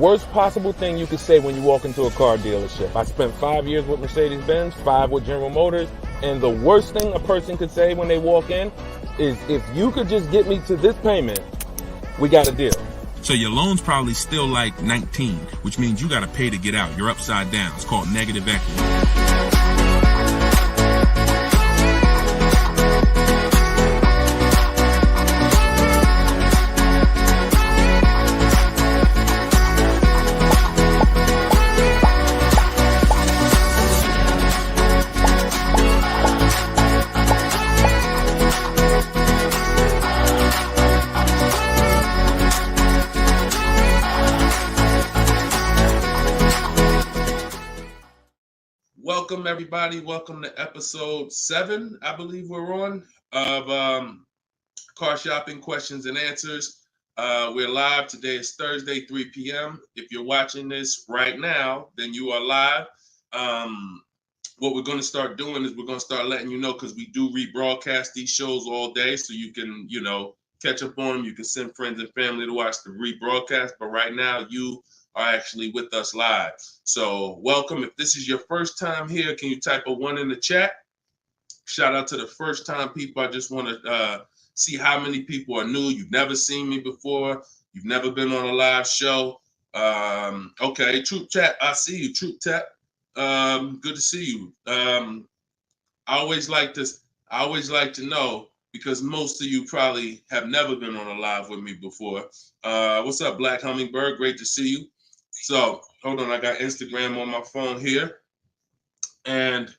worst possible thing you could say when you walk into a car dealership. I spent 5 years with Mercedes-Benz, 5 with General Motors, and the worst thing a person could say when they walk in is, if you could just get me to this payment, we got a deal. So your loan's probably still like 19, which means you got to pay to get out. You're upside down. It's called negative equity. Welcome, everybody. Welcome to episode 7, I believe we're on, of Car Shopping Questions and Answers. We're live. Today is Thursday, 3 p.m. If you're watching this right now, then you are live. What we're going to start doing is we're going to start letting you know, because we do rebroadcast these shows all day, so you can, catch up on them. You can send friends and family to watch the rebroadcast. But right now, you are actually with us live. So welcome. If this is your first time here, can you type a 1 in the chat? Shout out to the first time people. I just want to see how many people are new. You've never seen me before. You've never been on a live show. Okay, Troop Chat, I see you, Troop Chat. Good to see you. I always like to know, because most of you probably have never been on a live with me before. What's up, Black Hummingbird? Great to see you. So hold on, I got Instagram on my phone here. And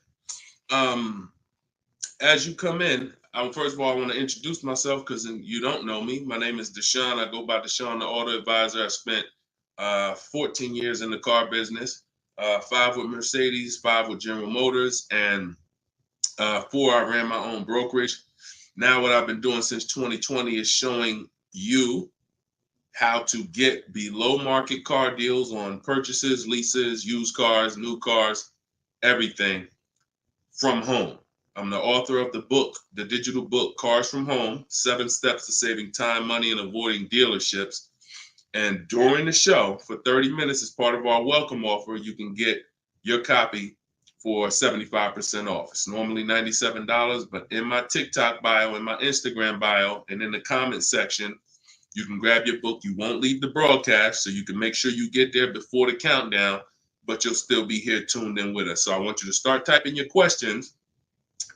as you come in, first of all, I want to introduce myself, because you don't know me. My name is Deshone. I go by Deshone the Auto Advisor. I spent 14 years in the car business, 5 with Mercedes, 5 with General Motors, and 4 I ran my own brokerage. Now what I've been doing since 2020 is showing you how to get below market car deals on purchases, leases, used cars, new cars, everything from home. I'm the author of the book, the digital book, Cars from Home, 7 Steps to Saving Time, Money, and Avoiding Dealerships. And during the show, for 30 minutes, as part of our welcome offer, you can get your copy for 75% off. It's normally $97, but in my TikTok bio, in my Instagram bio, and in the comment section, you can grab your book. You won't leave the broadcast, so you can make sure you get there before the countdown, but you'll still be here tuned in with us. So I want you to start typing your questions,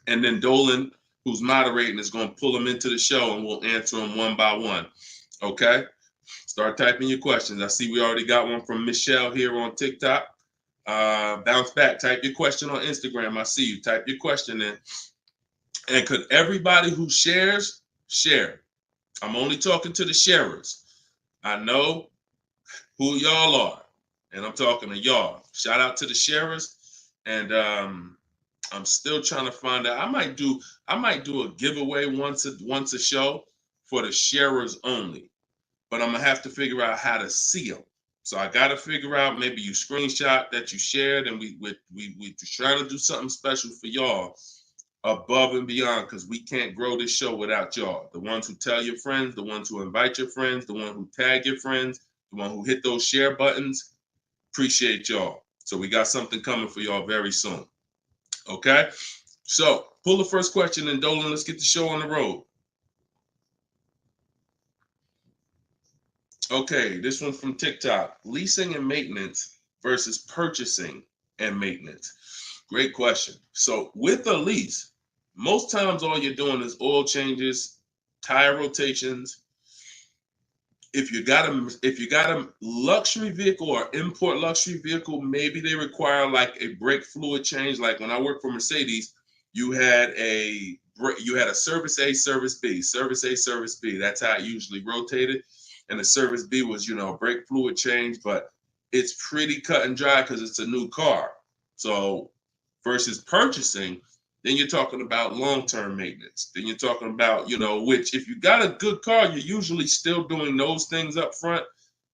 and then Dolan, who's moderating, is going to pull them into the show, and we'll answer them one by one. Okay? Start typing your questions. I see we already got one from Michelle here on TikTok. Bounce back. Type your question on Instagram. I see you. Type your question in. And could everybody who shares, share? I'm only talking to the sharers. I know who y'all are, and I'm talking to y'all. Shout out to the sharers. And I'm still trying to find out. I might do a giveaway once a show for the sharers only, but I'm gonna have to figure out how to see them. So I got to figure out, maybe you screenshot that you shared, and we trying to do something special for y'all above and beyond, because we can't grow this show without y'all. The ones who tell your friends, the ones who invite your friends, the one who tag your friends, the one who hit those share buttons. Appreciate y'all. So we got something coming for y'all very soon. Okay? So pull the first question, and Dolan, let's get the show on the road. Okay, this one's from TikTok. Leasing and maintenance versus purchasing and maintenance. Great question. So with a lease, most times all you're doing is oil changes, tire rotations. If you got a luxury vehicle or import luxury vehicle, maybe they require like a brake fluid change. Like when I worked for Mercedes, you had a service A, service B, service A, service B. That's how it usually rotated. And the service B was, brake fluid change, but it's pretty cut and dry because it's a new car. So versus purchasing, then you're talking about long-term maintenance. Then you're talking about, which if you got a good car, you're usually still doing those things up front.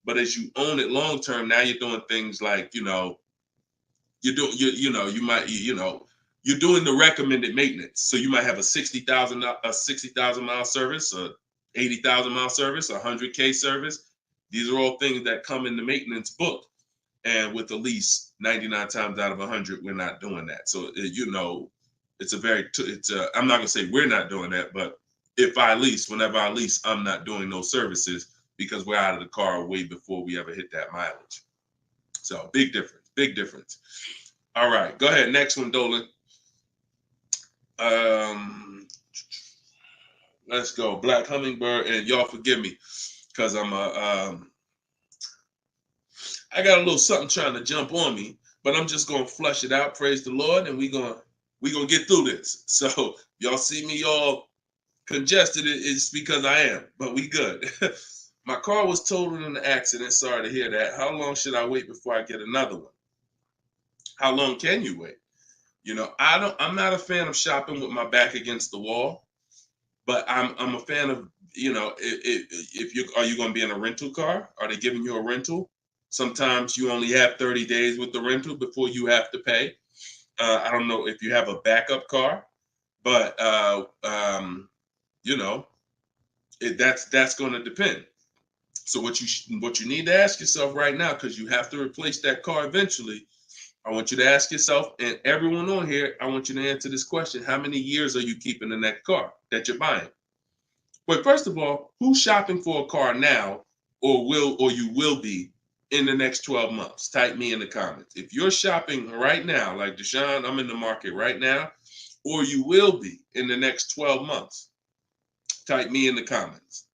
But as you own it long-term, now you're doing things like, you're doing the recommended maintenance. So you might have a 60,000 mile service, a 80,000 mile service, a 100K service. These are all things that come in the maintenance book. And with the lease, 99 times out of 100, we're not doing that. So, you know, it's a very, I'm not going to say we're not doing that, but if I lease, whenever I lease, I'm not doing those services because we're out of the car way before we ever hit that mileage. So big difference, big difference. All right, go ahead. Next one, Dolan. Let's go. Black Hummingbird, and y'all forgive me because I got a little something trying to jump on me, but I'm just gonna flush it out. Praise the Lord, and we gonna get through this. So y'all see me all congested, it's because I am, but we good. My car was totaled in an accident. Sorry to hear that. How long should I wait before I get another one? How long can you wait? You know, I'm not a fan of shopping with my back against the wall, but I'm a fan of, you know, if you are you going to be in a rental car? Are they giving you a rental? Sometimes you only have 30 days with the rental before you have to pay. I don't know if you have a backup car, but you know, that's going to depend. So what you need to ask yourself right now, because you have to replace that car eventually, I want you to ask yourself, and everyone on here, I want you to answer this question: how many years are you keeping in that car that you're buying? But first of all, who's shopping for a car now, or you will be in the next 12 months? Type me in the comments. If you're shopping right now, like Deshone, I'm in the market right now, or you will be in the next 12 months, type me in the comments.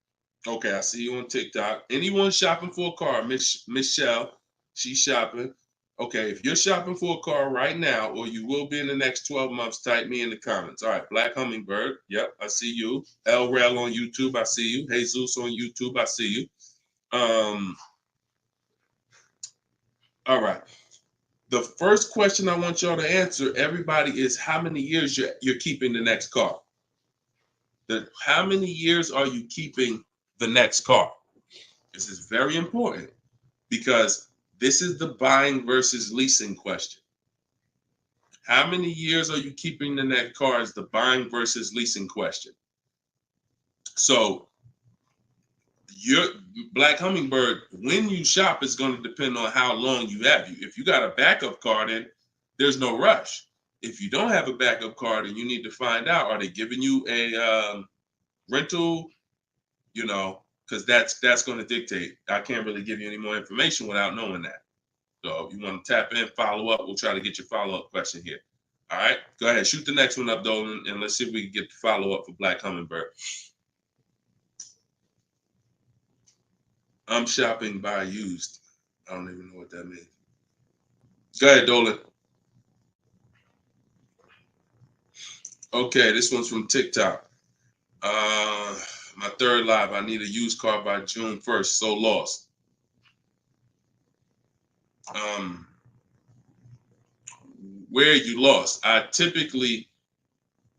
Okay, I see you on TikTok. Anyone shopping for a car? Michelle, she's shopping. Okay, if you're shopping for a car right now, or you will be in the next 12 months, type me in the comments. All right, Black Hummingbird. Yep, I see you. El Rel on YouTube, I see you. Jesus on YouTube, I see you. All right. The first question I want y'all to answer, everybody, is how many years you're keeping the next car? How many years are you keeping the next car? This is very important because this is the buying versus leasing question. How many years are you keeping the next car is the buying versus leasing question. So your Black Hummingbird, when you shop, is going to depend on how long you have. If you got a backup car, then there's no rush. If you don't have a backup car, then you need to find out, are they giving you a rental, you know, because that's going to dictate. I can't really give you any more information without knowing that. So if you want to tap in, follow up, we'll try to get your follow-up question here. All right, go ahead, shoot the next one up, Dolan, and let's see if we can get the follow-up for Black Hummingbird. I'm shopping by used. I don't even know what that means. Go ahead, Dolan. Okay, this one's from TikTok. My third live, I need a used car by June 1st, so lost. Where you lost?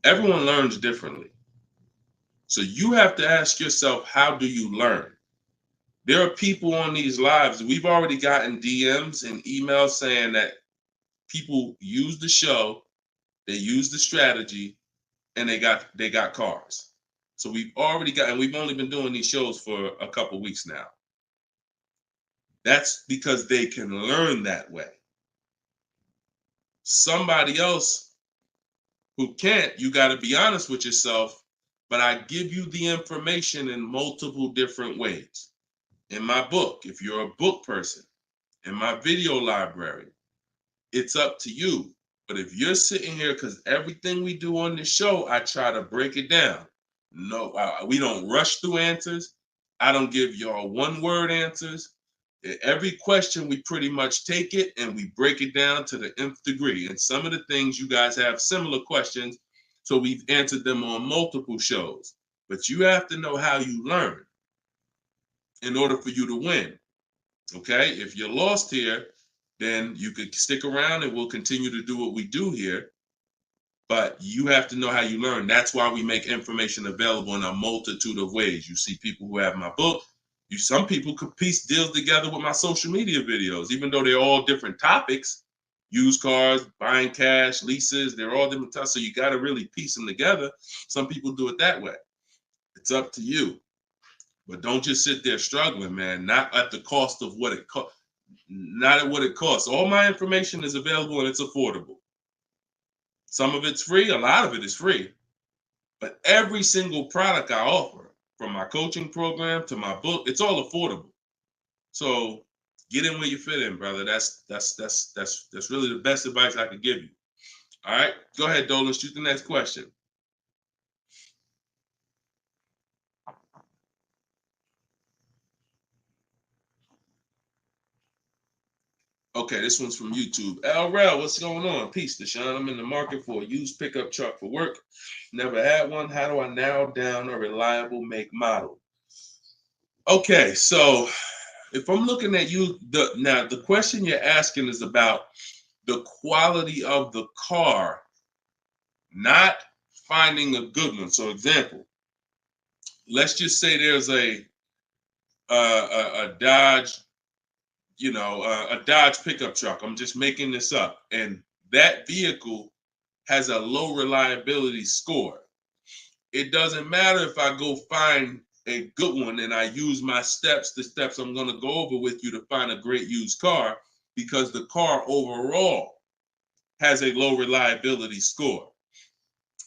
Everyone learns differently. So you have to ask yourself, how do you learn? There are people on these lives, we've already gotten DMs and emails saying that people use the show, they use the strategy, and they got cars. So we've already got, and we've only been doing these shows for a couple weeks now. That's because they can learn that way. Somebody else who can't, you got to be honest with yourself, but I give you the information in multiple different ways. In my book, if you're a book person, in my video library, it's up to you. But if you're sitting here, because everything we do on this show, I try to break it down. No, we don't rush through answers. I don't give y'all one-word answers. Every question, we pretty much take it and we break it down to the nth degree. And some of the things you guys have similar questions, so we've answered them on multiple shows. But you have to know how you learn in order for you to win. Okay? If you're lost here, then you could stick around and we'll continue to do what we do here. But you have to know how you learn. That's why we make information available in a multitude of ways. You see people who have my book. Some people could piece deals together with my social media videos, even though they're all different topics. Used cars, buying cash, leases, they're all different types. So you got to really piece them together. Some people do it that way. It's up to you. But don't just sit there struggling, man. Not at the cost of what it costs. Not at what it costs. All my information is available and it's affordable. Some of it's free, a lot of it is free. But every single product I offer, from my coaching program to my book, it's all affordable. So get in where you fit in, brother. That's really the best advice I could give you. All right, go ahead, Dolan. Shoot the next question. Okay, this one's from YouTube. LRel, what's going on? Peace, Deshone. I'm in the market for a used pickup truck for work. Never had one. How do I narrow down a reliable make model? Okay, so if I'm looking at you, the question you're asking is about the quality of the car, not finding a good one. So, example, let's just say there's a Dodge, a Dodge pickup truck. I'm just making this up, and that vehicle has a low reliability score. It doesn't matter if I go find a good one and I use my steps, the steps I'm going to go over with you to find a great used car, because the car overall has a low reliability score.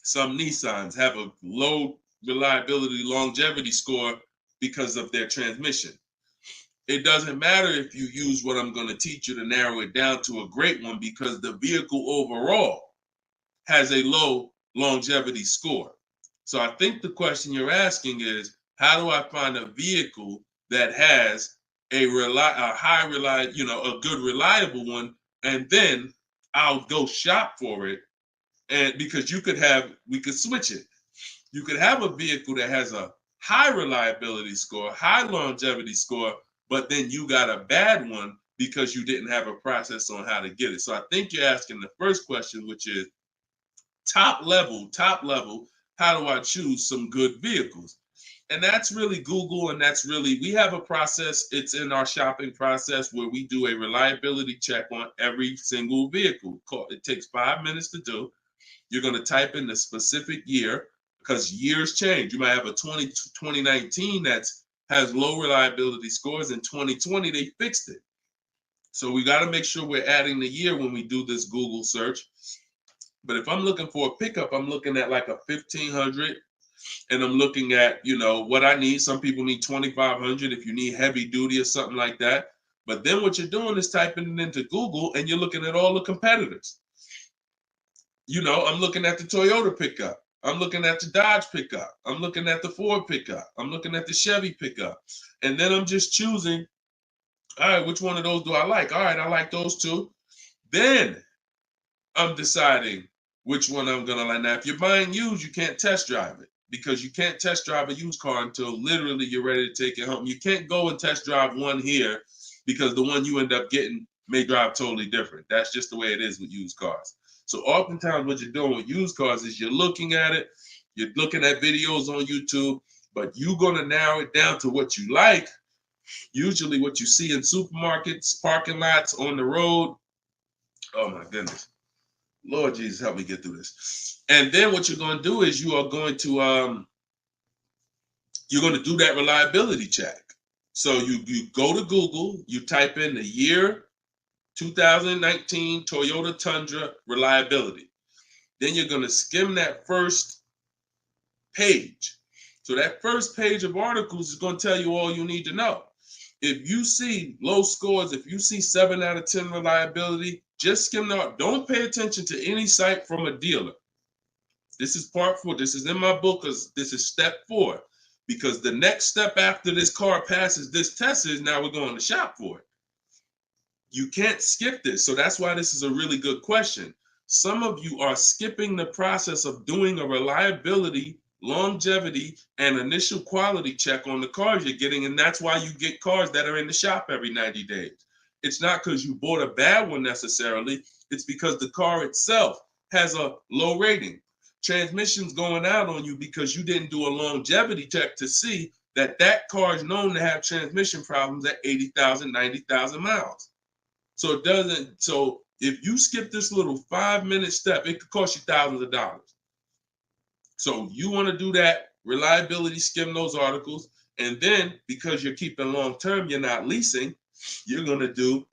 Some Nissans have a low reliability longevity score because of their transmission. It doesn't matter if you use what I'm going to teach you to narrow it down to a great one, because the vehicle overall has a low longevity score. So I think the question you're asking is, how do I find a vehicle that has a good reliable one, and then I'll go shop for it. And because we could switch it. You could have a vehicle that has a high reliability score, high longevity score, but then you got a bad one because you didn't have a process on how to get it. So I think you're asking the first question, which is top level, how do I choose some good vehicles? And that's really Google, and we have a process. It's in our shopping process where we do a reliability check on every single vehicle. It takes 5 minutes to do. You're going to type in the specific year, because years change. You might have a 2019 that has low reliability scores. In 2020, they fixed it. So we got to make sure we're adding the year when we do this Google search. But if I'm looking for a pickup, I'm looking at like a 1500, and I'm looking at, what I need. Some people need 2500 if you need heavy duty or something like that. But then what you're doing is typing it into Google, and you're looking at all the competitors. I'm looking at the Toyota pickup. I'm looking at the Dodge pickup. I'm looking at the Ford pickup. I'm looking at the Chevy pickup. And then I'm just choosing, all right, which one of those do I like? All right, I like those two. Then I'm deciding which one I'm going to like. Now, if you're buying used, you can't test drive it, because you can't test drive a used car until literally you're ready to take it home. You can't go and test drive one here, because the one you end up getting may drive totally different. That's just the way it is with used cars. So oftentimes what you're doing with used cars is you're looking at it, you're looking at videos on YouTube, but you're going to narrow it down to what you like, usually what you see in supermarkets, parking lots, on the road. Oh my goodness. Lord Jesus, help me get through this. And then what you're going to do is you're going to do that reliability check. So you go to Google, you type in the year 2019 Toyota Tundra reliability. Then you're going to skim that first page. So that first page of articles is going to tell you all you need to know. If you see low scores, if you see 7 out of 10 reliability, just skim that. Don't pay attention to any site from a dealer. This is part 4. This is in my book, because this is step 4. Because the next step after this car passes this test is now we're going to shop for it. You can't skip this. So that's why this is a really good question. Some of you are skipping the process of doing a reliability, longevity, and initial quality check on the cars you're getting. And that's why you get cars that are in the shop every 90 days. It's not because you bought a bad one necessarily. It's because the car itself has a low rating. Transmission's going out on you because you didn't do a longevity check to see that that car is known to have transmission problems at 80,000, 90,000 miles. So if you skip this little 5-minute step, it could cost you thousands of dollars. So you want to do that reliability, skim those articles. And then because you're keeping long term, you're not leasing, you're going to do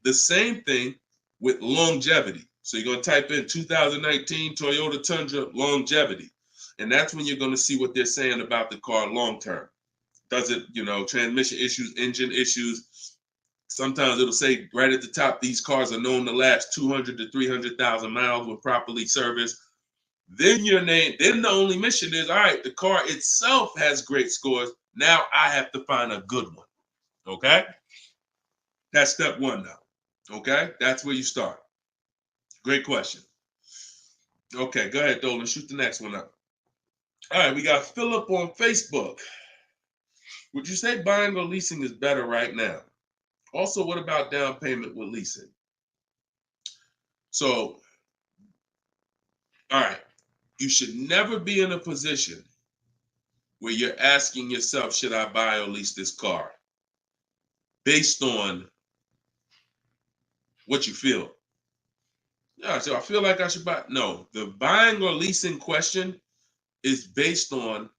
the same thing with longevity. So you're going to type in 2019 Toyota Tundra longevity. And that's when you're going to see what they're saying about the car long term. Does it, transmission issues, engine issues? Sometimes it'll say right at the top, these cars are known to last 200 to 300,000 miles when properly serviced. Then then the only mission is, all right, the car itself has great scores. Now I have to find a good one. Okay? That's step one now. Okay? That's where you start. Great question. Okay, go ahead, Dolan. Shoot the next one up. All right, we got Philip on Facebook. Would you say buying or leasing is better right now? Also, what about down payment with leasing? So, all right, you should never be in a position where you're asking yourself, should I buy or lease this car? Based on what you feel. Yeah, so I feel like I should buy. No, the buying or leasing question is based on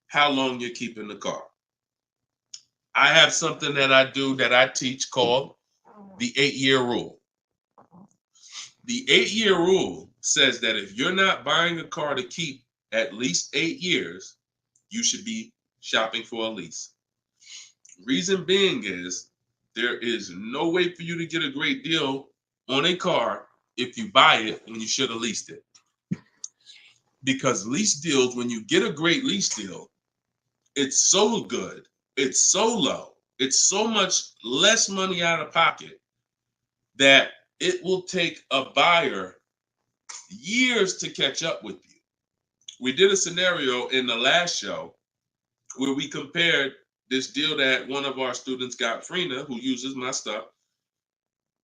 how long you're keeping the car. I have something that I do that I teach called the 8-year rule. The 8-year rule says that if you're not buying a car to keep at least 8 years, you should be shopping for a lease. Reason being is there is no way for you to get a great deal on a car if you buy it when you should have leased it. Because lease deals, when you get a great lease deal, it's so good, it's so low, it's so much less money out of pocket that it will take a buyer years to catch up with you. We did a scenario in the last show where we compared this deal that one of our students got, Frina, who uses my stuff.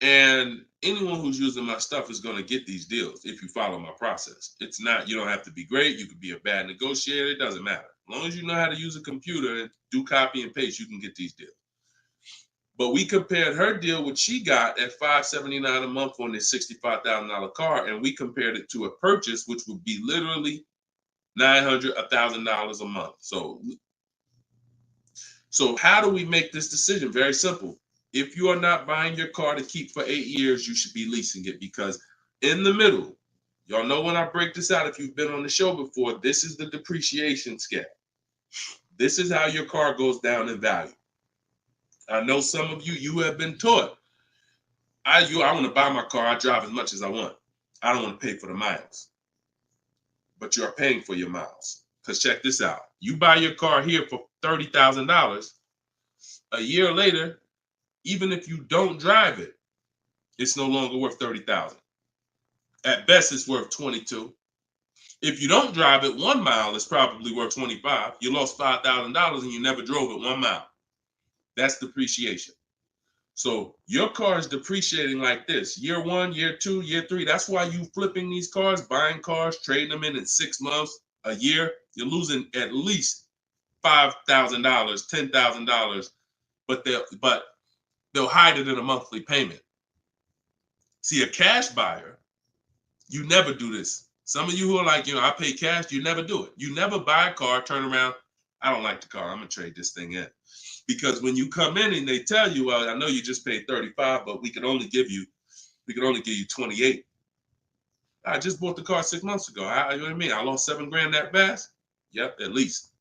And anyone who's using my stuff is going to get these deals if you follow my process. It's not, you don't have to be great. You could be a bad negotiator. It doesn't matter. As long as you know how to use a computer and do copy and paste, you can get these deals. But we compared her deal, which she got at $579 a month on this $65,000 car, and we compared it to a purchase, which would be literally $900, $1,000 a month. So how do we make this decision? Very simple. If you are not buying your car to keep for 8 years, you should be leasing it, because in the middle, y'all know when I break this out, if you've been on the show before, this is the depreciation scale. This is how your car goes down in value. I know some of you have been taught, I want to buy my car, I drive as much as I want. I don't want to pay for the miles. But you're paying for your miles. Because check this out. You buy your car here for $30,000. A year later, even if you don't drive it, it's no longer worth $30,000. At best, it's worth $22,000. If you don't drive it 1 mile, it's probably worth $25,000. You lost $5,000 and you never drove it 1 mile. That's depreciation. So your car is depreciating like this. Year 1, year 2, year 3. That's why you flipping these cars, buying cars, trading them in 6 months, a year. You're losing at least $5,000, $10,000, but they'll hide it in a monthly payment. See, a cash buyer, you never do this. Some of you who are like, I pay cash, you never do it. You never buy a car, turn around, I don't like the car, I'm gonna trade this thing in. Because when you come in and they tell you, well, I know you just paid 35, but we can only give you 28. I just bought the car 6 months ago. You know what I mean? I lost $7,000 that fast? Yep, at least.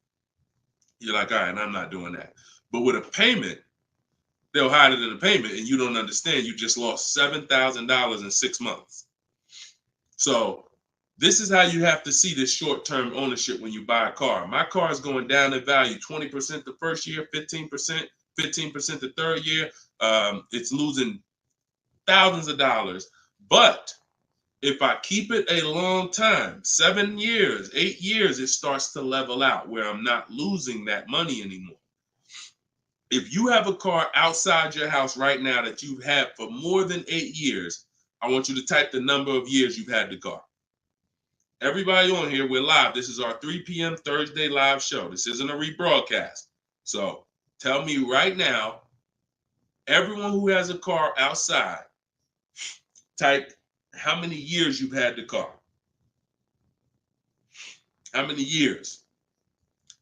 You're like, all right, I'm not doing that. But with a payment, they'll hide it in a payment, and you don't understand. You just lost $7,000 in 6 months. So this is how you have to see this short-term ownership when you buy a car. My car is going down in value 20% the first year, 15% the third year. It's losing thousands of dollars. But if I keep it a long time, 7 years, 8 years, it starts to level out where I'm not losing that money anymore. If you have a car outside your house right now that you've had for more than 8 years, I want you to type the number of years you've had the car. Everybody on here, we're live. This is our 3 p.m. Thursday live show. This isn't a rebroadcast. So tell me right now, everyone who has a car outside, type how many years you've had the car. How many years?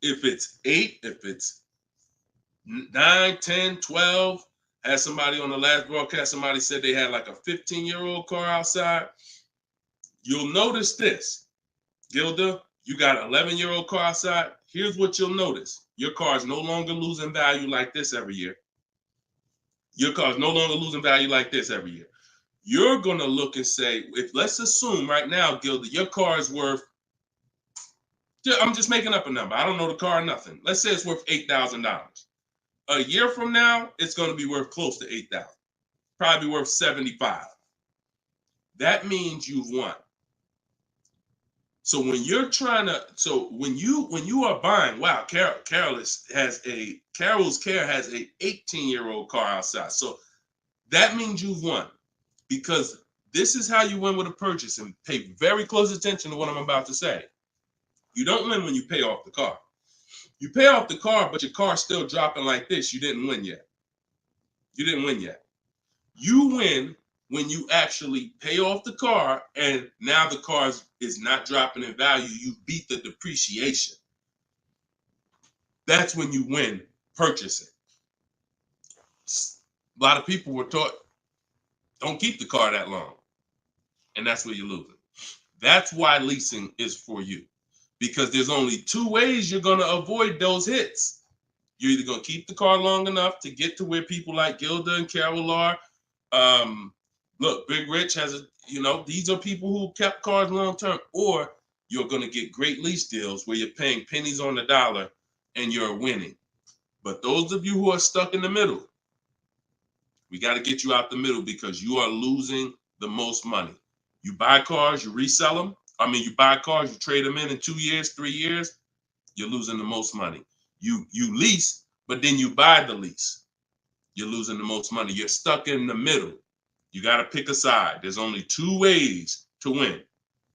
If it's 8, if it's 9, 10, 12. Had somebody on the last broadcast, somebody said they had like a 15-year-old car outside. You'll notice this, Gilda, you got an 11-year-old car outside. Here's what you'll notice. Your car is no longer losing value like this every year. Your car is no longer losing value like this every year. You're going to look and say, if let's assume right now, Gilda, your car is worth, I'm just making up a number. I don't know the car, nothing. Let's say it's worth $8,000. A year from now, it's going to be worth close to $8,000. Probably worth $75,000. That means you've won. So when you're trying to, when you are buying, wow, Carol's has a 18-year-old car outside. So that means you've won, because this is how you win with a purchase. And pay very close attention to what I'm about to say. You don't win when you pay off the car. You pay off the car, but your car's still dropping like this. You didn't win yet. You didn't win yet. You win when you actually pay off the car and now the car is not dropping in value. You beat the depreciation. That's when you win purchasing. A lot of people were taught, don't keep the car that long. And that's where you're losing. That's why leasing is for you. Because there's only two ways you're going to avoid those hits. You're either going to keep the car long enough to get to where people like Gilda and Carol are. Look, Big Rich has these are people who kept cars long term, or you're going to get great lease deals where you're paying pennies on the dollar and you're winning. But those of you who are stuck in the middle, we got to get you out the middle, because you are losing the most money. You buy cars, you resell them. You buy cars, you trade them in 2 years, 3 years, you're losing the most money. You lease, but then you buy the lease. You're losing the most money. You're stuck in the middle. You got to pick a side. There's only two ways to win.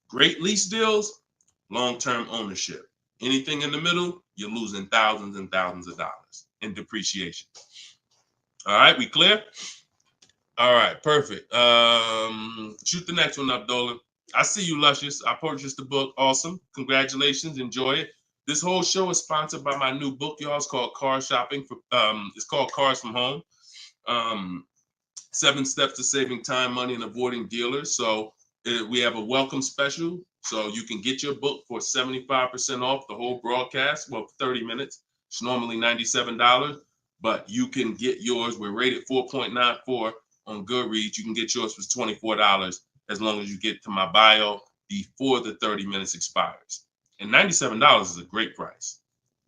Great lease deals, long-term ownership. Anything in the middle, you're losing thousands and thousands of dollars in depreciation. All right, we clear? All right, perfect. Shoot the next one up, Dolan. I see you, Luscious. I purchased the book. Awesome. Congratulations. Enjoy it. This whole show is sponsored by my new book, y'all. It's called Car Shopping. It's called Cars from Home. 7 Steps to Saving Time, Money, and Avoiding Dealers. So we have a welcome special. So you can get your book for 75% off the whole broadcast. Well, 30 minutes. It's normally $97, but you can get yours. We're rated 4.94 on Goodreads. You can get yours for $24 as long as you get to my bio before the 30 minutes expires. And $97 is a great price.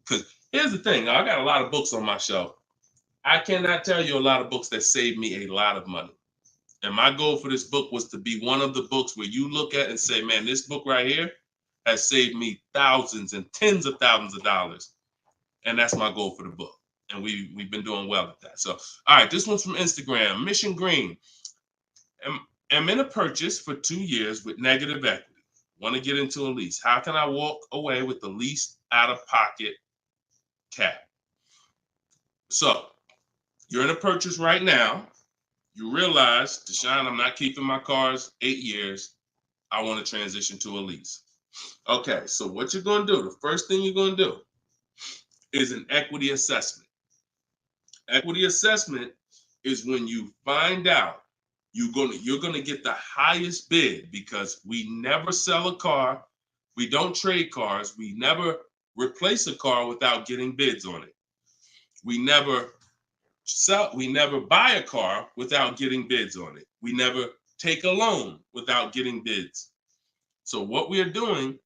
Because here's the thing. I got a lot of books on my shelf. I cannot tell you a lot of books that saved me a lot of money. And my goal for this book was to be one of the books where you look at and say, man, this book right here has saved me thousands and tens of thousands of dollars. And that's my goal for the book. And we've been doing well at that. So, all right, this one's from Instagram. Mission Green. I'm in a purchase for 2 years with negative equity. Want to get into a lease. How can I walk away with the least out-of-pocket cap? So, you're in a purchase right now. You realize, Deshone, I'm not keeping my cars 8 years. I want to transition to a lease. Okay, so what you're going to do, the first thing you're going to do is an equity assessment. Equity assessment is when you find out you're going to get the highest bid, because we never sell a car. We don't trade cars. We never replace a car without getting bids on it. We never buy a car without getting bids on it. We never take a loan without getting bids. So what we are doing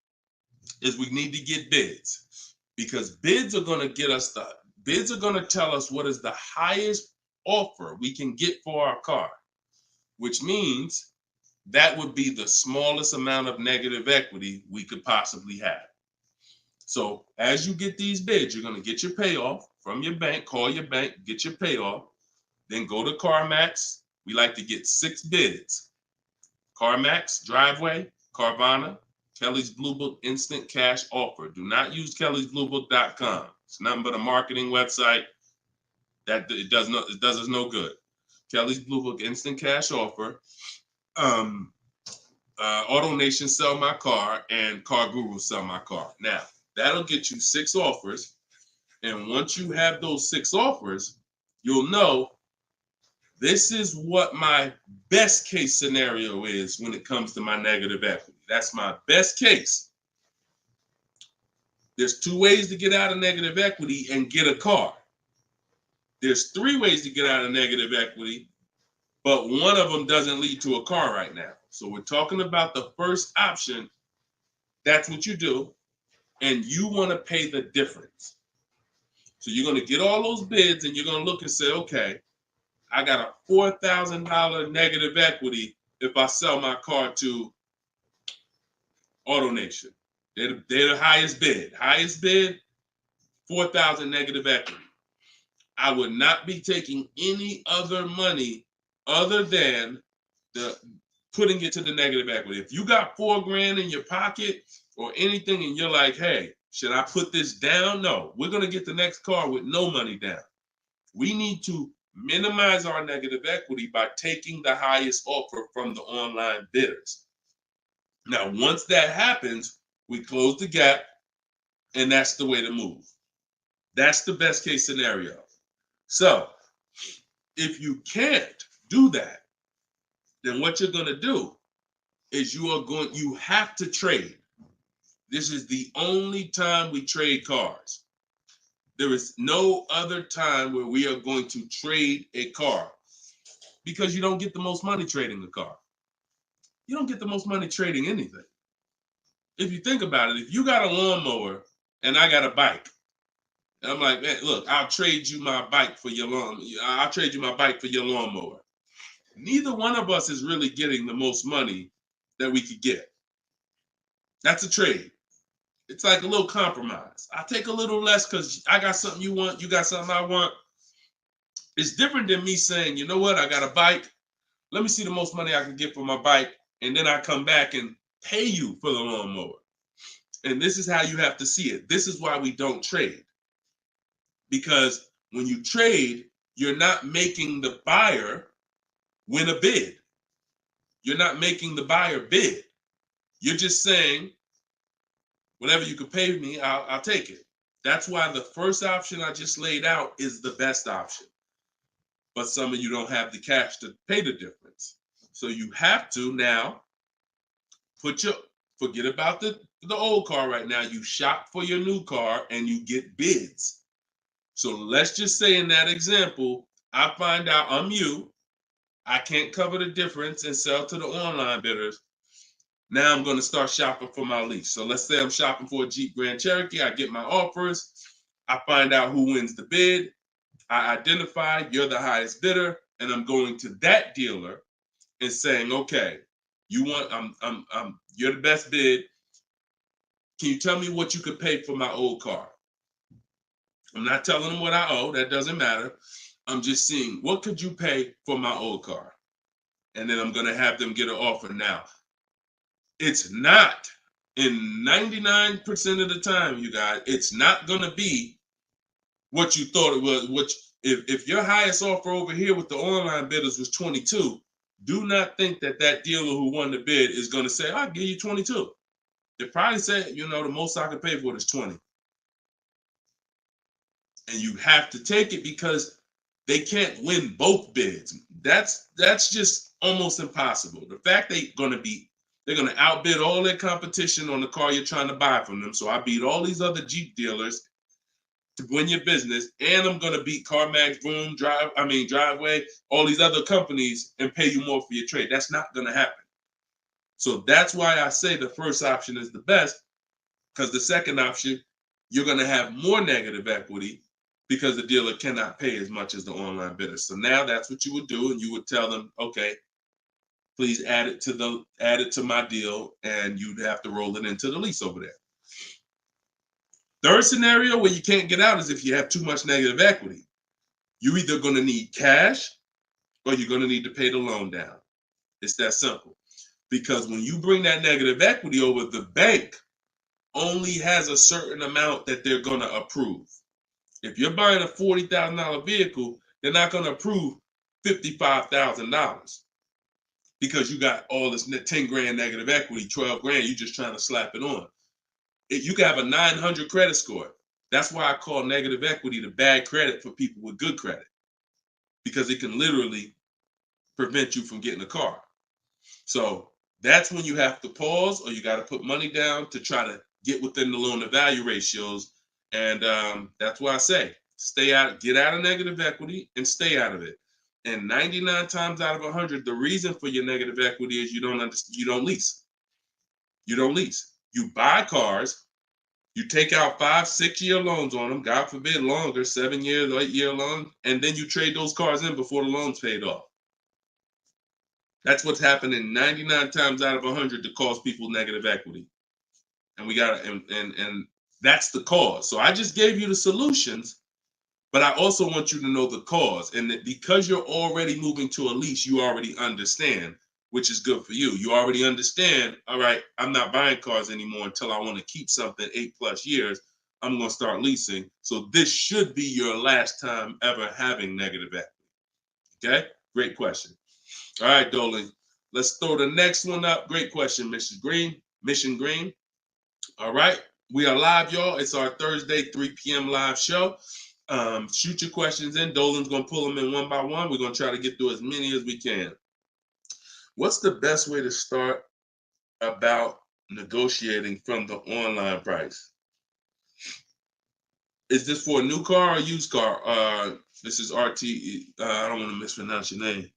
is we need to get bids, because bids are going to tell us what is the highest offer we can get for our car, which means that would be the smallest amount of negative equity we could possibly have. So as you get these bids, you're going to get your payoff from your bank, call your bank, get your payoff, then go to CarMax. We like to get 6 bids. CarMax, Driveway, Carvana, Kelly's Blue Book Instant Cash Offer. Do not use kellysbluebook.com. It's nothing but a marketing website that it does us no good. Kelly's Blue Book Instant Cash Offer. Auto Nation Sell My Car, and Car Guru Sell My Car. Now, that'll get you 6 offers. And once you have those 6 offers, you'll know this is what my best case scenario is when it comes to my negative equity. That's my best case. There's 2 ways to get out of negative equity and get a car. There's 3 ways to get out of negative equity, but one of them doesn't lead to a car right now. So we're talking about the first option. That's what you do, and you want to pay the difference. So you're going to get all those bids, and you're going to look and say, okay, I got a $4,000 negative equity if I sell my car to AutoNation. They're the highest bid. Highest bid, $4,000 negative equity. I would not be taking any other money other than the putting it to the negative equity. If you got $4,000 in your pocket or anything and you're like, hey, should I put this down? No, we're going to get the next car with no money down. We need to minimize our negative equity by taking the highest offer from the online bidders. Now, once that happens, we close the gap, and that's the way to move. That's the best case scenario. So if you can't do that, then what you're going to do is you have to trade. This is the only time we trade cars. There is no other time where we are going to trade a car, because you don't get the most money trading a car. You don't get the most money trading anything. If you think about it, if you got a lawnmower and I got a bike, and I'm like, man, look, I'll trade you my bike for your I'll trade you my bike for your lawnmower. Neither one of us is really getting the most money that we could get. That's a trade. It's like a little compromise. I take a little less because I got something you want, you got something I want. It's different than me saying, you know what, I got a bike. Let me see the most money I can get for my bike, and then I come back and pay you for the lawnmower. And this is how you have to see it. This is why we don't trade. Because when you trade, you're not making the buyer win a bid. You're not making the buyer bid. You're just saying, whatever you could pay me, I'll take it. That's why the first option I just laid out is the best option. But some of you don't have the cash to pay the difference. So you have to now forget about the old car right now. You shop for your new car and you get bids. So let's just say in that example, I find out I'm you. I can't cover the difference and sell to the online bidders. Now I'm going to start shopping for my lease. So let's say I'm shopping for a Jeep Grand Cherokee. I get my offers. I find out who wins the bid. I identify you're the highest bidder, and I'm going to that dealer and saying, okay, you're the best bid. Can you tell me what you could pay for my old car? I'm not telling them what I owe. That doesn't matter. I'm just seeing, what could you pay for my old car? And then I'm going to have them get an offer. Now, it's not, in 99% of the time, you guys, it's not going to be what you thought it was. If your highest offer over here with the online bidders was 22, do not think that dealer who won the bid is going to say, I'll give you 22. They probably say, the most I can pay for it is 20. And you have to take it because they can't win both bids. That's just almost impossible. The fact they're going to outbid all their competition on the car you're trying to buy from them. So I beat all these other Jeep dealers to win your business, and I'm going to beat CarMax, Boom, Driveway, all these other companies and pay you more for your trade. That's not going to happen. So that's why I say the first option is the best, because the second option, you're going to have more negative equity because the dealer cannot pay as much as the online bidder. So now that's what you would do, and you would tell them, okay, please add it to my deal, and you'd have to roll it into the lease over there. Third scenario where you can't get out is if you have too much negative equity. You're either going to need cash or you're going to need to pay the loan down. It's that simple. Because when you bring that negative equity over, the bank only has a certain amount that they're going to approve. If you're buying a $40,000 vehicle, they're not going to approve $55,000 because you got all this 10 grand negative equity, 12 grand, you're just trying to slap it on. You can have a 900 credit score. That's why I call negative equity the bad credit for people with good credit, because it can literally prevent you from getting a car. So that's when you have to pause, or you got to put money down to try to get within the loan to value ratios. And that's why I say stay out, get out of negative equity and stay out of it. And 99 times out of 100, the reason for your negative equity is you don't lease. You don't lease. You buy cars, you take out 5-6 year loans on them, God forbid longer, 7 years, 8 year loan, and then you trade those cars in before the loan's paid off. That's what's happening 99 times out of 100 to cause people negative equity. And we got and that's the cause. So I just gave you the solutions, but I also want you to know the cause. And that because you're already moving to a lease, you already understand, which is good for you. You already understand, all right, I'm not buying cars anymore until I want to keep something 8+ years. I'm going to start leasing. So this should be your last time ever having negative equity. Okay? Great question. All right, Dolan. Let's throw the next one up. Great question, Mission Green. All right. We are live, y'all. It's our Thursday, 3 p.m. live show. Shoot your questions in. Dolan's going to pull them in one by one. We're going to try to get through as many as we can. What's the best way to start about negotiating from the online price? Is this for a new car or used car? This is RT. I don't want to mispronounce your name.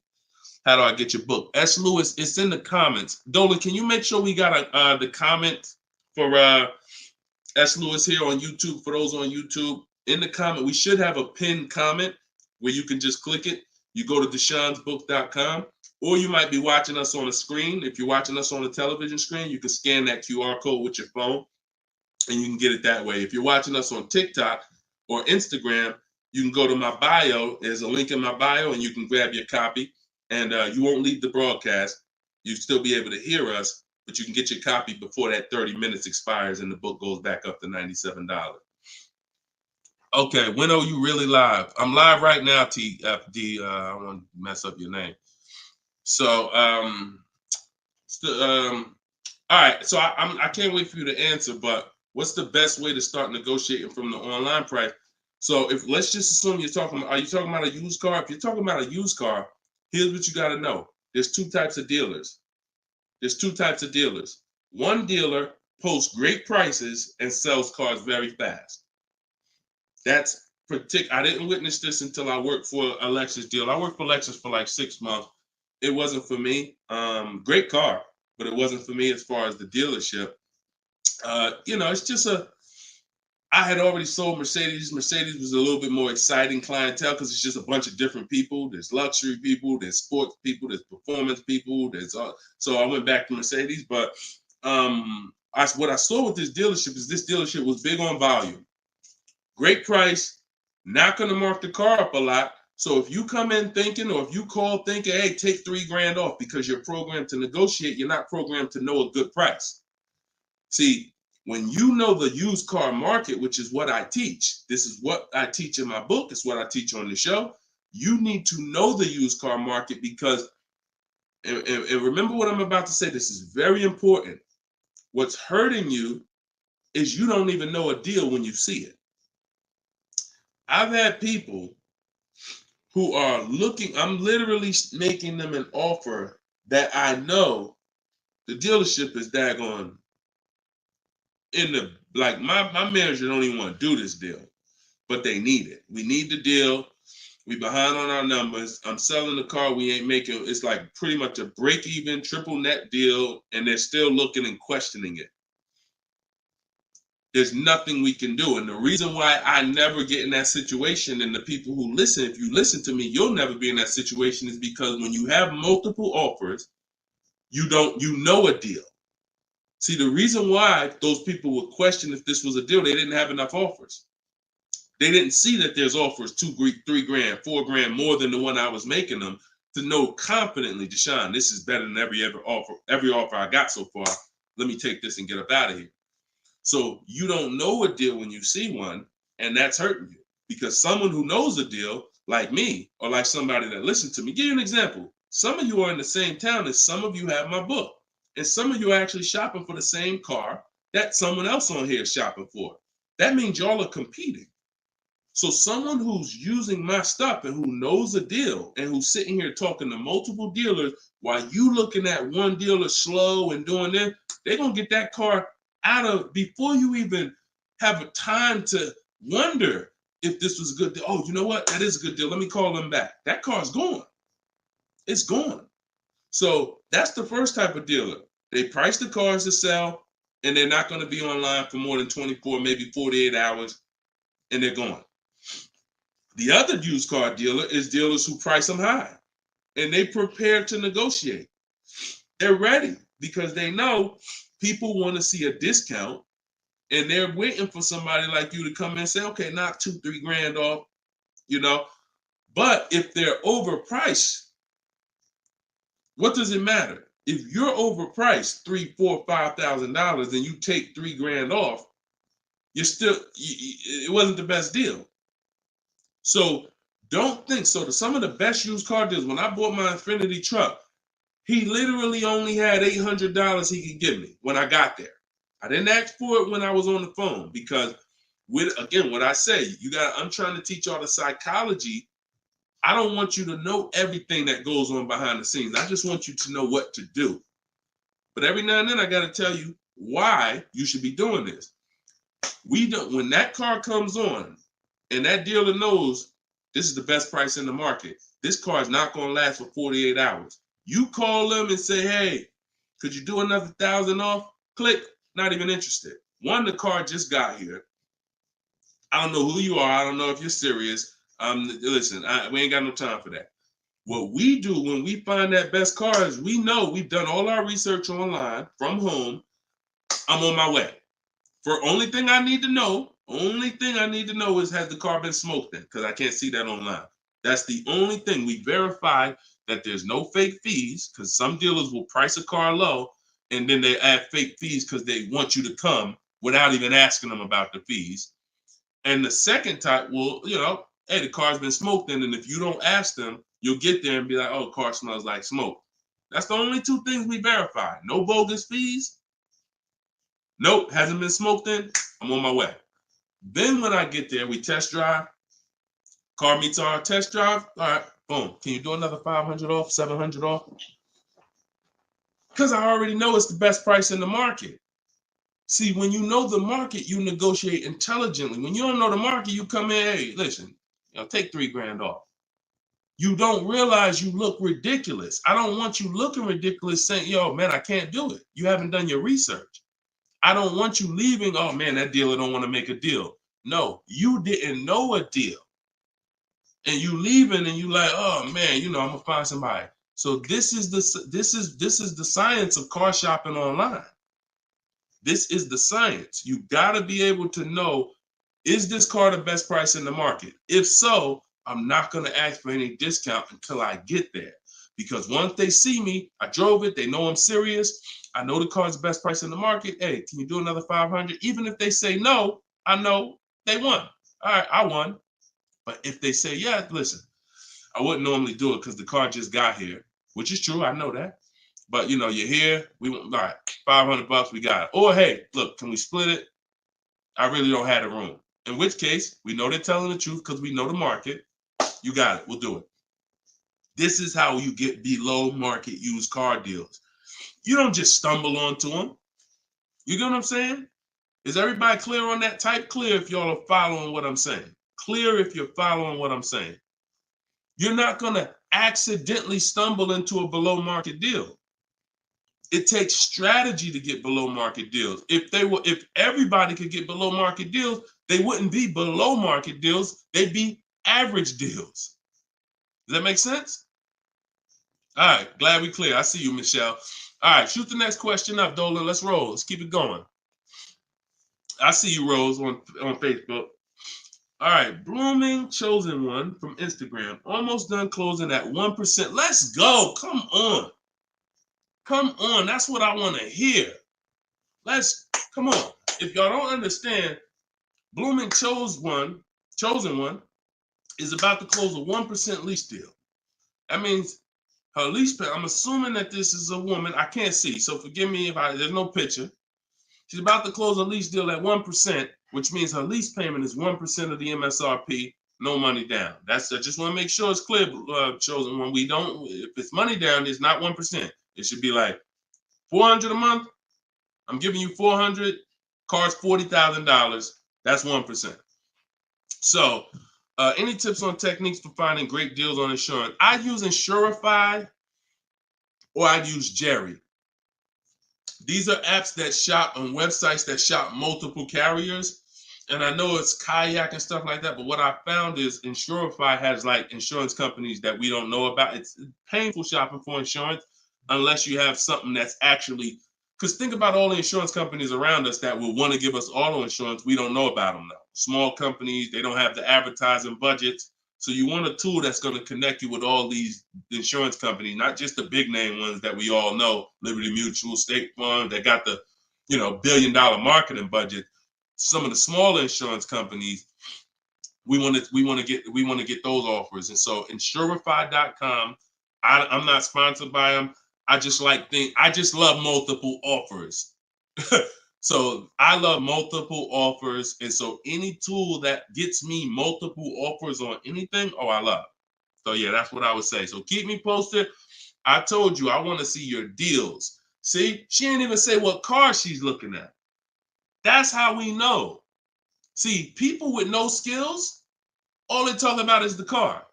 How do I get your book? S. Lewis, it's in the comments. Dolan, can you make sure we got the comment for S. Lewis here on YouTube? For those on YouTube, in the comment, we should have a pinned comment where you can just click it. You go to deshonsbook.com, or you might be watching us on a screen. If you're watching us on a television screen, you can scan that QR code with your phone, and you can get it that way. If you're watching us on TikTok or Instagram, you can go to my bio. There's a link in my bio, and you can grab your copy. And you won't leave the broadcast. You'll still be able to hear us, but you can get your copy before that 30 minutes expires and the book goes back up to $97. Okay, when are you really live? I'm live right now, TFD. I don't want to mess up your name. So, all right. So I can't wait for you to answer, but what's the best way to start negotiating from the online price? So let's just assume are you talking about a used car? If you're talking about a used car, here's what you got to know. There's two types of dealers. One dealer posts great prices and sells cars very fast. That's I didn't witness this until I worked for a Lexus deal. I worked for Lexus for like 6 months. It wasn't for me. Great car, but it wasn't for me as far as the dealership. It's just I had already sold Mercedes. Mercedes was a little bit more exciting clientele because it's just a bunch of different people. There's luxury people, there's sports people, there's performance people. So I went back to Mercedes. But what I saw with this dealership was big on volume. Great price, not going to mark the car up a lot. So if you come in thinking, or if you call thinking, hey, take $3,000 off because you're programmed to negotiate, you're not programmed to know a good price. See, when you know the used car market, which is what I teach, this is what I teach in my book, it's what I teach on the show. You need to know the used car market because, and remember what I'm about to say, this is very important. What's hurting you is you don't even know a deal when you see it. I've had people who are looking, I'm literally making them an offer that I know the dealership is daggone my manager don't even want to do this deal, but they need it. We need the deal. We behind on our numbers. I'm selling the car. We ain't making, it's like pretty much a break even triple net deal. And they're still looking and questioning it. There's nothing we can do. And the reason why I never get in that situation, and the people who listen, if you listen to me, you'll never be in that situation, is because when you have multiple offers, you know a deal. See, the reason why those people would question if this was a deal, they didn't have enough offers. They didn't see that there's offers $2,000, $3,000, $4,000 more than the one I was making them to know confidently, Deshone, this is better than every offer I got so far. Let me take this and get up out of here. So you don't know a deal when you see one, and that's hurting you because someone who knows a deal, like me, or like somebody that listened to me, give you an example. Some of you are in the same town as some of you have my book. And some of you are actually shopping for the same car that someone else on here is shopping for. that means y'all are competing. So someone who's using my stuff and who knows a deal and who's sitting here talking to multiple dealers while you looking at one dealer slow and doing this, they're going to get that car out of before you even have a time to wonder if this was a good deal. Oh, you know what? That is a good deal. Let me call them back. That car's gone. It's gone. So that's the first type of dealer. They price the cars to sell, and they're not going to be online for more than 24, maybe 48 hours, and they're gone. The other used car dealer is dealers who price them high, and they prepare to negotiate. They're ready because they know people want to see a discount, and they're waiting for somebody like you to come in and say, okay, knock $2-3 grand off, you know. But if they're overpriced, what does it matter? If you're overpriced $3,000, $4,000, $5,000, and you take $3 grand off, you're still, it wasn't the best deal. So don't think so. Some of the best used car deals, when I bought my Infiniti truck, he literally only had $800 he could give me when I got there. I didn't ask for it when I was on the phone because, again, what I say, I'm trying to teach y'all the psychology. I don't want you to know everything that goes on behind the scenes. I just want you to know what to do. But every now and then I got to tell you why you should be doing this. When that car comes on and that dealer knows this is the best price in the market, this car is not going to last for 48 hours. You call them and say, hey, could you do another 1,000 off? Click, not even interested. One, the car just got here. I don't know who you are. I don't know if you're serious. Listen, we ain't got no time for that. What we do when we find that best car is we know we've done all our research online from home. I'm on my way. Only thing I need to know is has the car been smoked in? Because I can't see that online. That's the only thing. We verify that there's no fake fees because some dealers will price a car low and then they add fake fees because they want you to come without even asking them about the fees. And the second type will, hey, the car's been smoked in, and if you don't ask them, you'll get there and be like, oh, car smells like smoke. That's the only two things we verify. No bogus fees. Nope, hasn't been smoked in. I'm on my way. Then when I get there, we test drive. Car meets our test drive. All right, boom. Can you do another 500 off, 700 off? Because I already know it's the best price in the market. See, when you know the market, you negotiate intelligently. When you don't know the market, you come in, hey, listen, take $3 grand off. You don't realize you look ridiculous. I don't want you looking ridiculous saying, yo, man, I can't do it. You haven't done your research. I don't want you leaving, oh, man, that dealer don't want to make a deal. No, you didn't know a deal. And you leaving and you like, oh, man, I'm going to find somebody. So this is the science of car shopping online. This is the science. You got to be able to know, is this car the best price in the market? If so, I'm not going to ask for any discount until I get there. Because once they see me, I drove it, they know I'm serious. I know the car's the best price in the market. Hey, can you do another 500? Even if they say no, I know they won. All right, I won. But if they say, yeah, listen, I wouldn't normally do it because the car just got here, which is true. I know that. But, you're here. We want, all right, $500, we got it. Or, hey, look, can we split it? I really don't have the room. In which case, we know they're telling the truth because we know the market. You got it. We'll do it. This is how you get below market used car deals. You don't just stumble onto them. You get what I'm saying? Is everybody clear on that? Type clear if y'all are following what I'm saying. Clear if you're following what I'm saying. You're not going to accidentally stumble into a below market deal. It takes strategy to get below market deals. If everybody could get below market deals, they wouldn't be below market deals. They'd be average deals. Does that make sense? All right, glad we clear. I see you, Michelle. All right, shoot the next question up, Dolan. Let's roll. Let's keep it going. I see you, Rose, on Facebook. All right, Blooming Chosen One from Instagram. Almost done closing at 1%. Let's go. Come on. Come on. That's what I want to hear. Come on. If y'all don't understand, Blooming Chosen One is about to close a 1% lease deal. That means her lease pay, I'm assuming that this is a woman. I can't see, so forgive me if there's no picture. She's about to close a lease deal at 1%. which means her lease payment is 1% of the MSRP, no money down. I just want to make sure it's clear, chosen one. We don't, if it's money down, it's not 1%. It should be like $400 a month. I'm giving you $400, car's $40,000. That's 1%. So, any tips on techniques for finding great deals on insurance? I use Insurify or I'd use Jerry. These are apps that shop on websites that shop multiple carriers. And I know it's Kayak and stuff like that, but what I found is Insurify has like insurance companies that we don't know about. It's painful shopping for insurance unless you have something that's actually, because think about all the insurance companies around us that will want to give us auto insurance. We don't know about them now. Small companies, they don't have the advertising budgets. So you want a tool that's going to connect you with all these insurance companies, not just the big name ones that we all know, Liberty Mutual, State Farm, that got the, $1 billion marketing budget. Some of the smaller insurance companies, we want to get those offers. And so Insurify.com, I'm not sponsored by them. I just love multiple offers. So I love multiple offers. And so any tool that gets me multiple offers on anything, I love. So yeah, that's what I would say. So keep me posted. I told you I want to see your deals. See, she ain't even say what car she's looking at. That's how we know. See, people with no skills, all they talk about is the car.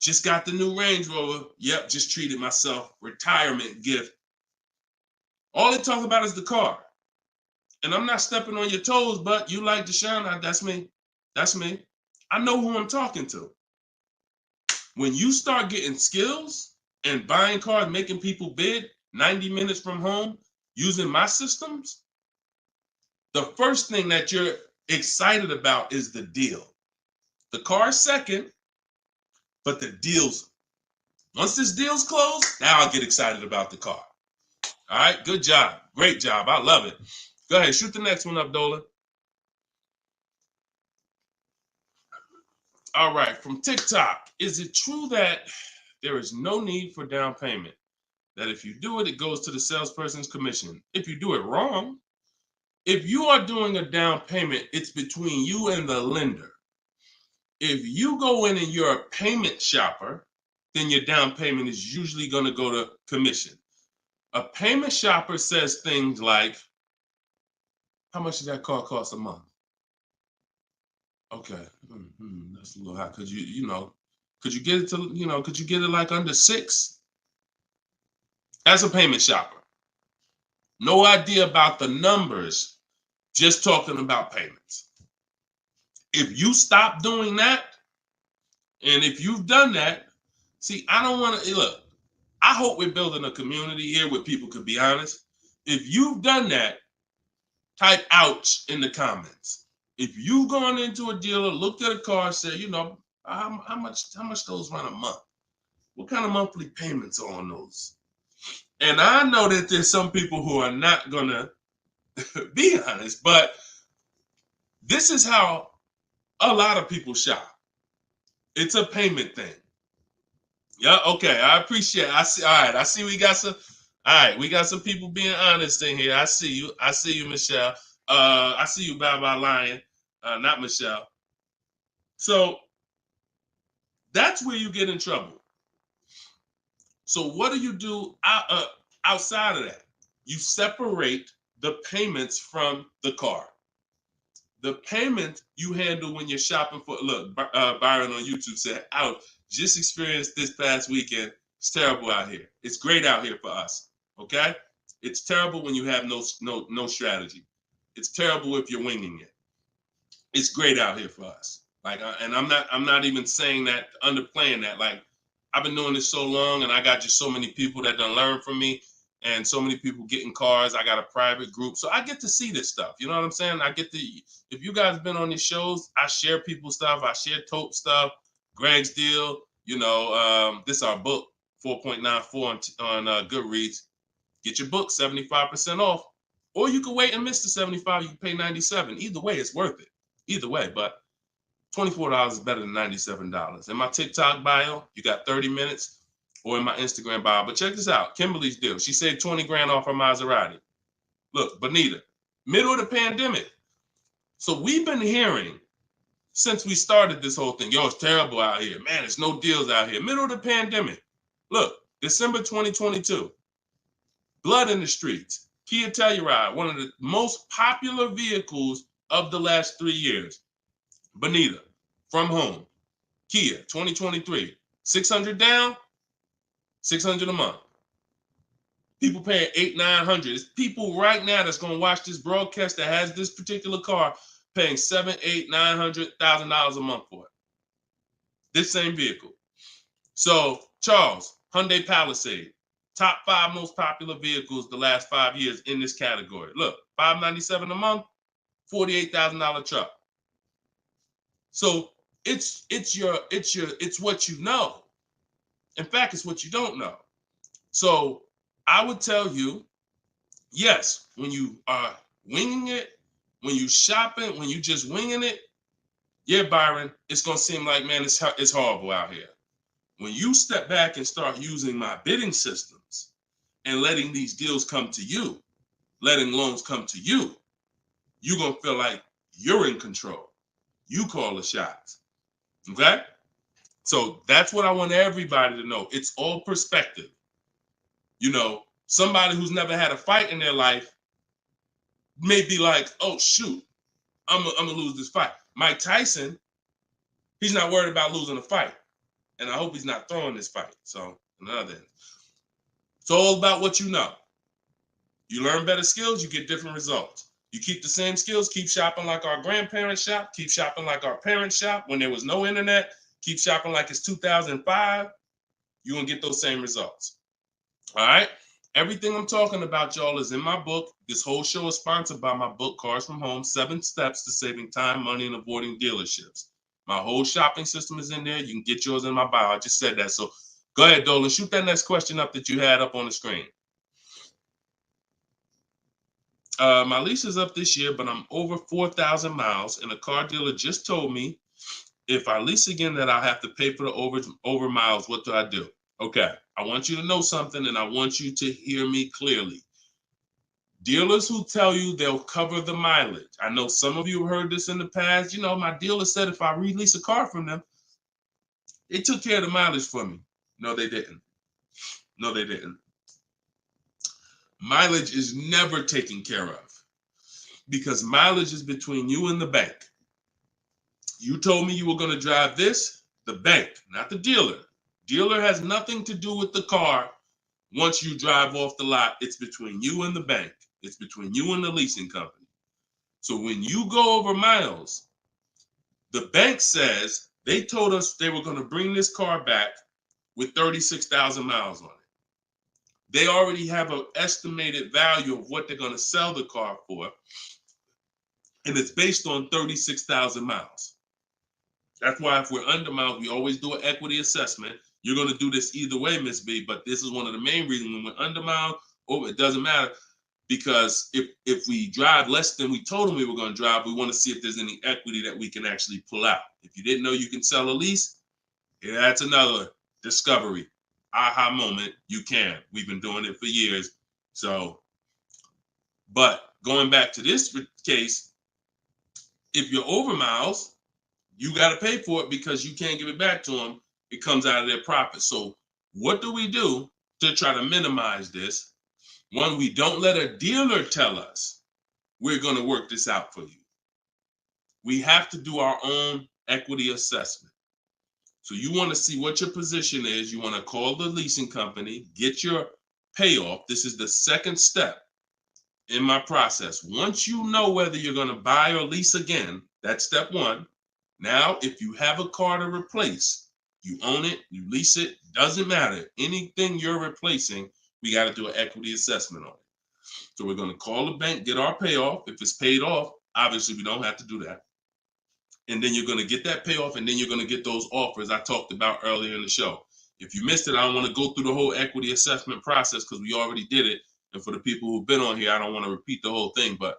Just got the new Range Rover. Yep, just treated myself. Retirement gift. All they talk about is the car. And I'm not stepping on your toes, but you like Deshone, that's me. That's me. I know who I'm talking to. When you start getting skills and buying cars, making people bid 90 minutes from home, using my systems, the first thing that you're excited about is the deal. The car is second, but the deals, once this deal's closed, now I'll get excited about the car. All right, good job. Great job. I love it. Go ahead, shoot the next one up, Dolan. All right, from TikTok. Is it true that there is no need for down payment? That if you do it, it goes to the salesperson's commission. If you do it wrong, if you are doing a down payment, it's between you and the lender. If you go in and you're a payment shopper, then your down payment is usually going to go to commission. A payment shopper says things like, how much does that car cost a month? Okay, that's a little high. Could you get it to, could you get it like under 6? As a payment shopper. No idea about the numbers, just talking about payments. If you stop doing that, and if you've done that, see, I don't want to, look, I hope we're building a community here where people could be honest. If you've done that, type ouch in the comments. If you've gone into a dealer, looked at a car, and said, how much those run a month? What kind of monthly payments are on those? And I know that there's some people who are not gonna be honest, but this is how a lot of people shop. It's a payment thing. Yeah, okay. I appreciate it. I see. All right. I see we got some. All right, we got some people being honest in here. I see you. I see you, Michelle. I see you, Bye Lion. Not Michelle. So that's where you get in trouble. So what do you do outside of that? You separate the payments from the car. The payment you handle when you're shopping for, look, Byron on YouTube said, ouch, just experienced this past weekend. It's terrible out here. It's great out here for us, okay? It's terrible when you have no strategy. It's terrible if you're winging it. It's great out here for us. Like, and I'm not even saying that, underplaying that. Like, I've been doing this so long, and I got just so many people that done learn from me, and so many people getting cars. I got a private group, so I get to see this stuff. You know what I'm saying? I get to. If you guys been on these shows, I share people's stuff. I share Tope stuff, Greg's deal. This is our book, 4.94 on Goodreads. Get your book 75% off, or you can wait and miss the 75. You can pay 97. Either way, it's worth it. Either way, but $24 is better than $97. In my TikTok bio, you got 30 minutes, or in my Instagram bio. But check this out, Kimberly's deal. She saved 20 grand off her Maserati. Look, Bonita, middle of the pandemic. So we've been hearing since we started this whole thing, yo, it's terrible out here. Man, there's no deals out here. Middle of the pandemic. Look, December 2022. Blood in the streets. Kia Telluride, one of the most popular vehicles of the last 3 years. Bonita, from home. Kia, 2023. 600 down, 600 a month. People paying $800-900. It's people right now that's going to watch this broadcast that has this particular car paying $700,000-900,000 a month for it. This same vehicle. So, Charles, Hyundai Palisade, top 5 most popular vehicles the last 5 years in this category. Look, $597 a month, $48,000 truck. So it's what you know. In fact, it's what you don't know. So I would tell you, yes, when you are winging it, when you shopping, when you just winging it, yeah, Byron, it's gonna seem like, man, it's horrible out here. When you step back and start using my bidding systems and letting these deals come to you, letting loans come to you, you're gonna feel like you're in control. You call the shots. Okay? So that's what I want everybody to know. It's all perspective. You know, somebody who's never had a fight in their life may be like, oh, shoot, I'm gonna lose this fight. Mike Tyson, he's not worried about losing a fight. And I hope he's not throwing this fight. So, another end. It's all about what you know. You learn better skills, you get different results. You keep the same skills, keep shopping like our grandparents shop, keep shopping like our parents shop when there was no internet, keep shopping like it's 2005, you're going to get those same results. All right? Everything I'm talking about, y'all, is in my book. This whole show is sponsored by my book, Cars from Home, 7 Steps to Saving Time, Money, and Avoiding Dealerships. My whole shopping system is in there. You can get yours in my bio. I just said that. So go ahead, Dolan. Shoot that next question up that you had up on the screen. My lease is up this year, but I'm over 4,000 miles, and a car dealer just told me if I lease again that I'll have to pay for the over miles. What do I do? Okay, I want you to know something, and I want you to hear me clearly. Dealers who tell you they'll cover the mileage. I know some of you have heard this in the past. You know, my dealer said if I release a car from them, they took care of the mileage for me. No, they didn't. No, they didn't. Mileage is never taken care of because mileage is between you and the bank. You told me you were going to drive this, the bank, not the dealer. Dealer has nothing to do with the car. Once you drive off the lot, it's between you and the bank. It's between you and the leasing company. So when you go over miles, the bank says they told us they were going to bring this car back with 36,000 miles on it. They already have an estimated value of what they're going to sell the car for, and it's based on 36,000 miles. That's why if we're under miles, we always do an equity assessment. You're going to do this either way, Miss B, but this is one of the main reasons when we're under miles, it doesn't matter, because if we drive less than we told them we were going to drive, we want to see if there's any equity that we can actually pull out. If you didn't know you can sell a lease, yeah, that's another discovery. Aha moment, you can. We've been doing it for years. So, but going back to this case, if you're over miles, you got to pay for it because you can't give it back to them. It comes out of their profit. So what do we do to try to minimize this? One, we don't let a dealer tell us we're going to work this out for you. We have to do our own equity assessment. So you want to see what your position is. You want to call the leasing company, get your payoff. This is the second step in my process. Once you know whether you're going to buy or lease again, that's step one. Now, if you have a car to replace, you own it, you lease it, doesn't matter. Anything you're replacing, we got to do an equity assessment on it. So we're going to call the bank, get our payoff. If it's paid off, obviously we don't have to do that. And then you're going to get that payoff, and then you're going to get those offers I talked about earlier in the show. If you missed it, I don't want to go through the whole equity assessment process because we already did it. And for the people who've been on here, I don't want to repeat the whole thing. But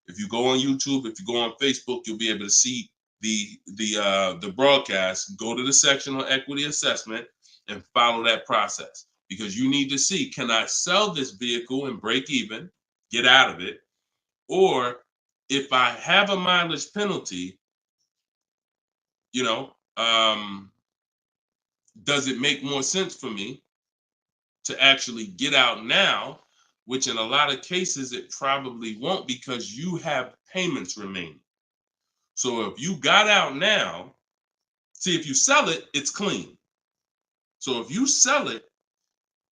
if you go on YouTube, if you go on Facebook, you'll be able to see the broadcast. Go to the section on equity assessment and follow that process, because you need to see, can I sell this vehicle and break even, get out of it, or if I have a mileage penalty, you know, does it make more sense for me to actually get out now, which in a lot of cases it probably won't because you have payments remaining. So if you got out now, see, if you sell it, it's clean. So if you sell it,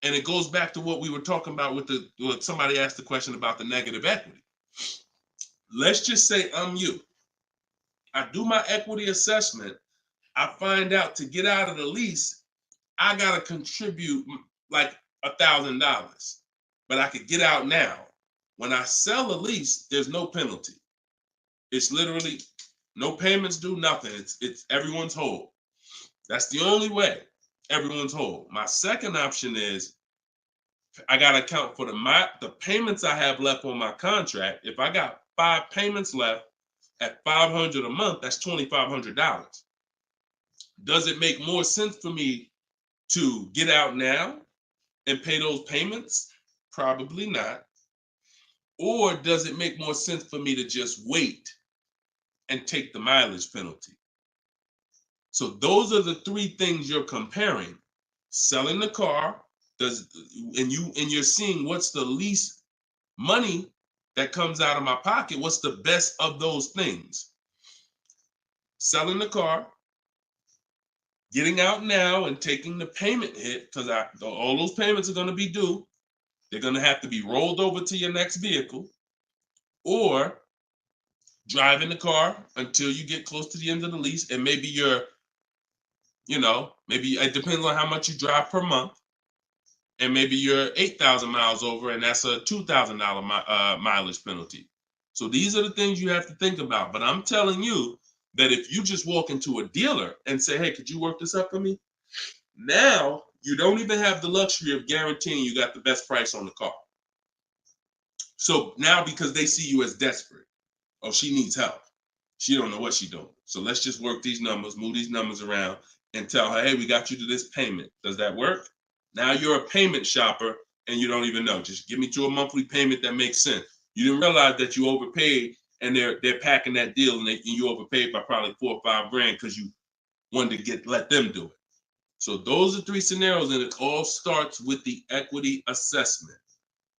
and it goes back to what we were talking about with what somebody asked the question about the negative equity. Let's just say I'm you. I do my equity assessment. I find out to get out of the lease, I got to contribute like $1,000, but I could get out now. When I sell a lease, there's no penalty. It's literally no payments due, nothing. It's everyone's whole. That's the only way everyone's whole. My second option is I got to account for the payments I have left on my contract. If I got 5 payments left at $500 a month, that's $2,500. Does it make more sense for me to get out now and pay those payments? Probably not. Or does it make more sense for me to just wait and take the mileage penalty? So those are the 3 things you're comparing. Selling the car, and you're seeing what's the least money that comes out of my pocket. What's the best of those things? Selling the car, getting out now and taking the payment hit, because all those payments are going to be due. They're going to have to be rolled over to your next vehicle, or driving the car until you get close to the end of the lease, and maybe maybe it depends on how much you drive per month. And maybe you're 8,000 miles over, and that's a $2,000 mileage penalty. So these are the things you have to think about. But I'm telling you that if you just walk into a dealer and say, hey, could you work this up for me? Now you don't even have the luxury of guaranteeing you got the best price on the car. So now, because they see you as desperate, oh, she needs help. She don't know what she's doing. So let's just work these numbers, move these numbers around, and tell her, hey, we got you to this payment. Does that work? Now you're a payment shopper and you don't even know. Just give me to a monthly payment that makes sense. You didn't realize that you overpaid, and they're packing that deal, and you overpaid by probably $4 or $5 grand because you wanted to let them do it. So those are 3 scenarios, and it all starts with the equity assessment.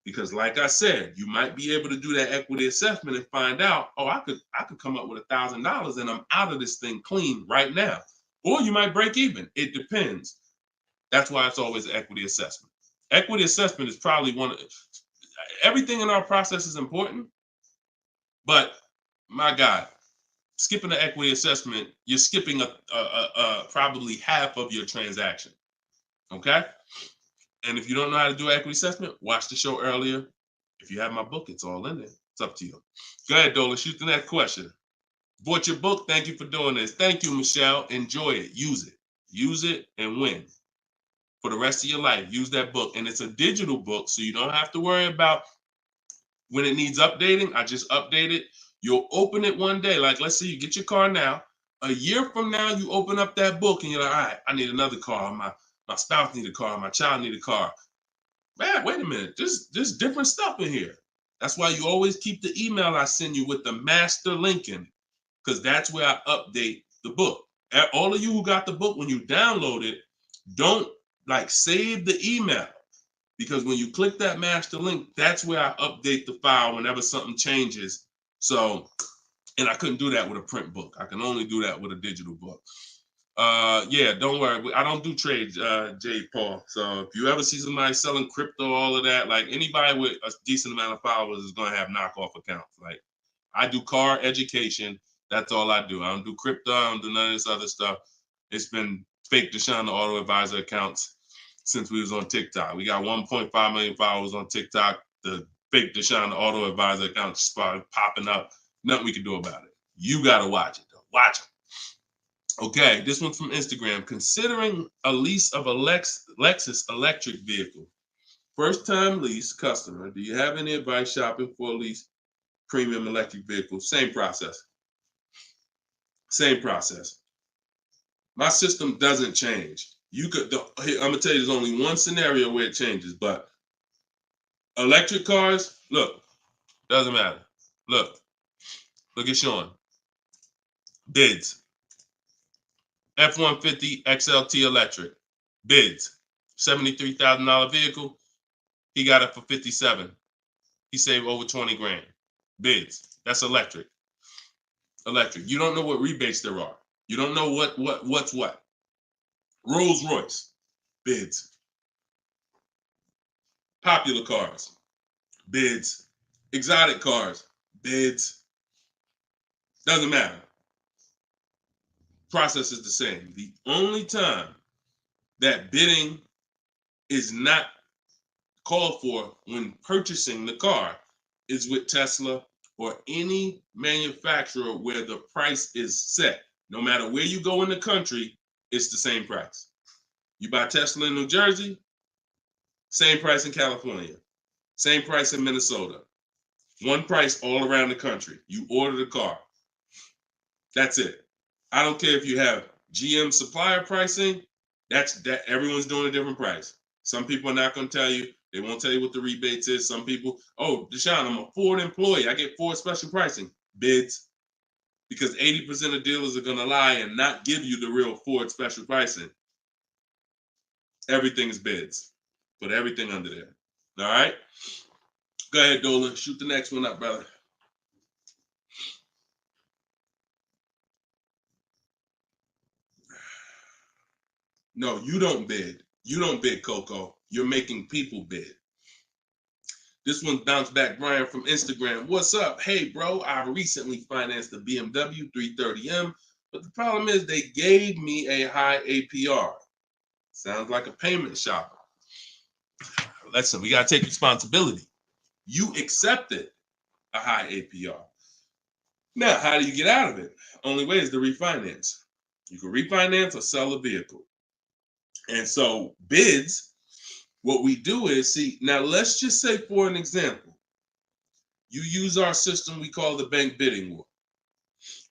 Because like I said, you might be able to do that equity assessment and find out, oh, I could come up with $1,000 and I'm out of this thing clean right now. Or you might break even. It depends. That's why it's always an equity assessment. Equity assessment is probably everything in our process is important, but my God, skipping the equity assessment, you're skipping probably half of your transaction. Okay? And if you don't know how to do equity assessment, watch the show earlier. If you have my book, it's all in there. It's up to you. Go ahead, Dola, shoot the next question. Bought your book. Thank you for doing this. Thank you, Michelle. Enjoy it. Use it. Use it and win. For the rest of your life, use that book. And it's a digital book, so you don't have to worry about when it needs updating. I just update it. You'll open it one day. Like, let's say you get your car now. A year from now, you open up that book and you're like, all right, I need another car. My spouse need a car. My child need a car. Man, wait a minute. There's different stuff in here. That's why you always keep the email I send you with the master link in it, because that's where I update the book. All of you who got the book, when you download it, don't save the email, because when you click that master link, that's where I update the file whenever something changes. So, and I couldn't do that with a print book. I can only do that with a digital book. Yeah, don't worry. I don't do trades, J. Paul. So if you ever see somebody selling crypto, all of that, like anybody with a decent amount of followers is going to have knockoff accounts. Like, I do car education. That's all I do. I don't do crypto. I don't do none of this other stuff. It's been fake Deshone the Auto Advisor accounts since we was on TikTok. We got 1.5 million followers on TikTok. The fake Deshone the Auto Advisor account started popping up. Nothing we can do about it. You got to watch it, though. Watch it. Okay, this one's from Instagram. Considering a lease of a Lexus electric vehicle. First time lease customer. Do you have any advice shopping for a lease premium electric vehicle? Same process. Same process. My system doesn't change. I'm gonna tell you, there's only one scenario where it changes, but electric cars, look, doesn't matter. Look, Look at Sean. Bids. F-150 XLT electric. Bids. $73,000 vehicle. He got it for 57. He saved over 20 grand. Bids. That's electric. Electric. You don't know what rebates there are. You don't know what's what. Rolls Royce. Bids. Popular cars. Bids. Exotic cars. Bids. Doesn't matter. Process is the same. The only time that bidding is not called for when purchasing the car is with Tesla or any manufacturer where the price is set. No matter where you go in the country, it's the same price. You buy Tesla in New Jersey, same price in California, same price in Minnesota. One price all around the country. You order the car. That's it. I don't care if you have GM supplier pricing. That everyone's doing a different price. Some people are not going to tell you. They won't tell you what the rebates is. Some people, oh, Deshone, I'm a Ford employee. I get Ford special pricing. Bids. Because 80% of dealers are going to lie and not give you the real Ford special pricing. Everything is bids. Put everything under there. All right? Go ahead, Dolan. Shoot the next one up, brother. No, you don't bid. You don't bid, Coco. You're making people bid. This one bounced back, Brian from Instagram. What's up? Hey, bro, I recently financed the BMW 330M, but the problem is they gave me a high APR. Sounds like a payment shopper. Listen, we got to take responsibility. You accepted a high APR. Now, how do you get out of it? Only way is to refinance. You can refinance or sell a vehicle. And so bids, what we do is, see, now let's just say for an example, you use our system we call the bank bidding war.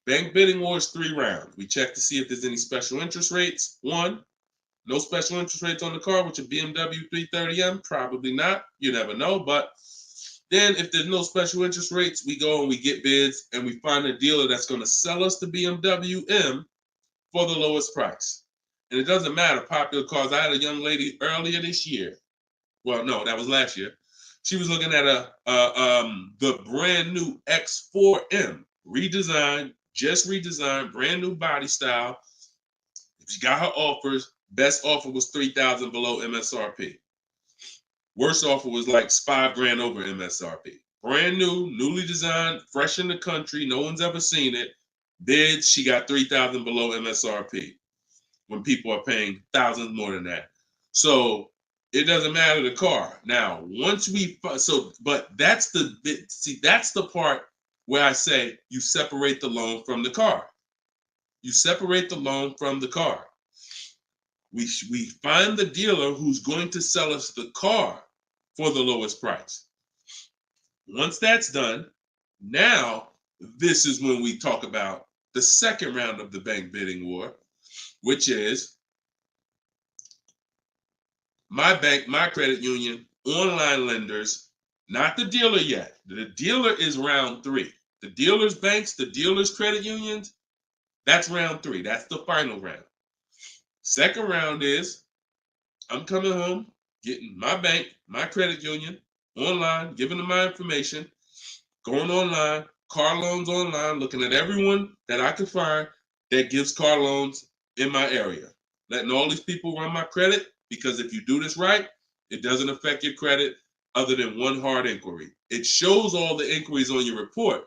Bank bidding war is 3 rounds. We check to see if there's any special interest rates. 1, no special interest rates on the car, which a BMW 330M, probably not. You never know. But then if there's no special interest rates, we go and we get bids and we find a dealer that's going to sell us the BMW M for the lowest price. And it doesn't matter, popular cars. I had a young lady earlier this year. Well, no, that was last year. She was looking at the brand new X4M, redesigned, just redesigned, brand new body style. She got her offers. Best offer was $3,000 below MSRP. Worst offer was like $5,000 over MSRP. Brand new, newly designed, fresh in the country. No one's ever seen it. Bids, she got $3,000 below MSRP. When people are paying thousands more than that. So it doesn't matter the car. Now, once we, but that's that's the part where I say you separate the loan from the car. You separate the loan from the car. We find the dealer who's going to sell us the car for the lowest price. Once that's done, now this is when we talk about the second round of the bank bidding war, which is my bank, my credit union, online lenders, not the dealer yet. The dealer is round 3. The dealer's banks, the dealer's credit unions, that's round 3. That's the final round. Second round is I'm coming home, getting my bank, my credit union, online, giving them my information, going online, car loans online, looking at everyone that I could find that gives car loans in my area, letting all these people run my credit, because if you do this right, it doesn't affect your credit other than one hard inquiry. It shows all the inquiries on your report,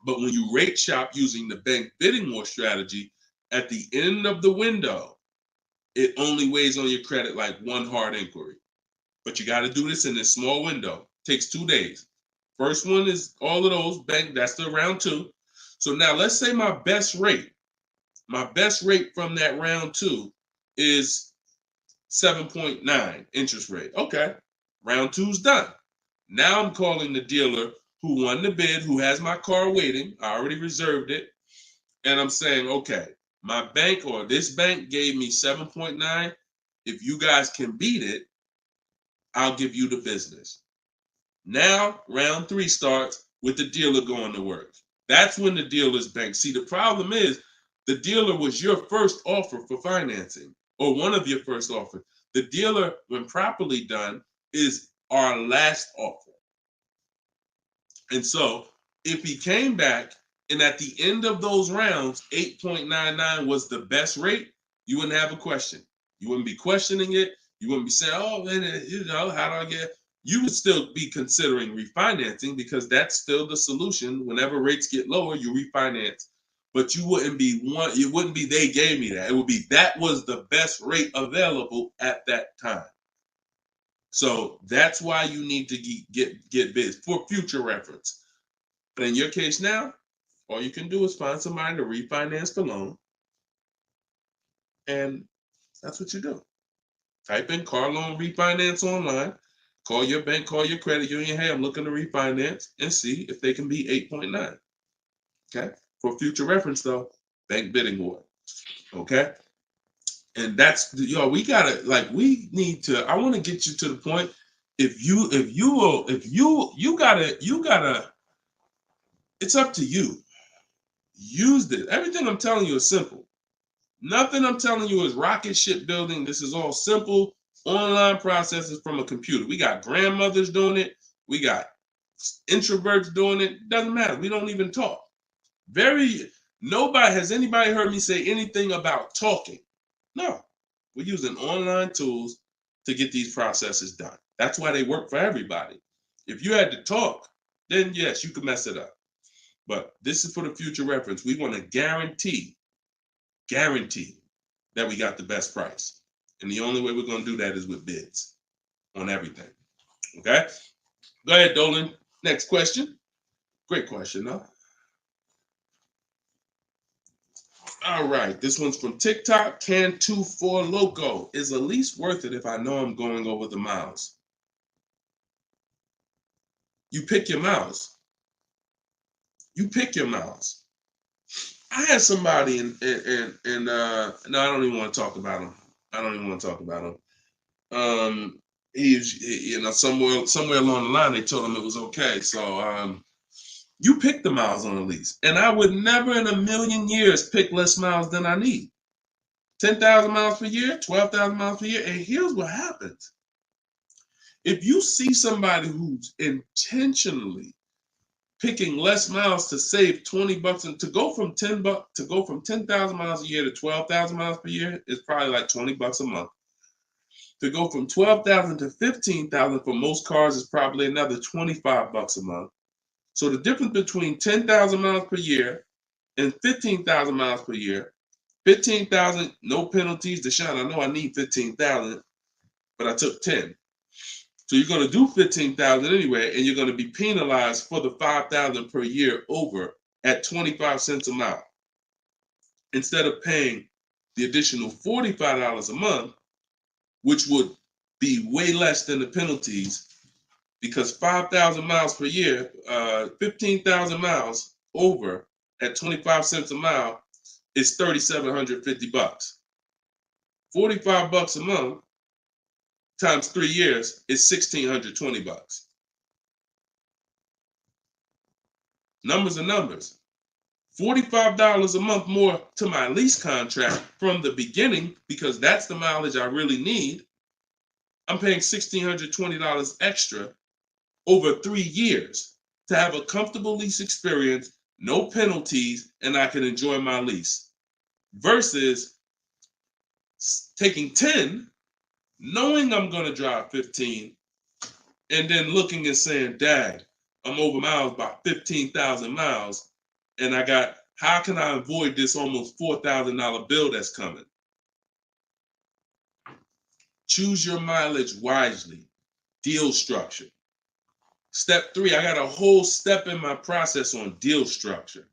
but when you rate shop using the bank bidding war strategy, at the end of the window, it only weighs on your credit like one hard inquiry. But you got to do this in this small window. It takes 2 days. First one is all of those bank, that's the round 2. So now let's say my best rate from that round 2 is 7.9 interest rate. Okay, round 2's done. Now I'm calling the dealer who won the bid, who has my car waiting. I already reserved it. And I'm saying, okay, my bank or this bank gave me 7.9. If you guys can beat it, I'll give you the business. Now, round 3 starts with the dealer going to work. That's when the dealer's bank. See, the problem is the dealer was your first offer for financing, or one of your first offers. The dealer, when properly done, is our last offer. And so if he came back and at the end of those rounds, 8.99 was the best rate, you wouldn't have a question. You wouldn't be questioning it. You wouldn't be saying, oh, man, how do I get? You would still be considering refinancing because that's still the solution. Whenever rates get lower, you refinance. But you wouldn't be it wouldn't be they gave me that. It would be that was the best rate available at that time. So that's why you need to get bids for future reference. But in your case now, all you can do is find somebody to refinance the loan. And that's what you do. Type in car loan refinance online. Call your bank, call your credit union. Hey, I'm looking to refinance and see if they can be 8.9. Okay. For future reference, though, bank bidding war. Okay. And that's we gotta we need to. I want to get you to the point. You gotta. It's up to you. Use this. Everything I'm telling you is simple. Nothing I'm telling you is rocket ship building. This is all simple online processes from a computer. We got grandmothers doing it. We got introverts doing it. Doesn't matter. We don't even talk. Has anybody heard me say anything about talking? No. We're using online tools to get these processes done. That's why they work for everybody. If you had to talk, then yes, you could mess it up. But this is for the future reference. We want to guarantee that we got the best price. And the only way we're going to do that is with bids on everything. Okay? Go ahead, Dolan. Next question. Great question, though. All right. This one's from TikTok. Can24 Loco. Is a lease worth it if I know I'm going over the miles? You pick your miles. You pick your miles. I had somebody no, I don't even want to talk about him. Somewhere along the line they told him it was okay. So you pick the miles on a lease, and I would never in a million years pick less miles than I need. 10,000 miles per year, 12,000 miles per year, and here's what happens: if you see somebody who's intentionally picking less miles to save $20 and to go from 10,000 miles a year to 12,000 miles per year is probably like $20 a month. To go from 12,000 to 15,000 for most cars is probably another $25 a month. So the difference between 10,000 miles per year and 15,000 miles per year, 15,000, no penalties. Deshone, I know I need 15,000, but I took 10. So you're going to do 15,000 anyway, and you're going to be penalized for the 5,000 per year over at 25 cents a mile. Instead of paying the additional $45 a month, which would be way less than the penalties, because 5,000 miles per year, 15,000 miles over at 25 cents a mile is $3,750. $45 a month times 3 years is $1,620. Numbers are numbers. $45 a month more to my lease contract from the beginning, because that's the mileage I really need. I'm paying $1,620 extra over 3 years to have a comfortable lease experience, no penalties, and I can enjoy my lease. Versus taking 10, knowing I'm going to drive 15, and then looking and saying, Dad, I'm over miles by 15,000 miles, and how can I avoid this almost $4,000 bill that's coming? Choose your mileage wisely. Deal structure. Step 3, I got a whole step in my process on deal structure.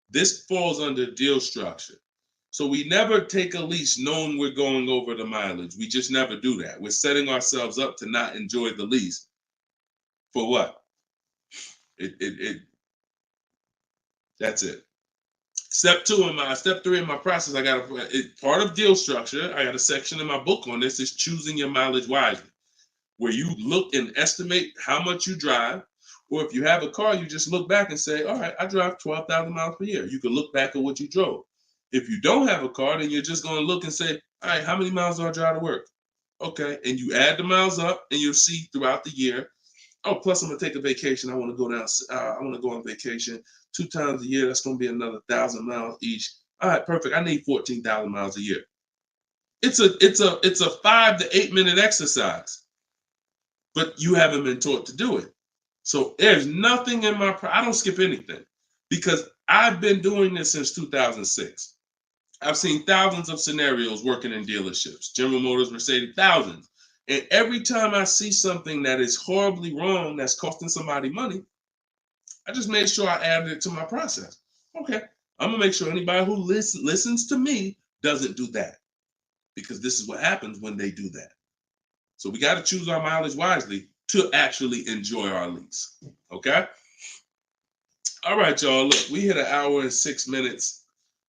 This falls under deal structure. So we never take a lease knowing we're going over the mileage. We just never do that. We're setting ourselves up to not enjoy the lease. For what? That's it. Step 3 in my process, I got part of deal structure. I got a section in my book on this, is choosing your mileage wisely, where you look and estimate how much you drive, Or if you have a car, you just look back and say, all right, I drive 12,000 miles per year. You can look back at what you drove. If you don't have a car, then you're just going to look and say, all right, how many miles do I drive to work? Okay, and you add the miles up, and you'll see throughout the year, oh, plus I'm gonna take a vacation. I want to go down. I want to go on vacation 2 times a year. That's gonna be another 1,000 miles each. All right, perfect. I need 14,000 miles a year. It's a 5 to 8 minute exercise, but you haven't been taught to do it. So there's nothing in my. I don't skip anything because I've been doing this since 2006. I've seen thousands of scenarios working in dealerships, General Motors, Mercedes, thousands. And every time I see something that is horribly wrong, that's costing somebody money, I just made sure I added it to my process. Okay, I'm gonna make sure anybody who listens to me doesn't do that, because this is what happens when they do that. So we got to choose our mileage wisely to actually enjoy our lease. Okay. All right, y'all. Look, we hit 1 hour and 6 minutes.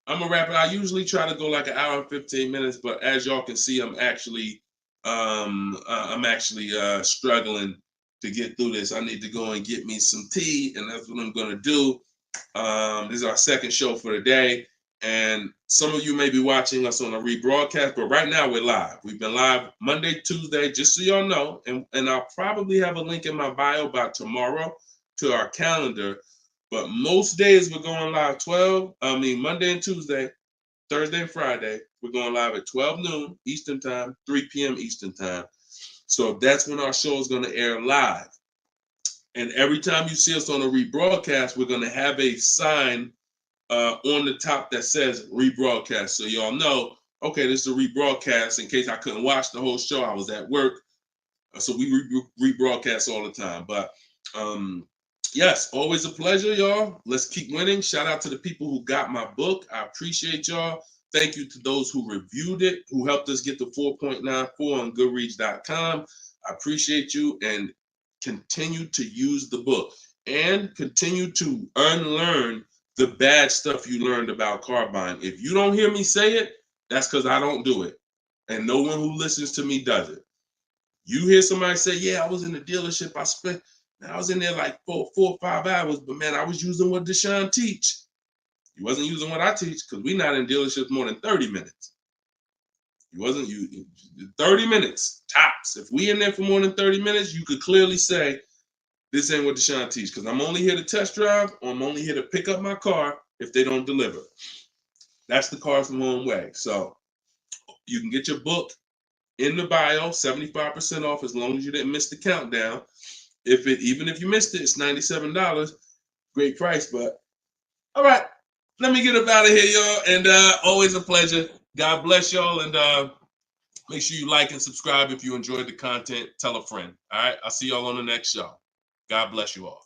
I'm gonna wrap it. I usually try to go like 1 hour and 15 minutes, but as y'all can see, I'm actually struggling to get through this. I need to go and get me some tea, and that's what I'm gonna do. This is our second show for the day, and some of you may be watching us on a rebroadcast, but right now we're live. We've been live Monday, Tuesday, just so y'all know, and I'll probably have a link in my bio by tomorrow to our calendar. But most days we're going live Monday and Tuesday, Thursday and Friday. We're going live at 12 noon Eastern time, 3 p.m. Eastern time. So that's when our show is going to air live. And every time you see us on a rebroadcast, we're going to have a sign on the top that says rebroadcast. So y'all know, okay, this is a rebroadcast. In case I couldn't watch the whole show, I was at work. So we rebroadcast all the time. But yes, always a pleasure, y'all. Let's keep winning. Shout out to the people who got my book. I appreciate y'all. Thank you to those who reviewed it, who helped us get to 4.94 on Goodreads.com. I appreciate you, and continue to use the book and continue to unlearn the bad stuff you learned about car buying. If you don't hear me say it, that's because I don't do it. And no one who listens to me does it. You hear somebody say, yeah, I was in the dealership. I was in there like 4 or 5 hours, but man, I was using what Deshone teach. You wasn't using what I teach, because we're not in dealerships more than 30 minutes. 30 minutes, tops. If we in there for more than 30 minutes, you could clearly say, this ain't what Deshone teach, because I'm only here to test drive, or I'm only here to pick up my car if they don't deliver. That's the Cars from Home way. So you can get your book in the bio, 75% off, as long as you didn't miss the countdown. Even if you missed it, it's $97. Great price, but all right. Let me get up out of here, y'all. And always a pleasure. God bless y'all. And make sure you like and subscribe if you enjoyed the content. Tell a friend. All right. I'll see y'all on the next show. God bless you all.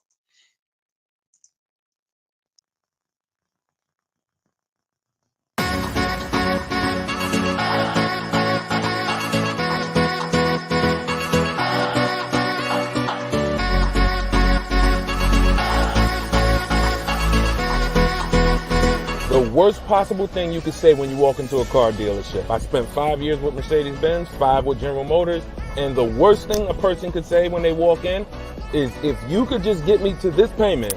The worst possible thing you could say when you walk into a car dealership. I spent 5 years with Mercedes-Benz, 5 with General Motors, and the worst thing a person could say when they walk in is, if you could just get me to this payment,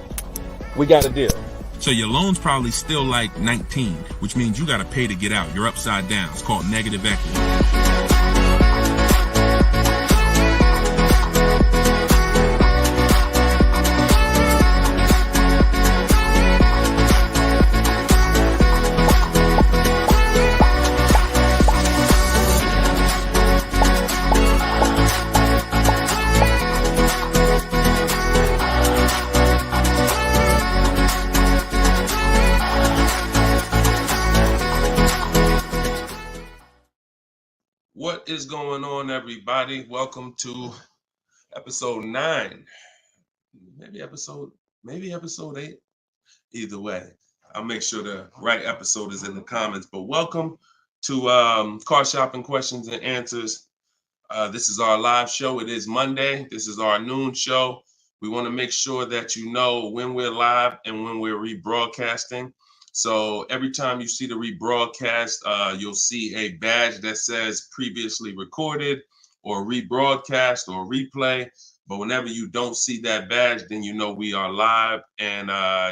we got a deal. So your loan's probably still like 19, which means you got to pay to get out. You're upside down. It's called negative equity. What is going on, everybody? Welcome to episode 9. Maybe episode 8. Either way, I'll make sure the right episode is in the comments. But welcome to Car Shopping Questions and Answers. This is our live show. It is Monday. This is our noon show. We want to make sure that you know when we're live and when we're rebroadcasting. So every time you see the rebroadcast, you'll see a badge that says previously recorded or rebroadcast or replay. But whenever you don't see that badge, then you know we are live, and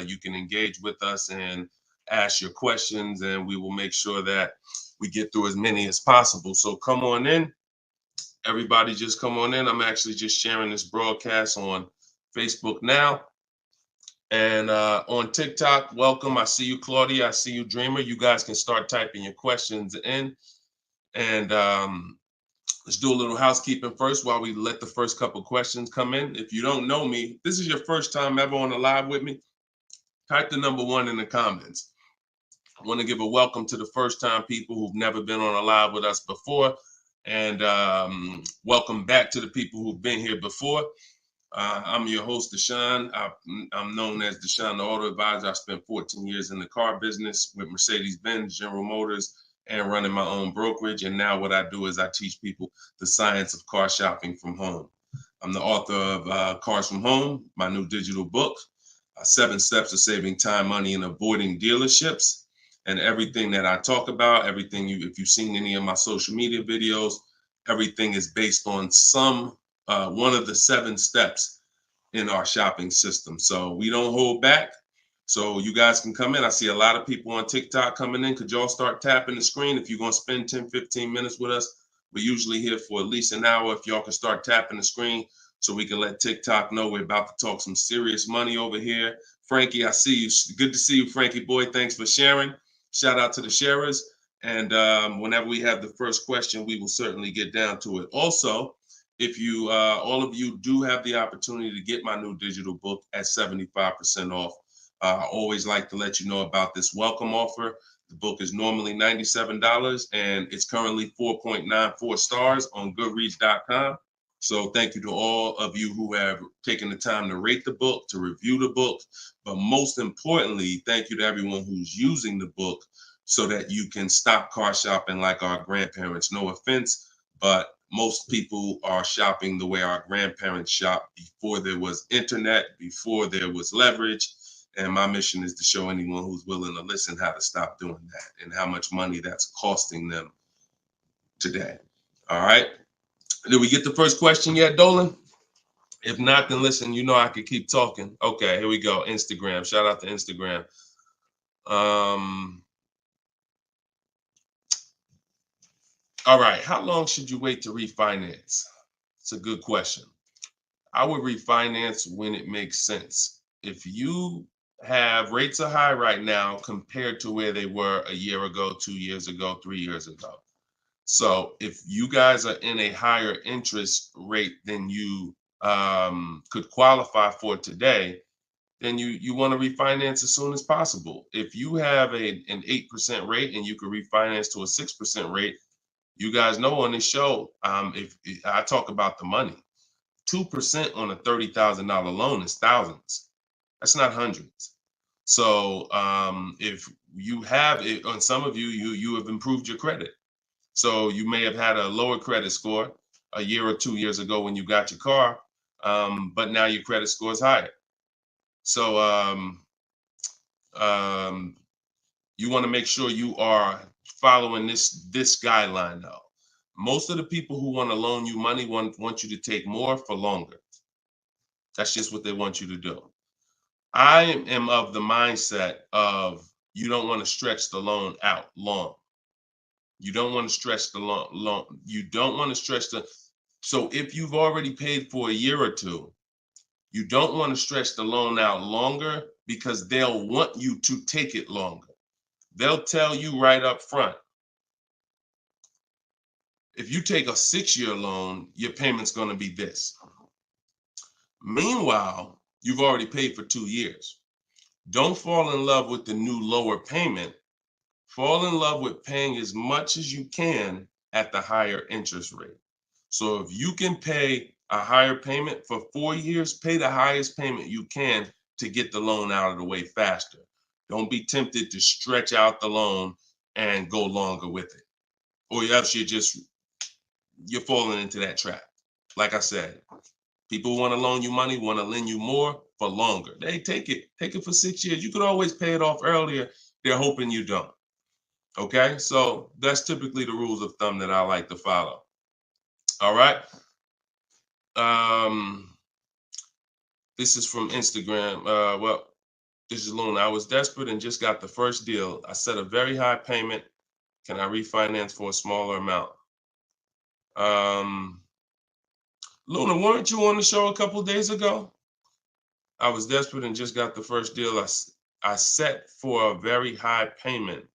you can engage with us and ask your questions, and we will make sure that we get through as many as possible. So come on in. Everybody just come on in. I'm actually just sharing this broadcast on Facebook now. And on TikTok, welcome. I see you, Claudia. I see you, Dreamer. You guys can start typing your questions in. And let's do a little housekeeping first while we let the first couple questions come in. If you don't know me, this is your first time ever on a live with me, type the number 1 in the comments. I want to give a welcome to the first time people who've never been on a live with us before. And welcome back to the people who've been here before. I'm your host, Deshone. I'm known as Deshone the Auto Advisor. I spent 14 years in the car business with Mercedes-Benz, General Motors, and running my own brokerage. And now what I do is I teach people the science of car shopping from home. I'm the author of Cars from Home, my new digital book, 7 Steps to Saving Time, Money, and Avoiding Dealerships. And everything that I talk about, everything if you've seen any of my social media videos, everything is based on one of the 7 steps in our shopping system. So we don't hold back. So you guys can come in. I see a lot of people on TikTok coming in. Could y'all start tapping the screen if you're going to spend 10, 15 minutes with us? We're usually here for at least an hour. If y'all can start tapping the screen so we can let TikTok know we're about to talk some serious money over here. Frankie, I see you. Good to see you, Frankie boy. Thanks for sharing. Shout out to the sharers. And whenever we have the first question, we will certainly get down to it. Also, if you, all of you do have the opportunity to get my new digital book at 75% off. I always like to let you know about this welcome offer. The book is normally $97 and it's currently 4.94 stars on Goodreads.com. So thank you to all of you who have taken the time to rate the book, to review the book. But most importantly, thank you to everyone who's using the book so that you can stop car shopping like our grandparents. No offense, but most people are shopping the way our grandparents shopped before there was internet, before there was leverage. And my mission is to show anyone who's willing to listen how to stop doing that and how much money that's costing them today. All right. Did we get the first question yet, Dolan? If not, then listen, you know I could keep talking. Okay, here we go. Instagram. Shout out to Instagram. All right. How long should you wait to refinance? It's a good question. I would refinance when it makes sense. If you have rates are high right now compared to where they were a year ago, 2 years ago, 3 years ago. So if you guys are in a higher interest rate than you could qualify for today, then you want to refinance as soon as possible. If you have an 8% rate and you could refinance to a 6% rate, you guys know on this show, if I talk about the money, 2% on a $30,000 loan is thousands. That's not hundreds. So if you have it, on some of you have improved your credit. So you may have had a lower credit score a year or 2 years ago when you got your car, but now your credit score is higher. So you want to make sure you are following this guideline though. Most of the people who want to loan you money want you to take more for longer. That's just what they want you to do. I am of the mindset of you don't want to stretch the loan out long. You don't want to stretch the loan. You don't want to stretch so if you've already paid for a year or two, you don't want to stretch the loan out longer because they'll want you to take it longer. They'll tell you right up front, if you take a 6-year loan, your payment's going to be this. Meanwhile, you've already paid for 2 years. Don't fall in love with the new lower payment. Fall in love with paying as much as you can at the higher interest rate. So if you can pay a higher payment for 4 years, pay the highest payment you can to get the loan out of the way faster. Don't be tempted to stretch out the loan and go longer with it. Or else you're falling into that trap. Like I said, people want to loan you money, want to lend you more for longer. They take it for 6 years. You could always pay it off earlier. They're hoping you don't. Okay, so that's typically the rules of thumb that I like to follow. All right. This is from Instagram. Well, this is Luna. I was desperate and just got the first deal. I set a very high payment. Can I refinance for a smaller amount? Luna, weren't you on the show a couple days ago? I was desperate and just got the first deal. I set for a very high payment.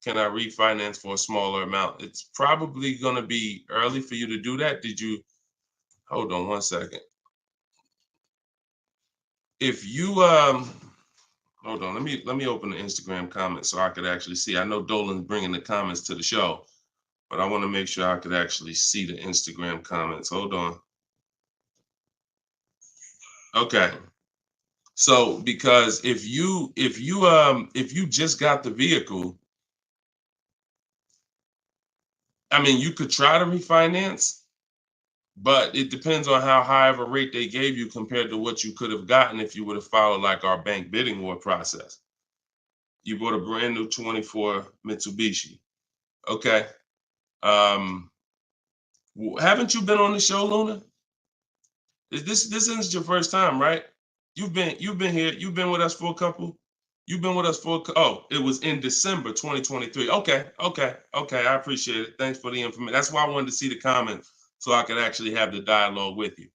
Can I refinance for a smaller amount? It's probably going to be early for you to do that. Did you? Hold on one second. If you hold on, let me open the Instagram comments so I could actually see. I know Dolan's bringing the comments to the show, but I want to make sure I could actually see the Instagram comments. Hold on. Okay. So because if you just got the vehicle, I mean, you could try to refinance, but it depends on how high of a rate they gave you compared to what you could have gotten if you would have followed like our bank bidding war process. You bought a brand new 24 Mitsubishi. Okay. Haven't you been on the show, Luna? This isn't your first time, right? You've been here. You've been with us for a couple. You've been with us for oh, it was in December 2023. Okay. I appreciate it. Thanks for the information. That's why I wanted to see the comments so I could actually have the dialogue with you.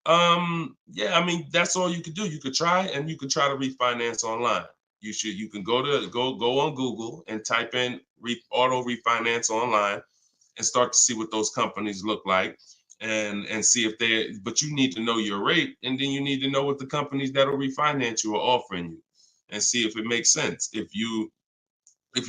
Yeah, I mean, that's all you could do. You could try and you could try to refinance online. You can go on Google and type in auto refinance online and start to see what those companies look like and see if but you need to know your rate, and then you need to know what the companies that'll refinance you are offering you and see if it makes sense. If you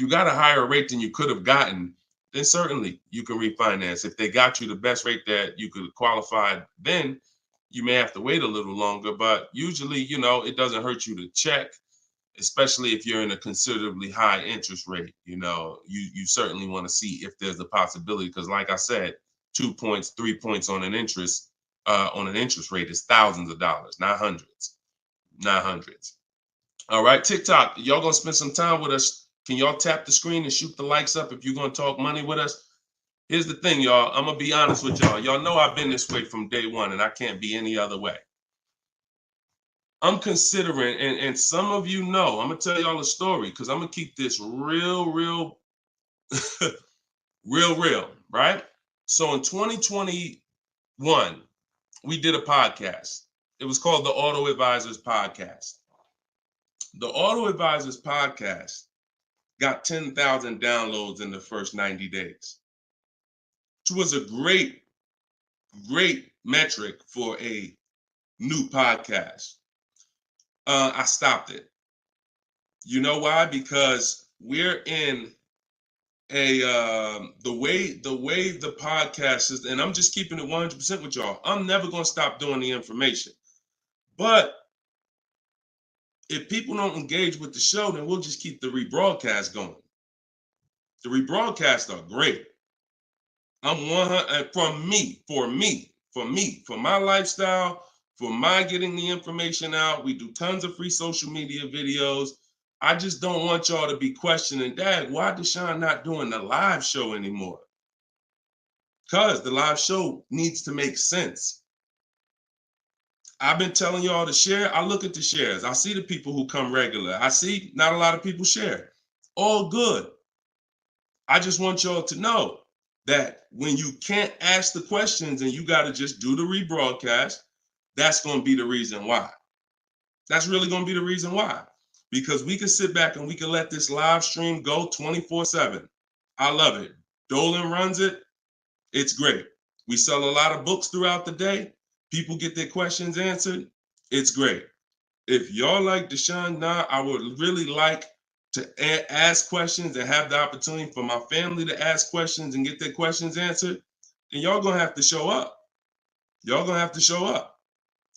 got a higher rate than you could have gotten, then certainly you can refinance. If they got you the best rate that you could qualify, then you may have to wait a little longer, but usually, it doesn't hurt you to check, especially if you're in a considerably high interest rate. You certainly want to see if there's a possibility, because like I said, 2 points, 3 points on an interest rate is thousands of dollars, not hundreds. All right, TikTok, y'all gonna spend some time with us. Can y'all tap the screen and shoot the likes up if you're gonna talk money with us? Here's the thing, y'all. I'm gonna be honest with y'all. Y'all know I've been this way from day one, and I can't be any other way. I'm considering, and some of you know, I'm gonna tell y'all a story because I'm gonna keep this real, real, right? So in 2021, we did a podcast. It was called the Auto Advisors Podcast. The Auto Advisors Podcast got 10,000 downloads in the first 90 days, which was a great metric for a new podcast. I stopped it. You know why? Because we're in the way the podcast is, and I'm just keeping it 100% with y'all. I'm never gonna stop doing the information, but if people don't engage with the show, then we'll just keep the rebroadcast going. The rebroadcasts are great. I'm 100 for my lifestyle, for my getting the information out. We do tons of free social media videos. I just don't want y'all to be questioning, Dad, why Deshone not doing the live show anymore? Because the live show needs to make sense. I've been telling y'all to share. I look at the shares. I see the people who come regular. I see not a lot of people share. All good. I just want y'all to know that when you can't ask the questions and you got to just do the rebroadcast, that's going to be the reason why. That's really going to be the reason why. Because we can sit back and we can let this live stream go 24/7. I love it. Dolan runs it. It's great. We sell a lot of books throughout the day. People get their questions answered. It's great. If y'all like Deshone now, I would really like to ask questions and have the opportunity for my family to ask questions and get their questions answered, then y'all gonna have to show up. Y'all gonna have to show up.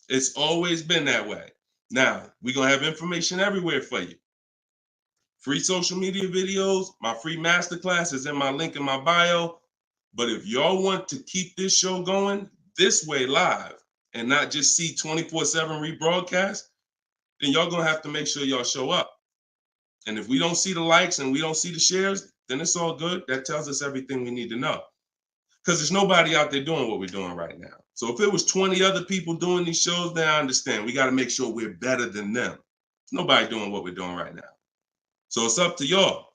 It's always been that way. Now, we're gonna have information everywhere for you. Free social media videos, my free masterclass is in my link in my bio. But if y'all want to keep this show going this way live and not just see 24/7 rebroadcast, then y'all gonna have to make sure y'all show up. And if we don't see the likes and we don't see the shares, then it's all good. That tells us everything we need to know. because there's nobody out there doing what we're doing right now. So if it was 20 other people doing these shows, then I understand. We got to make sure we're better than them. There's nobody doing what we're doing right now. So it's up to y'all.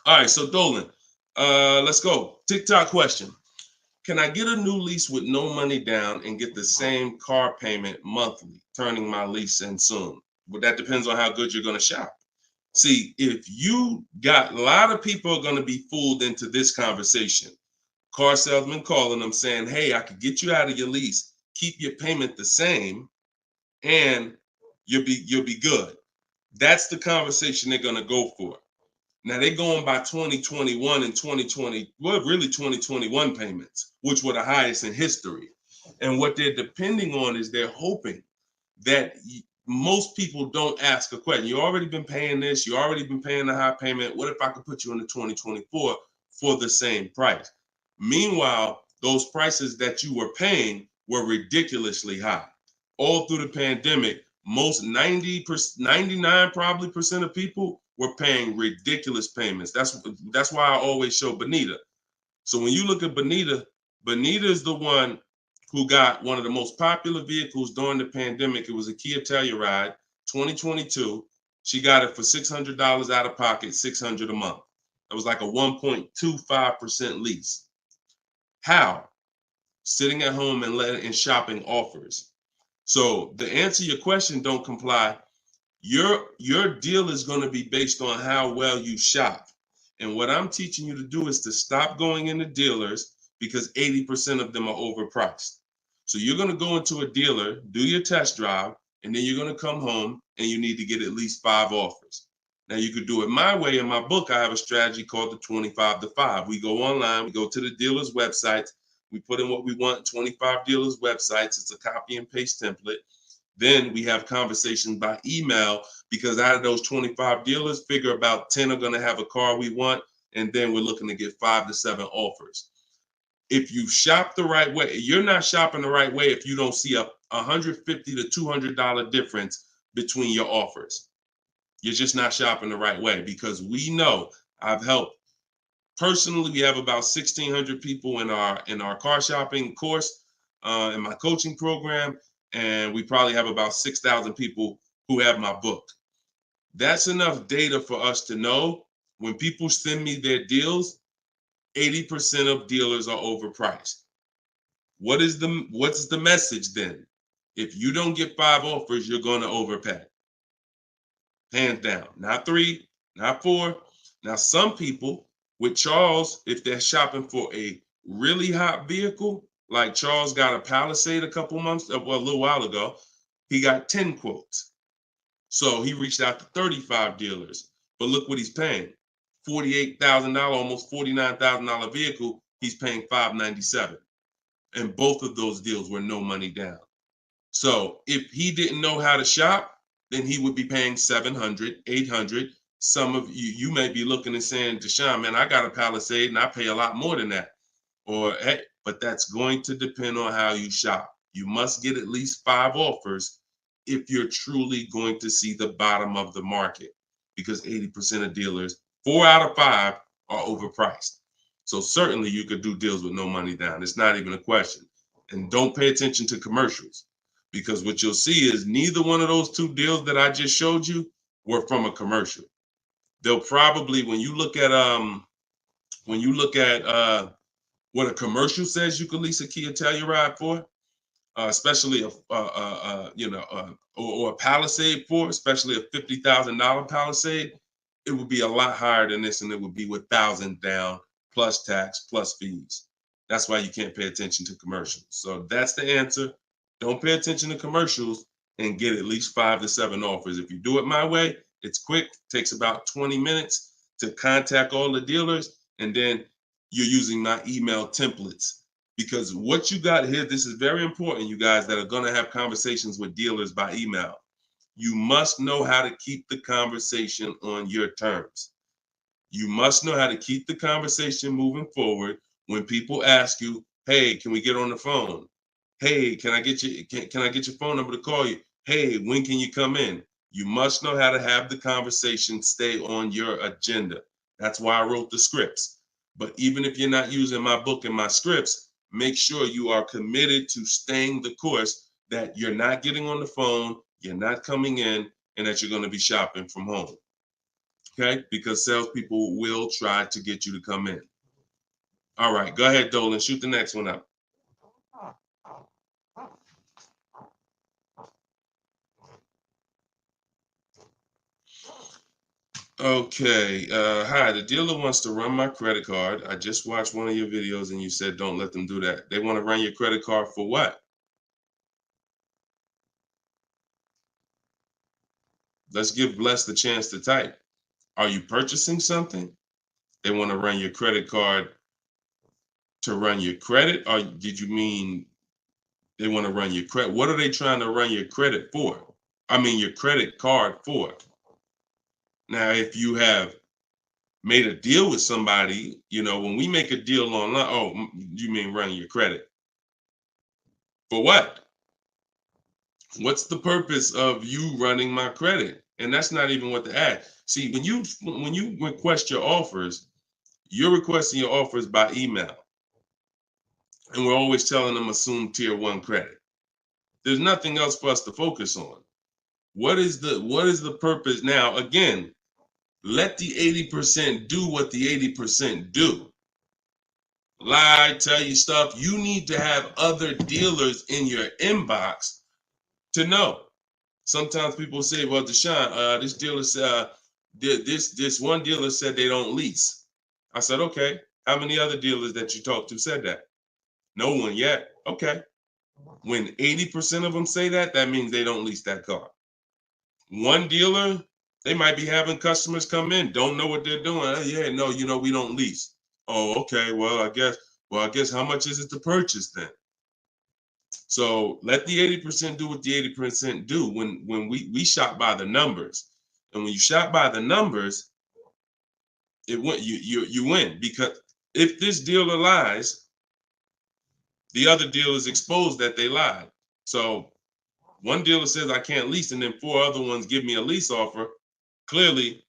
All right, so Dolan, let's go. TikTok question. Can I get a new lease with no money down and get the same car payment monthly, turning my lease in soon? But that depends on how good you're going to shop. See, if you got a lot of people are going to be fooled into this conversation. Car salesman calling them saying, hey, I could get you out of your lease, keep your payment the same, and you'll be good. That's the conversation they're going to go for. Now they're going by 2021 and 2020, well, really 2021 payments, which were the highest in history. And what they're depending on is they're hoping that most people don't ask a question. You already been paying this, you already been paying the high payment. What if I could put you into 2024 for the same price? Meanwhile, those prices that you were paying were ridiculously high. All through the pandemic, most 99 probably percent of people were paying ridiculous payments. That's why I always show Bonita. So when you look at Bonita, Bonita is the one who got one of the most popular vehicles during the pandemic. It was a Kia Telluride 2022. She got it for $600 out of pocket, $600 a month. It was like a 1.25% lease. How? Sitting at home and shopping offers. So to answer your question, don't comply. Your deal is going to be based on how well you shop. And what I'm teaching you to do is to stop going into dealers because 80% of them are overpriced. So you're going to go into a dealer, do your test drive, and then you're going to come home and you need to get at least 5 offers. Now you could do it my way. In my book, I have a strategy called the 25 to 5. We go online, we go to the dealer's websites, we put in what we want, 25 dealers' websites. It's a copy and paste template. Then we have conversations by email because out of those 25 dealers, figure about 10 are going to have a car we want. And then we're looking to get 5 to 7 offers. If you shop the right way, you're not shopping the right way if you don't see a $150 to $200 difference between your offers. You're just not shopping the right way because we know I've helped. Personally, we have about 1,600 people in our car shopping course, in my coaching program, and we probably have about 6,000 people who have my book. That's enough data for us to know when people send me their deals, 80% of dealers are overpriced. What's the message then? If you don't get 5 offers, you're going to overpay. Hands down. Not 3, not 4. Now, some people with Charles, if they're shopping for a really hot vehicle, like Charles got a Palisade a little while ago, he got 10 quotes. So he reached out to 35 dealers. But look what he's paying. $48,000, almost $49,000 vehicle, he's paying $597. And both of those deals were no money down. So if he didn't know how to shop, then he would be paying $700, $800. Some of you may be looking and saying, Deshone, man, I got a Palisade and I pay a lot more than that. Or, hey, but that's going to depend on how you shop. You must get at least 5 offers if you're truly going to see the bottom of the market, because 80% of dealers, 4 out of 5 are overpriced. So certainly you could do deals with no money down. It's not even a question. And don't pay attention to commercials, because what you'll see is neither one of those 2 deals that I just showed you were from a commercial. They'll probably, when you look at what a commercial says you can lease a Kia Telluride for, especially or a Palisade for, especially a $50,000 Palisade, it would be a lot higher than this, and it would be with 1,000 down plus tax plus fees. That's why you can't pay attention to commercials. So that's the answer. Don't pay attention to commercials and get at least 5 to 7 offers. If you do it my way, it's quick. Takes about 20 minutes to contact all the dealers, and then you're using my email templates. Because what you got here, this is very important, you guys that are going to have conversations with dealers by email. You must know how to keep the conversation on your terms. You must know how to keep the conversation moving forward when people ask you, hey, can we get on the phone? Hey, can I get your phone number to call you? Hey, when can you come in? You must know how to have the conversation stay on your agenda. That's why I wrote the scripts. But even if you're not using my book and my scripts, make sure you are committed to staying the course, that you're not getting on the phone, you're not coming in, and that you're going to be shopping from home. Okay? Because salespeople will try to get you to come in. All right, go ahead, Dolan. Shoot the next one up. Okay. Hi, the dealer wants to run my credit card. I just watched one of your videos and you said don't let them do that. They want to run your credit card for what? Let's give Bless the chance to type. Are you purchasing something? They want to run your credit card to run your credit? Or did you mean they want to run your credit? What are they trying to run your credit for? I mean, your credit card for. Now, if you have made a deal with somebody, when we make a deal online, oh, you mean running your credit? For what? What's the purpose of you running my credit? And that's not even what the ad. See, when you request your offers, you're requesting your offers by email. And we're always telling them assume tier 1 credit. There's nothing else for us to focus on. What is the purpose? Now, again, let the 80% do what the 80% do. Lie, tell you stuff. You need to have other dealers in your inbox to know. Sometimes people say, well, Deshone, this dealer said, this one dealer said they don't lease. I said, okay. How many other dealers that you talked to said that? No one yet. Okay. When 80% of them say that, that means they don't lease that car. One dealer, they might be having customers come in, don't know what they're doing. Oh, yeah, no, we don't lease. Oh, okay. Well, I guess how much is it to purchase then? So let the 80% do what the 80% do. When we shop by the numbers, and when you shop by the numbers, you win, because if this dealer lies, the other dealer is exposed that they lied. So one dealer says I can't lease, and then 4 other ones give me a lease offer. Clearly,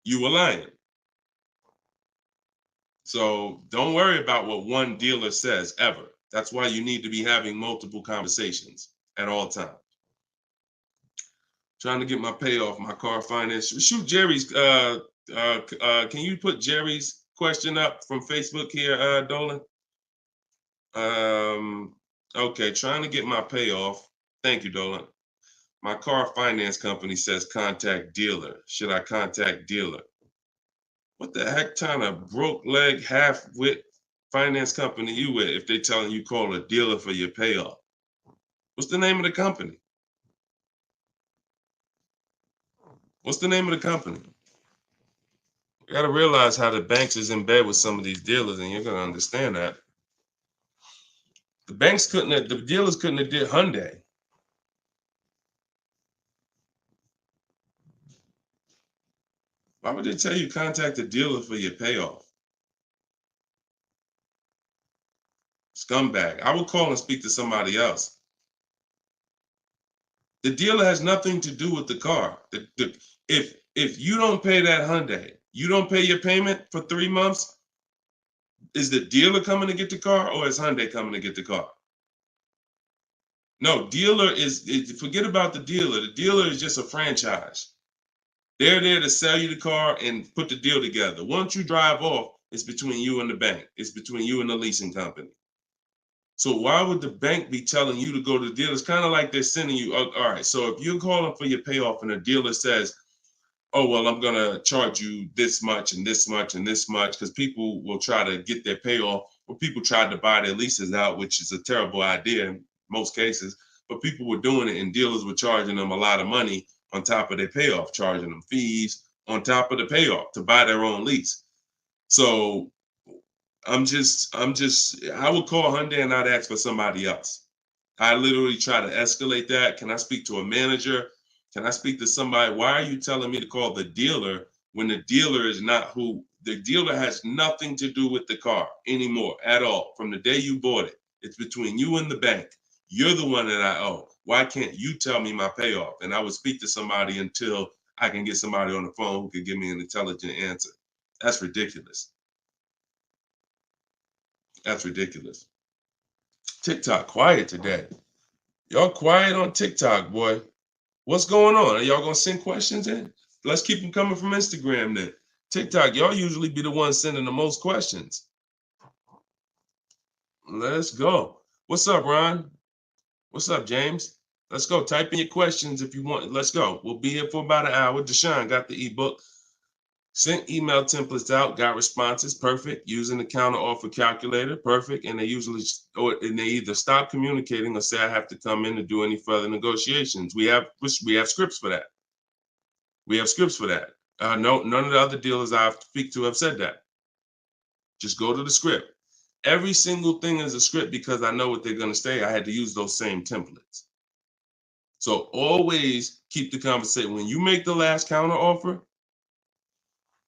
you were lying. So don't worry about what one dealer says ever. That's why you need to be having multiple conversations at all times. Trying to get my payoff, my car finance. Shoot Jerry's. Can you put Jerry's question up from Facebook here, Dolan? Okay, trying to get my payoff. Thank you, Dolan. My car finance company says contact dealer. Should I contact dealer? What the heck kind of broke leg, half-wit finance company you with if they telling you call a dealer for your payoff? What's the name of the company? What's the name of the company? You got to realize how the banks is in bed with some of these dealers, and you're going to understand that. The dealers couldn't have did Hyundai. Why would they tell you contact the dealer for your payoff? Scumbag. I would call and speak to somebody else. The dealer has nothing to do with the car. If you don't pay that Hyundai, you don't pay your payment for 3 months, is the dealer coming to get the car, or is Hyundai coming to get the car? No, forget about the dealer. The dealer is just a franchise. They're there to sell you the car and put the deal together. Once you drive off, it's between you and the bank. It's between you and the leasing company. So why would the bank be telling you to go to the dealer? It's kind of like they're sending you, all right, so if you're calling for your payoff and the dealer says, oh, well, I'm going to charge you this much and this much and this much, because people will try to get their payoff, or people tried to buy their leases out, which is a terrible idea in most cases, but people were doing it and dealers were charging them a lot of money on top of their payoff, charging them fees on top of the payoff to buy their own lease. So I would call Hyundai and I'd ask for somebody else. I literally try to escalate that. Can I speak to a manager? Can I speak to somebody? Why are you telling me to call the dealer when the dealer is not who? The dealer has nothing to do with the car anymore at all. From the day you bought it, it's between you and the bank. You're the one that I owe. Why can't you tell me my payoff? And I would speak to somebody until I can get somebody on the phone who could give me an intelligent answer. That's ridiculous. That's ridiculous. TikTok quiet today. Y'all quiet on TikTok, boy. What's going on? Are y'all gonna send questions in? Let's keep them coming from Instagram then. TikTok, y'all usually be the ones sending the most questions. Let's go. What's up, Ron? What's up, James? Let's go. Type in your questions if you want. Let's go. We'll be here for about an hour. Deshone got the ebook. Sent email templates out, got responses, perfect. Using the counter offer calculator, perfect. And they usually, and they either stop communicating or say I have to come in to do any further negotiations. We have scripts for that. We have scripts for that. No, none of the other dealers I speak to have said that. Just go to the script. Every single thing is a script because I know what they're going to say. I had to use those same templates. So always keep the conversation. When you make the last counter offer,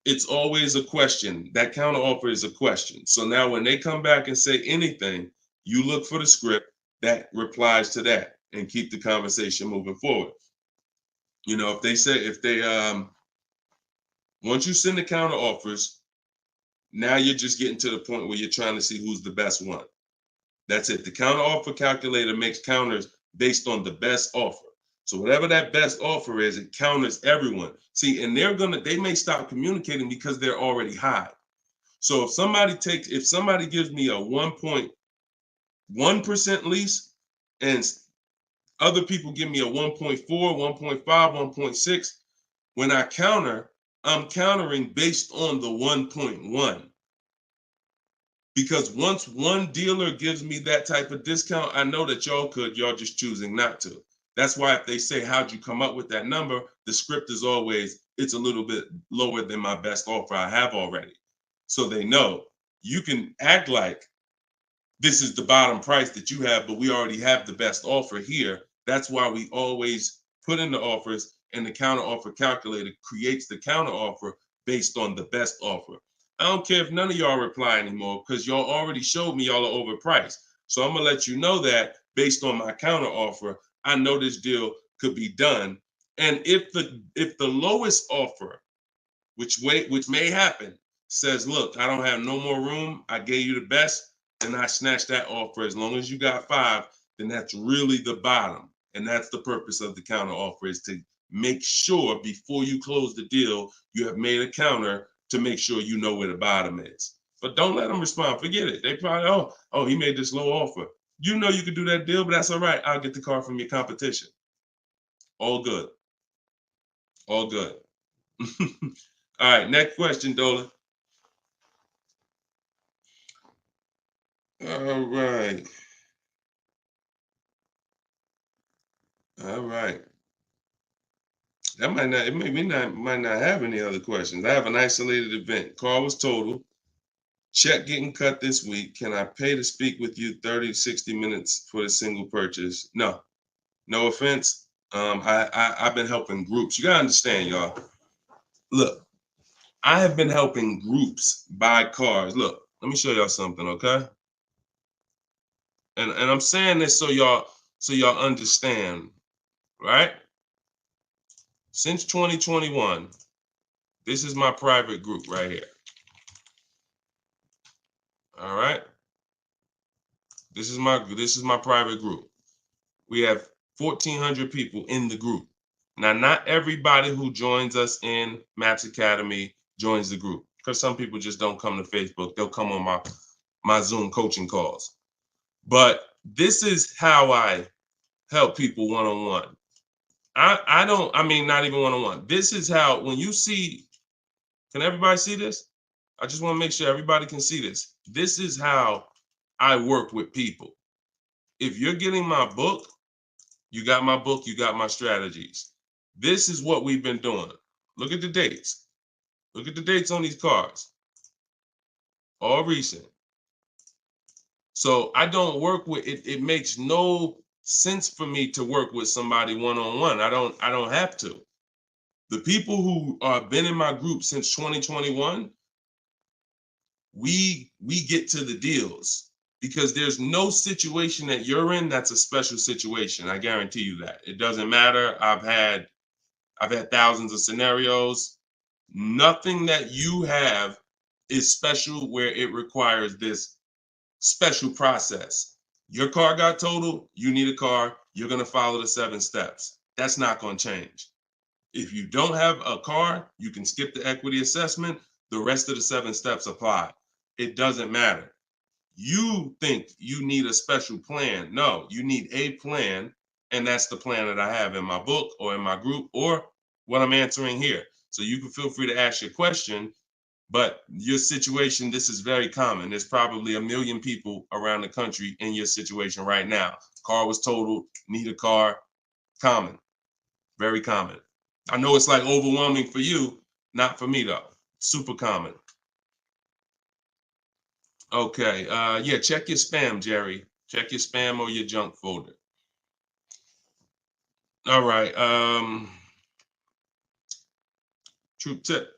it's always a question. That counter offer is a question. So now when they come back and say anything, you look for the script that replies to that and keep the conversation moving forward. You know, once you send the counter offers, now you're just getting to the point where you're trying to see who's the best one. That's it. The counter offer calculator makes counters based on the best offer. So whatever that best offer is, it counters everyone. See, and they may stop communicating because they're already high. So if somebody gives me a 1.1% lease and other people give me a 1.4, 1.5, 1.6, when I counter, I'm countering based on the 1.1. Because once one dealer gives me that type of discount, I know that y'all just choosing not to. That's why if they say, how'd you come up with that number? The script is always, it's a little bit lower than my best offer I have already. So they know you can act like this is the bottom price that you have, but we already have the best offer here. That's why we always put in the offers, and the counter offer calculator creates the counter offer based on the best offer. I don't care if none of y'all reply anymore because y'all already showed me y'all are overpriced. So I'm gonna let you know that based on my counter offer, I know this deal could be done. And if the lowest offer, which may happen, says, look, I don't have no more room, I gave you the best, and I snatched that offer. As long as you got 5, then that's really the bottom. And that's the purpose of the counter offer, is to make sure before you close the deal, you have made a counter to make sure you know where the bottom is. But don't let them respond. Forget it. They probably, oh, he made this low offer. You know you could do that deal, but that's all right. I'll get the car from your competition. All good. All good. All right, next question, Dolan. All right. All right. That might not have any other questions. I have an isolated event. Car was totaled. Check getting cut this week. Can I pay to speak with you 30 to 60 minutes for the single purchase? No. No offense. I've been helping groups. You gotta understand, y'all. Look, I have been helping groups buy cars. Look, let me show y'all something, okay? And I'm saying this so y'all understand, right? Since 2021, this is my private group right here. All right. This is my private group. We have 1,400 people in the group. Now, not everybody who joins us in Maps Academy joins the group, because some people just don't come to Facebook. They'll come on my Zoom coaching calls. But this is how I help people one-on-one. Not even one-on-one. This is how, when you see, can everybody see this? I just want to make sure everybody can see this. This is how I work with people. If you're getting my book, you got my book, you got my strategies. This is what we've been doing. Look at the dates. Look at the dates on these cards. All recent. So I don't work with it. It makes no sense for me to work with somebody one-on-one. I don't have to. The people who have been in my group since 2021, we get to the deals, because there's no situation that you're in that's a special situation. I guarantee you that. It doesn't matter. I've had thousands of scenarios. Nothing that you have is special where it requires this special process. Your car got totaled, you need a car, you're going to follow the 7 steps. That's not going to change. If you don't have a car, you can skip the equity assessment. The rest of the 7 steps apply. It doesn't matter. You think you need a special plan. No, you need a plan. And that's the plan that I have in my book or in my group or what I'm answering here. So you can feel free to ask your question. But your situation, this is very common. There's probably 1 million people around the country in your situation right now. Car was totaled, need a car. Common, very common. I know it's like overwhelming for you, not for me though. Super common. Okay, yeah, check your spam, Jerry. Check your spam or your junk folder. All right, Troop Tip.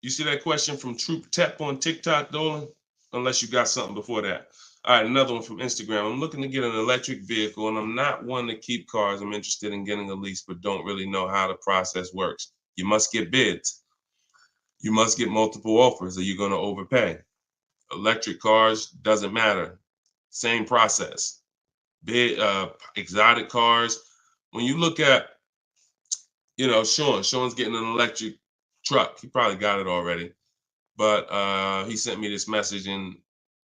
You see that question from Troop Tep on TikTok, Dolan? Unless you got something before that. All right, another one from Instagram. I'm looking to get an electric vehicle, and I'm not one to keep cars. I'm interested in getting a lease, but don't really know how the process works. You must get bids. You must get multiple offers, or you're going to overpay. Electric cars, doesn't matter. Same process. Bid, exotic cars. When you look at, Sean's getting an electric truck. He probably got it already. But he sent me this message, and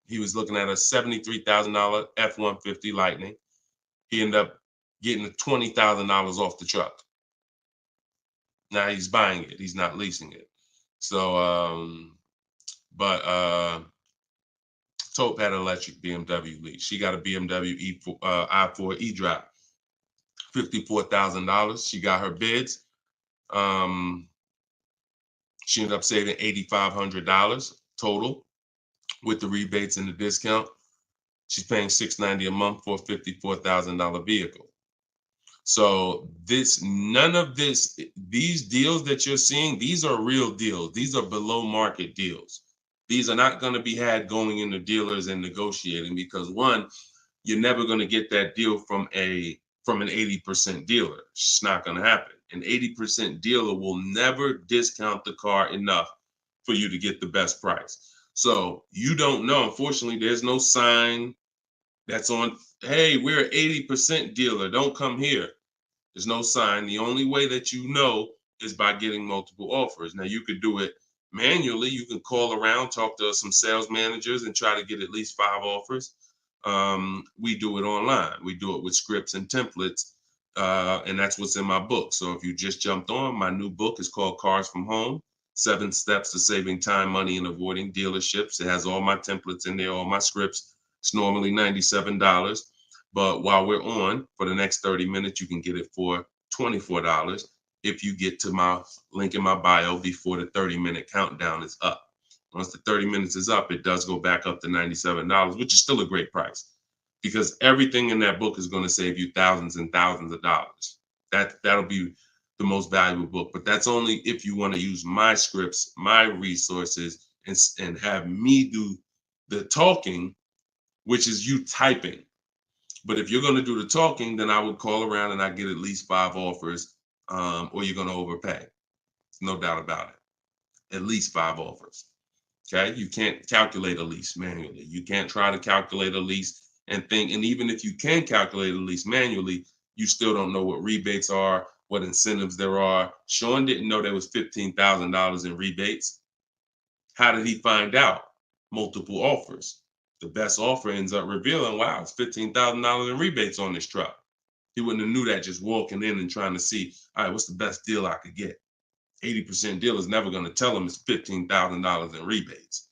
he was looking at a $73,000 F-150 Lightning. He ended up getting $20,000 off the truck. Now he's buying it. He's not leasing it. So, Taupe had an electric BMW lease. She got a BMW i4 e-drive, $54,000. She got her bids. She ended up saving $8,500 total with the rebates and the discount. She's paying $690 a month for a $54,000 vehicle. So these deals that you're seeing, these are real deals. These are below market deals. These are not going to be had going into dealers and negotiating because one, you're never going to get that deal from an 80% dealer. It's not going to happen. An 80% dealer will never discount the car enough for you to get the best price. So you don't know. Unfortunately, there's no sign that's on, hey, we're an 80% dealer. Don't come here. There's no sign. The only way that you know is by getting multiple offers. Now, you could do it manually. You can call around, talk to some sales managers, and try to get at least 5 offers. We do it online. We do it with scripts and templates, and that's what's in my book. So if you just jumped on, my new book is called Cars from Home, 7 Steps to Saving Time, Money, and Avoiding Dealerships. It has all my templates in there, all my scripts. It's normally $97. But while we're on, for the next 30 minutes, you can get it for $24 if you get to my link in my bio before the 30-minute countdown is up. Once the 30 minutes is up, it does go back up to $97, which is still a great price because everything in that book is going to save you thousands and thousands of dollars. That'll be the most valuable book, but that's only if you want to use my scripts, my resources, and have me do the talking, which is you typing. But if you're going to do the talking, then I would call around and I get at least 5 offers, or you're going to overpay. No doubt about it. At least 5 offers. Okay. You can't calculate a lease manually. You can't try to calculate a lease and think. And even if you can calculate a lease manually, you still don't know what rebates are, what incentives there are. Sean didn't know there was $15,000 in rebates. How did he find out? Multiple offers. The best offer ends up revealing, wow, it's $15,000 in rebates on this truck. He wouldn't have knew that just walking in and trying to see, all right, what's the best deal I could get? 80% deal is never going to tell him it's $15,000 in rebates.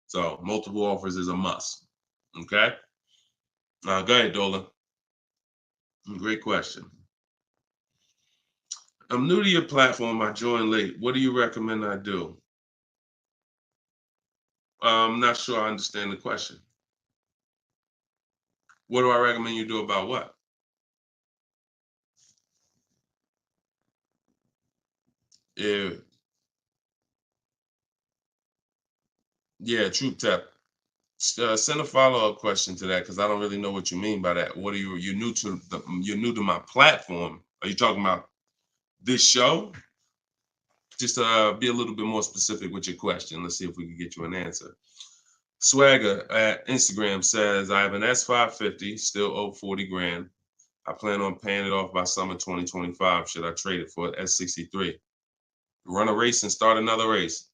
So multiple offers is a must. Okay. Go ahead, Dolan. Great question. I'm new to your platform. I joined late. What do you recommend I do? I'm not sure I understand the question. What do I recommend you do about what? Yeah, Troop Tap. Send a follow-up question to that because I don't really know what you mean by that. What are you're new to my platform? Are you talking about this show? Just be a little bit more specific with your question. Let's see if we can get you an answer. Swagger at Instagram says, I have an S550, still owe 40 grand. I plan on paying it off by summer 2025. Should I trade it for an S63? Run a race and start another race.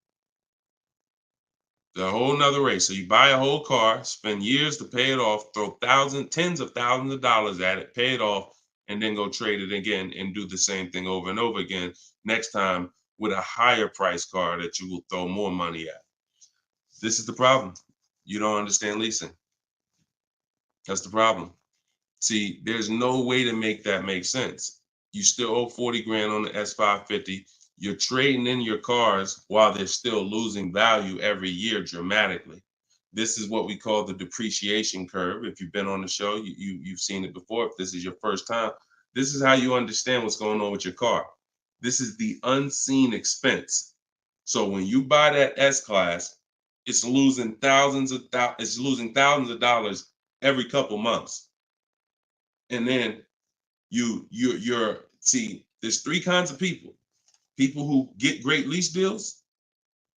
The whole nother race. So you buy a whole car, spend years to pay it off, throw tens of thousands of dollars at it, pay it off, and then go trade it again and do the same thing over and over again. Next time with a higher price car that you will throw more money at. This is the problem. You don't understand leasing. That's the problem. See, there's no way to make that make sense. You still owe 40 grand on the S550. You're trading in your cars while they're still losing value every year dramatically. This is what we call the depreciation curve. If you've been on the show, you've seen it before. If this is your first time, this is how you understand what's going on with your car. This is the unseen expense. So when you buy that S-Class, it's losing thousands of dollars every couple months. And then you're see, there's three kinds of people. People who get great lease deals.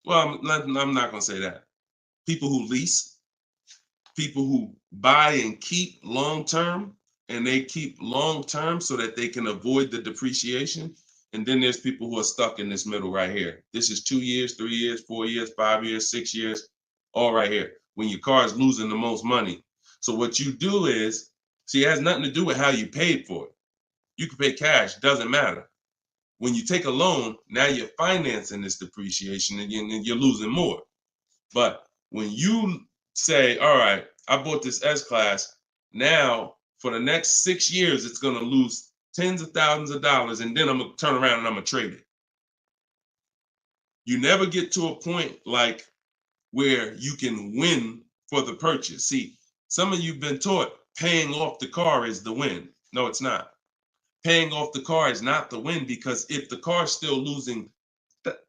Well, I'm not going to say that. People who lease, people who buy and keep long term, and they keep long term so that they can avoid the depreciation. And then there's people who are stuck in this middle right here. This is 2 years, 3 years, 4 years, 5 years, 6 years, all right here, when your car is losing the most money. So what you do is, see, it has nothing to do with how you paid for it. You can pay cash, doesn't matter. When you take a loan, now you're financing this depreciation and you're losing more. But when you say, all right, I bought this S-Class, now for the next 6 years, it's going to lose tens of thousands of dollars, and then I'm going to turn around and I'm going to trade it. You never get to a point like where you can win for the purchase. See, some of you've been taught paying off the car is the win. No, it's not. Paying off the car is not the win, because if the car is still losing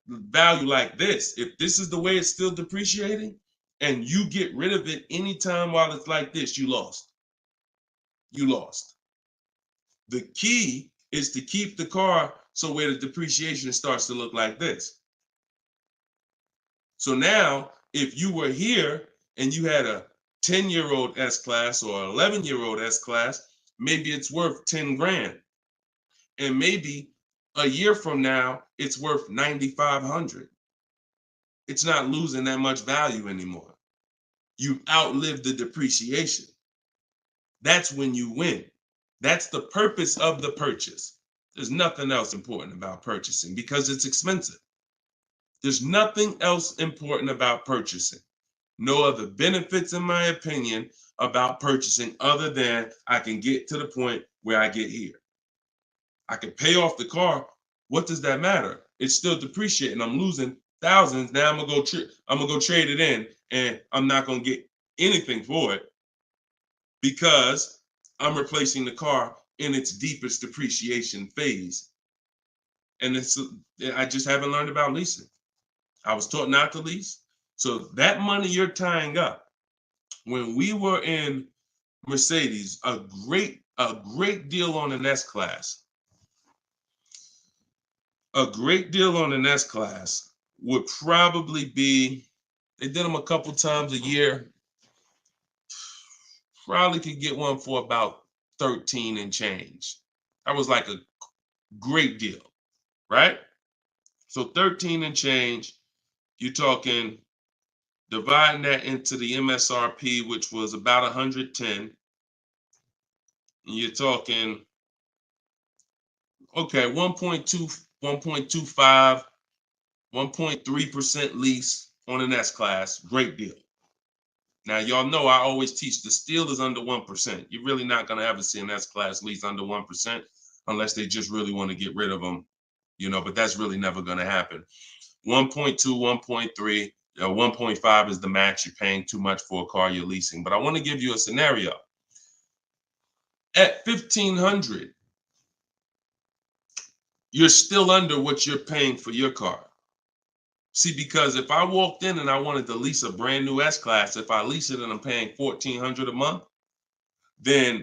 value like this, if this is the way it's still depreciating and you get rid of it anytime while it's like this, you lost. You lost. The key is to keep the car so where the depreciation starts to look like this. So now, if you were here and you had a 10-year-old S-Class or 11-year-old S-Class, maybe it's worth 10 grand. And maybe a year from now, it's worth 9,500. It's not losing that much value anymore. You outlived the depreciation. That's when you win. That's the purpose of the purchase. There's nothing else important about purchasing because it's expensive. There's nothing else important about purchasing. No other benefits, in my opinion, about purchasing other than I can get to the point where I get here. I can pay off the car. What does that matter? It's still depreciating. I'm losing thousands. Now I'm gonna go trade it in, and I'm not gonna get anything for it because I'm replacing the car in its deepest depreciation phase. And I just haven't learned about leasing. I was taught not to lease. So that money you're tying up, when we were in Mercedes, a great deal on an S-Class. A great deal on an S-Class would probably be, they did them a couple times a year, probably could get one for about 13 and change. That was like a great deal, right? So 13 and change, you're talking, dividing that into the MSRP, which was about 110. You're talking, okay, 1.2, 1.25, 1.3% lease on an S-Class, great deal. Now, y'all know I always teach the steal is under 1%. You're really not going to ever see an S-Class lease under 1% unless they just really want to get rid of them, but that's really never going to happen. 1.2, 1.3, 1.5 is the max. You're paying too much for a car you're leasing. But I want to give you a scenario. At $1,500, you're still under what you're paying for your car. See, because if I walked in and I wanted to lease a brand new S-Class, if I lease it and I'm paying $1,400 a month, then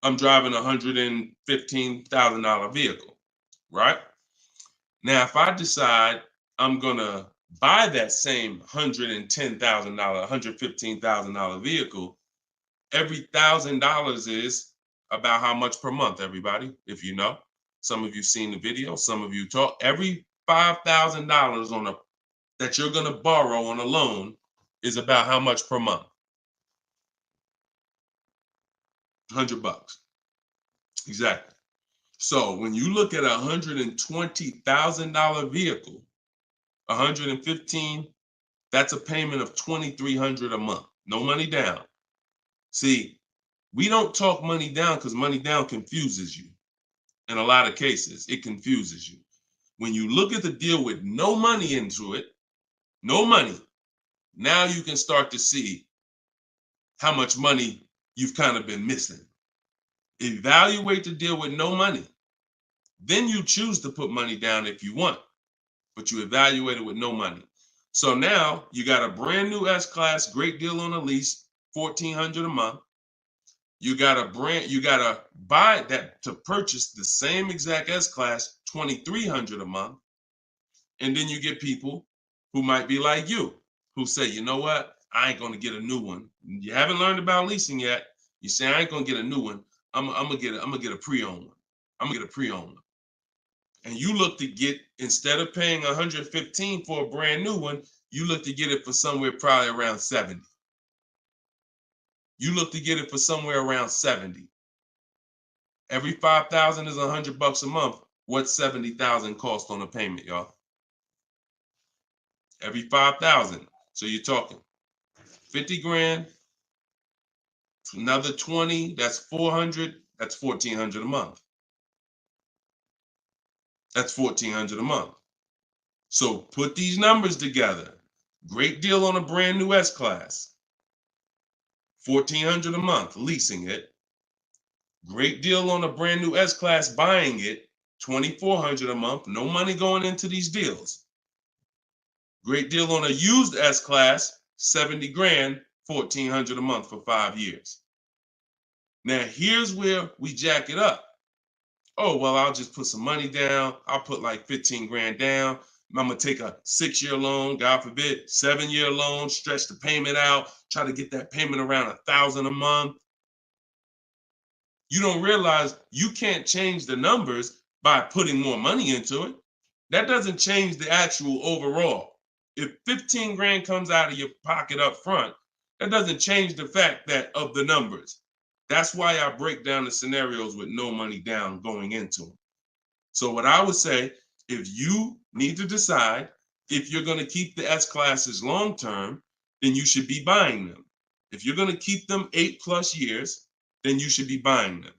I'm driving a $115,000 vehicle, right? Now, if I decide I'm gonna buy that same $110,000, $115,000 vehicle, every $1,000 is about how much per month, everybody, if you know. Some of you seen the video, some of you talk. Every $5,000 on a that you're going to borrow on a loan is about how much per month? $100. Exactly. So when you look at a $120,000 vehicle, 115, that's a payment of $2,300 a month. No money down. See, we don't talk money down because money down confuses you. In a lot of cases, it confuses you. When you look at the deal with no money into it, no money, now you can start to see how much money you've kind of been missing. Evaluate the deal with no money. Then you choose to put money down if you want, but you evaluate it with no money. So now you got a brand new S-Class, great deal on a lease, $1,400 a month. You gotta buy that to purchase the same exact S-Class, $2,300 a month. And then you get people who might be like you, who say, you know what? I ain't gonna get a new one. You haven't learned about leasing yet. You say I ain't gonna get a new one. I'm gonna get a pre-owned one. I'm gonna get a pre-owned one. And you look to get, instead of paying 115 for a brand new one, you look to get it for somewhere probably around 70. You look to get it for somewhere around 70. Every 5,000 is $100 a month. What's 70,000 cost on a payment, y'all? Every 5,000. So you're talking 50 grand, another 20, that's 400, that's 1,400 a month. That's 1,400 a month. So put these numbers together. Great deal on a brand new S-Class. 1,400 a month, leasing it. Great deal on a brand new S-Class, buying it. 2,400 a month, no money going into these deals. Great deal on a used S-Class, 70 grand, 1,400 a month for 5 years. Now, here's where we jack it up. Oh, well, I'll just put some money down. I'll put like 15 grand down. I'm going to take a 6-year loan, God forbid, 7-year loan, stretch the payment out, try to get that payment around $1,000 a month. You don't realize you can't change the numbers by putting more money into it. That doesn't change the actual overall. If 15 grand comes out of your pocket up front, that doesn't change the fact that of the numbers. That's why I break down the scenarios with no money down going into them. So what I would say, if you need to decide if you're going to keep the S-Classes long term, then you should be buying them. If you're going to keep them 8+ years, then you should be buying them.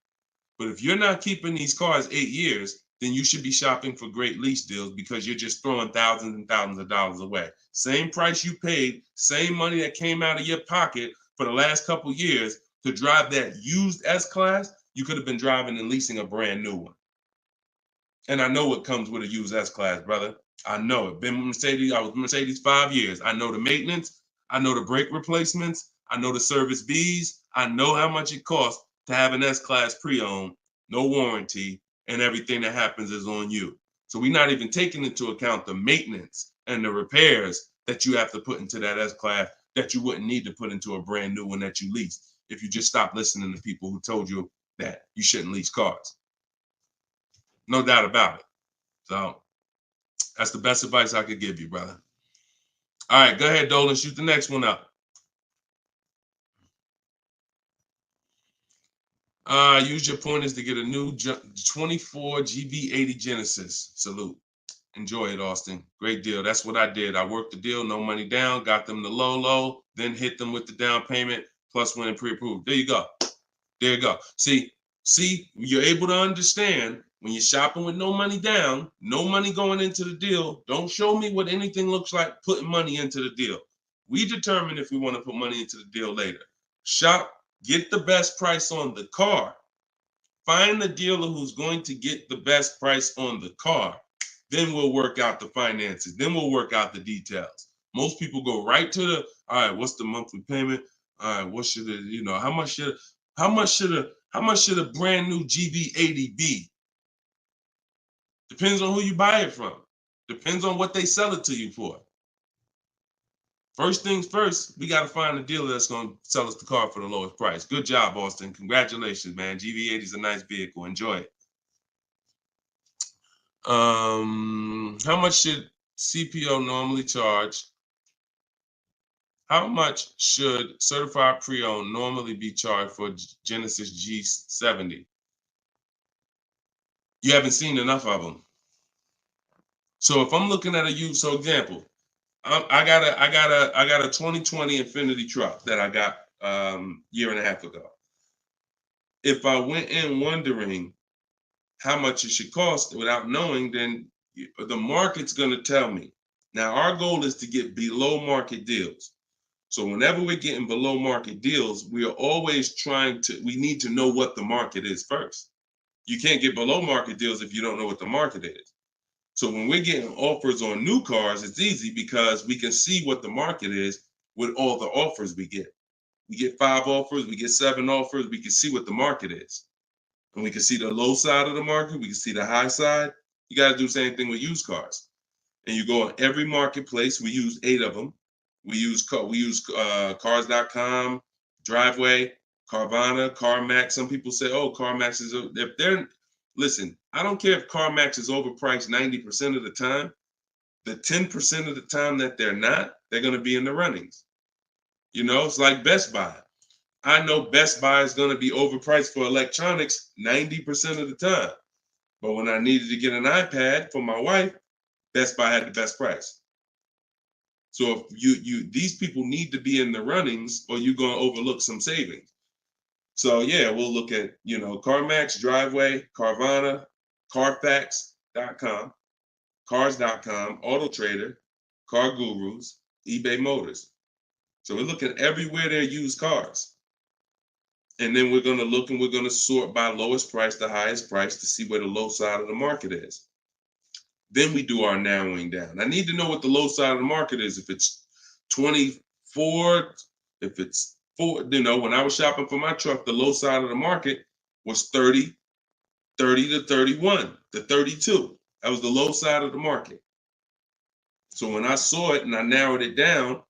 But if you're not keeping these cars 8 years, then you should be shopping for great lease deals because you're just throwing thousands and thousands of dollars away. Same price you paid, same money that came out of your pocket for the last couple of years to drive that used S-Class, you could have been driving and leasing a brand new one. And I know what comes with a used S-Class, brother. I know it. Been with Mercedes. I was with Mercedes 5 years. I know the maintenance. I know the brake replacements. I know the service Bs. I know how much it costs to have an S-Class pre-owned, no warranty, and everything that happens is on you. So we're not even taking into account the maintenance and the repairs that you have to put into that S-Class that you wouldn't need to put into a brand new one that you lease if you just stop listening to people who told you that you shouldn't lease cars. No doubt about it. So that's the best advice I could give you, brother. All right, go ahead, Dolan. Shoot the next one up. Use your pointers to get a new 24 GB80 Genesis. Salute. Enjoy it, Austin. Great deal. That's what I did. I worked the deal, no money down, got them the low, then hit them with the down payment, plus went and pre-approved. There you go. There you go. See, you're able to understand when you're shopping with no money down, no money going into the deal. Don't show me what anything looks like putting money into the deal. We determine if we want to put money into the deal later. Shop, get the best price on the car. Find the dealer who's going to get the best price on the car. Then we'll work out the finances. Then we'll work out the details. Most people go right to the, all right, what's the monthly payment? All right, what should it, how much should a brand new GB80 be? Depends on who you buy it from. Depends on what they sell it to you for. First things first, we got to find a dealer that's going to sell us the car for the lowest price. Good job, Austin. Congratulations, man. GV80 is a nice vehicle. Enjoy it. How much should CPO normally charge? How much should certified pre-owned normally be charged for Genesis G70? You haven't seen enough of them. So if I'm looking at a used, so example, I got a 2020 Infinity truck that I got year and a half ago. If I went in wondering how much it should cost without knowing, then the market's going to tell me. Now our goal is to get below market deals. So whenever we're getting below market deals, we are always we need to know what the market is first. You can't get below market deals if you don't know what the market is. So when we're getting offers on new cars, it's easy because we can see what the market is with all the offers we get. We get 5 offers, we get 7 offers, we can see what the market is. And we can see the low side of the market, we can see the high side. You got to do the same thing with used cars. And you go on every marketplace, we use 8 of them. We use cars.com, Driveway, Carvana, CarMax. Some people say, oh, CarMax is, if they're, listen, I don't care if CarMax is overpriced 90% of the time. The 10% of the time that they're not, they're going to be in the runnings. You know, it's like Best Buy. I know Best Buy is going to be overpriced for electronics 90% of the time. But when I needed to get an iPad for my wife, Best Buy had the best price. So if these people need to be in the runnings or you're going to overlook some savings. So yeah, we'll look at, CarMax, Driveway, Carvana, Carfax.com, Cars.com, Auto Trader, Car Gurus, eBay Motors. So we're looking everywhere there used cars. And then we're going to look and we're going to sort by lowest price to highest price to see where the low side of the market is. Then we do our narrowing down. I need to know what the low side of the market is. If it's 24, if it's 4, when I was shopping for my truck, the low side of the market was 30 to 31 to 32. That was the low side of the market. So when I saw it and I narrowed it down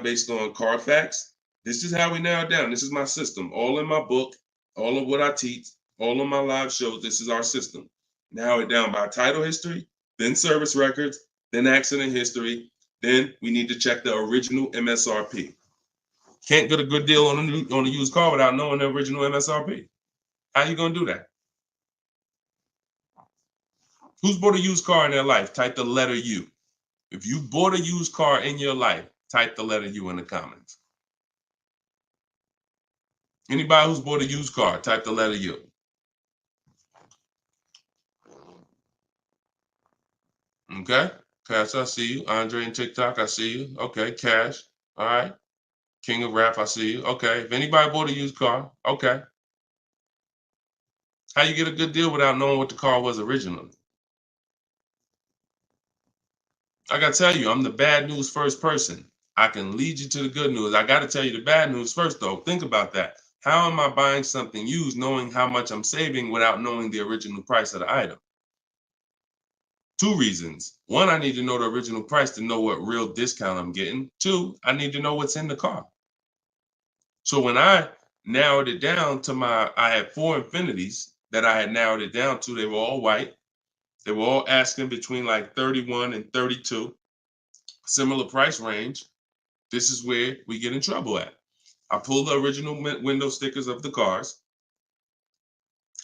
based on Carfax. This is how we narrow it down. This is my system. All in my book, all of what I teach, all of my live shows, this is our system. Narrow it down by title history, then service records, then accident history. Then we need to check the original MSRP. Can't get a good deal on a used car without knowing the original MSRP. How you gonna do that? Who's bought a used car in their life? Type the letter U. If you bought a used car in your life, type the letter U in the comments. Anybody who's bought a used car, type the letter U. Okay, Cash, I see you. Andre and TikTok, I see you. Okay, Cash, all right. King of Rap, I see you. Okay, if anybody bought a used car, okay. How you get a good deal without knowing what the car was originally? I gotta tell you, I'm the bad news first person. I can lead you to the good news. I gotta tell you the bad news first though. Think about that. How am I buying something used knowing how much I'm saving without knowing the original price of the item? 2 reasons. 1, I need to know the original price to know what real discount I'm getting. 2, I need to know what's in the car. So when I narrowed it down to I had 4 Infinities that I had narrowed it down to. They were all white. They were all asking between like 31 and 32, similar price range. This is where we get in trouble at. I pulled the original window stickers of the cars.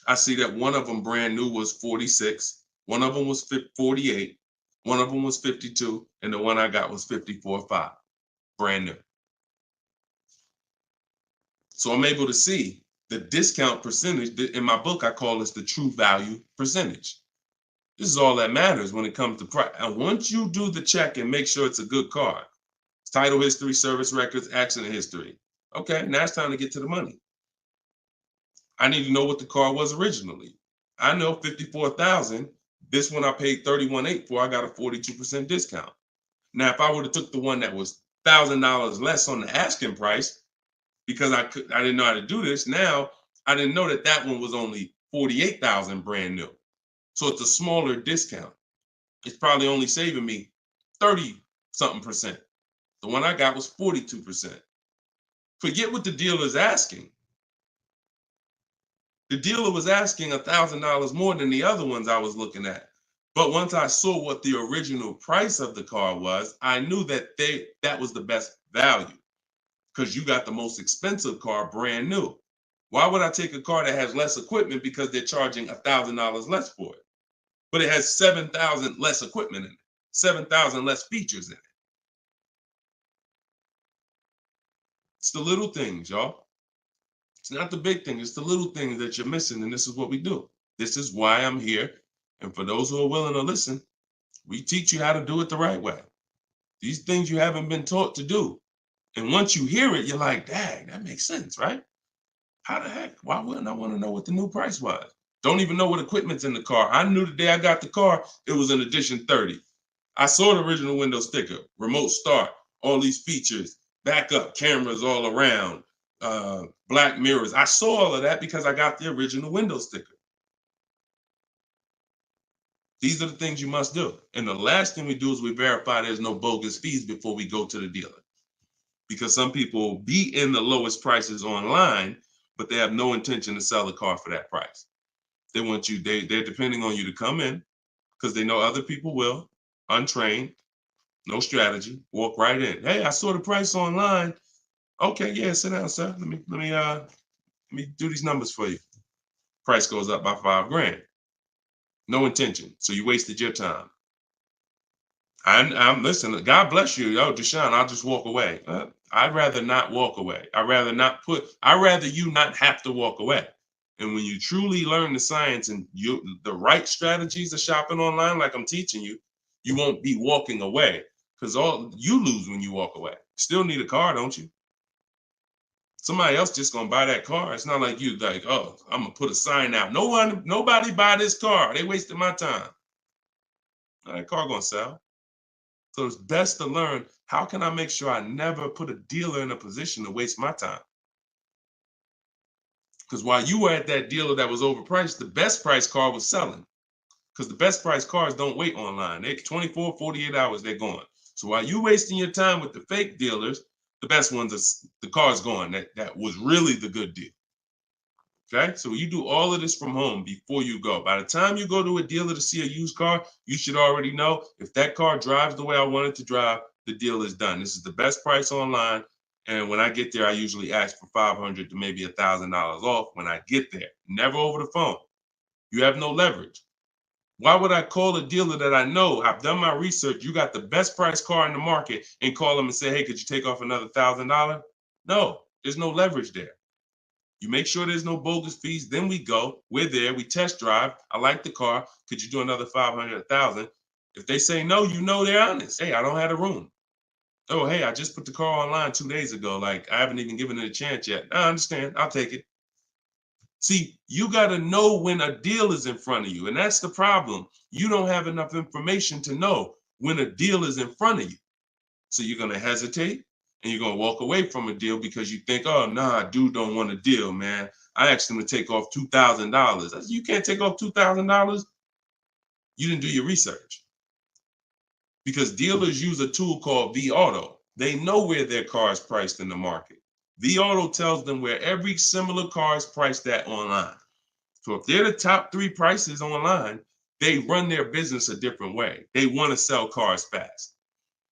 I see that one of them brand new was 46. One of them was 48. One of them was 52. And the one I got was 54.5, brand new. So I'm able to see the discount percentage. In my book, I call this the true value percentage. This is all that matters when it comes to price. And once you do the check and make sure it's a good car, title history, service records, accident history. Okay, now it's time to get to the money. I need to know what the car was originally. I know 54,000. This one I paid 31.8 for. I got a 42% discount. Now, if I would have took the one that was $1,000 less on the asking price, because I didn't know how to do this. Now I didn't know that one was only 48,000 brand new. So it's a smaller discount. It's probably only saving me 30 something percent. The one I got was 42%. Forget what the dealer's asking. The dealer was asking $1,000 more than the other ones I was looking at. But once I saw what the original price of the car was, I knew that that was the best value because you got the most expensive car brand new. Why would I take a car that has less equipment because they're charging $1,000 less for it? But it has 7,000 less equipment in it, 7,000 less features in it. It's the little things, y'all. It's not the big thing. It's the little things that you're missing. And this is what we do. This is why I'm here. And for those who are willing to listen, we teach you how to do it the right way. These things you haven't been taught to do. And once you hear it, you're like, dang, that makes sense, right? How the heck? Why wouldn't I want to know what the new price was? Don't even know what equipment's in the car. I knew the day I got the car, it was an edition 30. I saw the original window sticker, remote start, all these features, backup cameras all around, black mirrors. I saw all of that because I got the original window sticker. These are the things you must do. And the last thing we do is we verify there's no bogus fees before we go to the dealer. Because some people will be in the lowest prices online, but they have no intention to sell the car for that price. They want you, they're depending on you to come in because they know other people will, untrained, no strategy, walk right in. Hey, I saw the price online. Okay, yeah, sit down, sir. Let me do these numbers for you. Price goes up by $5,000. No intention. So you wasted your time. I'm listen, God bless you. Yo, Deshone, I'll just walk away. I'd rather not walk away. I'd rather you not have to walk away. And when you truly learn the science and the right strategies of shopping online, like I'm teaching you, you won't be walking away because all you lose when you walk away. Still need a car, don't you? Somebody else just gonna buy that car. It's not like you like, oh, I'm gonna put a sign out. Nobody buy this car. They wasted my time. That car gonna sell. So it's best to learn, how can I make sure I never put a dealer in a position to waste my time? Because while you were at that dealer that was overpriced, the best price car was selling. Because the best price cars don't wait online. They 24, 48 hours, they're gone. So while you wasting your time with the fake dealers, the best ones are the car's gone. That was really the good deal. Okay, so you do all of this from home before you go. By the time you go to a dealer to see a used car, you should already know if that car drives the way I want it to drive, the deal is done. This is the best price online. And when I get there, I usually ask for $500 to maybe $1,000 off when I get there. Never over the phone. You have no leverage. Why would I call a dealer that I know, I've done my research, you got the best price car in the market, and call them and say, hey, could you take off another $1,000? No, there's no leverage there. You make sure there's no bogus fees. Then we go. We're there. We test drive. I like the car. Could you do another 500, 1,000? If they say no, you know they're honest. Hey, I don't have a room. Oh, hey, I just put the car online 2 days ago. Like, I haven't even given it a chance yet. I understand. I'll take it. See, you got to know when a deal is in front of you. And that's the problem. You don't have enough information to know when a deal is in front of you. So you're going to hesitate. And you're going to walk away from a deal because you think, oh, nah, dude don't want a deal, man. I asked him to take off $2,000. You can't take off $2,000. You didn't do your research. Because dealers use a tool called vAuto. They know where their car is priced in the market. vAuto tells them where every similar car is priced at online. So if they're the top 3 prices online, they run their business a different way. They want to sell cars fast.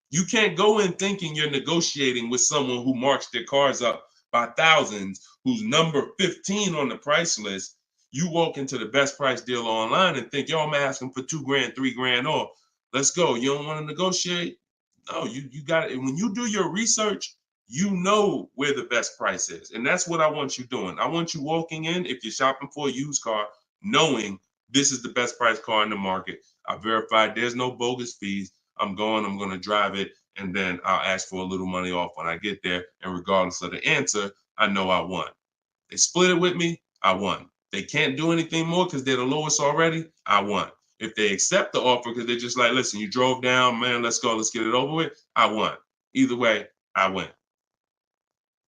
You can't go in thinking you're negotiating with someone who marks their cars up by thousands, who's number 15 on the price list. You walk into the best price deal online and think, yo, I'm asking for $2,000, $3,000 off. Let's go. You don't want to negotiate? No, you got it. And when you do your research, you know where the best price is. And that's what I want you doing. I want you walking in, if you're shopping for a used car, knowing this is the best price car in the market. I verified there's no bogus fees. I'm going to drive it, and then I'll ask for a little money off when I get there. And regardless of the answer, I know I won. They split it with me, I won. They can't do anything more because they're the lowest already, I won. If they accept the offer because they're just like, listen, you drove down, man, let's go, let's get it over with, I won. Either way, I win.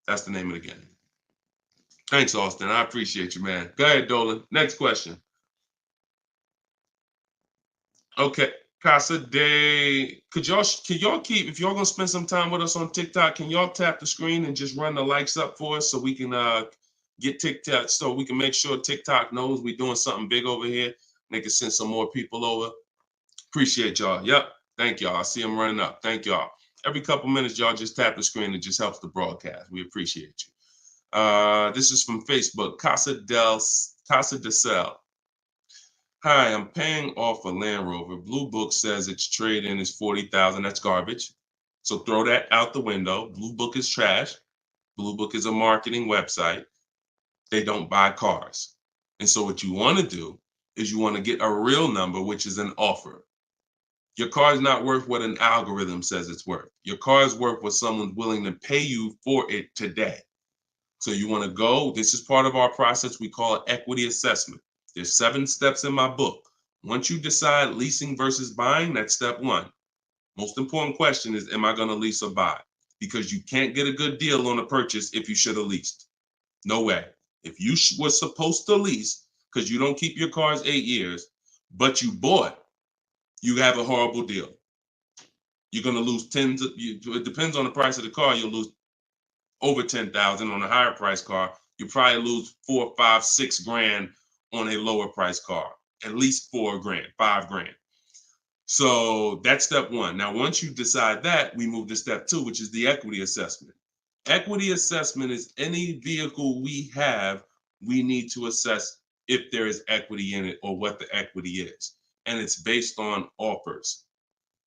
That's the name of the game. Thanks, Austin. I appreciate you, man. Go ahead, Dolan. Next question. Okay. Casa Day, could y'all keep, if y'all gonna spend some time with us on TikTok, can y'all tap the screen and just run the likes up for us so we can get TikTok, so we can make sure TikTok knows we're doing something big over here. They can send some more people over. Appreciate y'all. Yep. Thank y'all. I see them running up. Thank y'all. Every couple minutes, y'all just tap the screen. It just helps the broadcast. We appreciate you. This is from Facebook. Casa de Cel. Hi, I'm paying off a Land Rover. Blue Book says its trade-in is $40,000. That's garbage. So throw that out the window. Blue Book is trash. Blue Book is a marketing website. They don't buy cars. And so what you want to do is you want to get a real number, which is an offer. Your car is not worth what an algorithm says it's worth. Your car is worth what someone's willing to pay you for it today. So you want to go, this is part of our process. We call it equity assessment. There's 7 steps in my book. Once you decide leasing versus buying, that's step 1. Most important question is, am I going to lease or buy? Because you can't get a good deal on a purchase if you should have leased. No way. If you were supposed to lease, because you don't keep your cars 8 years, but you bought, you have a horrible deal. You're going to lose it depends on the price of the car. You'll lose over 10,000 on a higher price car. You probably lose 4, 5, 6 grand on a lower price car, at least 4 grand, 5 grand. So that's step 1. Now, once you decide that, we move to step 2, which is the equity assessment. Equity assessment is any vehicle we have, we need to assess if there is equity in it or what the equity is. And it's based on offers.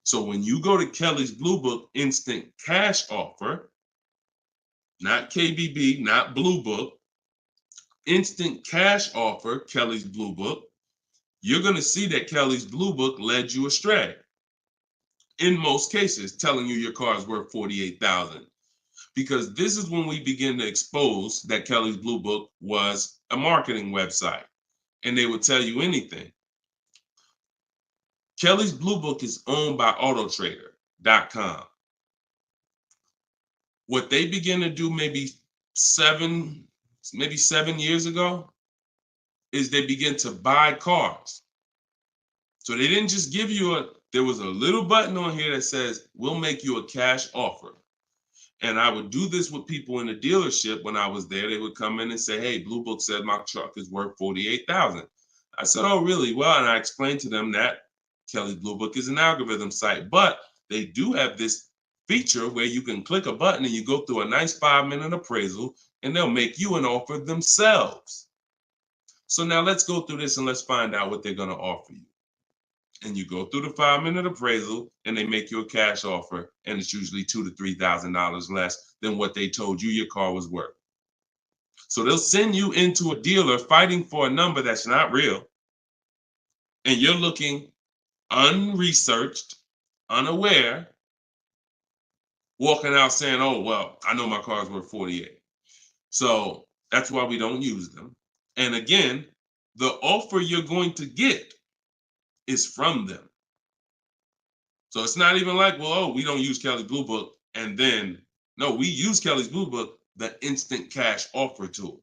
So when you go to Kelly's Blue Book instant cash offer, not KBB, not Blue Book, instant cash offer, Kelly's Blue Book, you're going to see that Kelly's Blue Book led you astray. In most cases, telling you your car is worth $48,000. Because this is when we begin to expose that Kelly's Blue Book was a marketing website and they would tell you anything. Kelly's Blue Book is owned by autotrader.com. What they began to do maybe 7 years ago is they begin to buy cars. So they didn't just give you there was a little button on here that says, we'll make you a cash offer. And I would do this with people in the dealership when I was there. They would come in and say, hey, Blue Book said my truck is worth $48,000. I said, oh, really? Well, and I explained to them that Kelly's Blue Book is an algorithm site, but they do have this feature where you can click a button and you go through a nice 5-minute appraisal and they'll make you an offer themselves. So now let's go through this and let's find out what they're going to offer you. And you go through the 5-minute appraisal and they make you a cash offer, and it's usually $2,000 to $3,000 less than what they told you your car was worth. So they'll send you into a dealer fighting for a number that's not real, and you're looking unresearched, unaware, walking out saying, oh, well, I know my car's worth 48. So that's why we don't use them. And again, the offer you're going to get is from them. So it's not even like, well, oh, we don't use Kelly's Blue Book. And then, no, we use Kelly's Blue Book, the instant cash offer tool.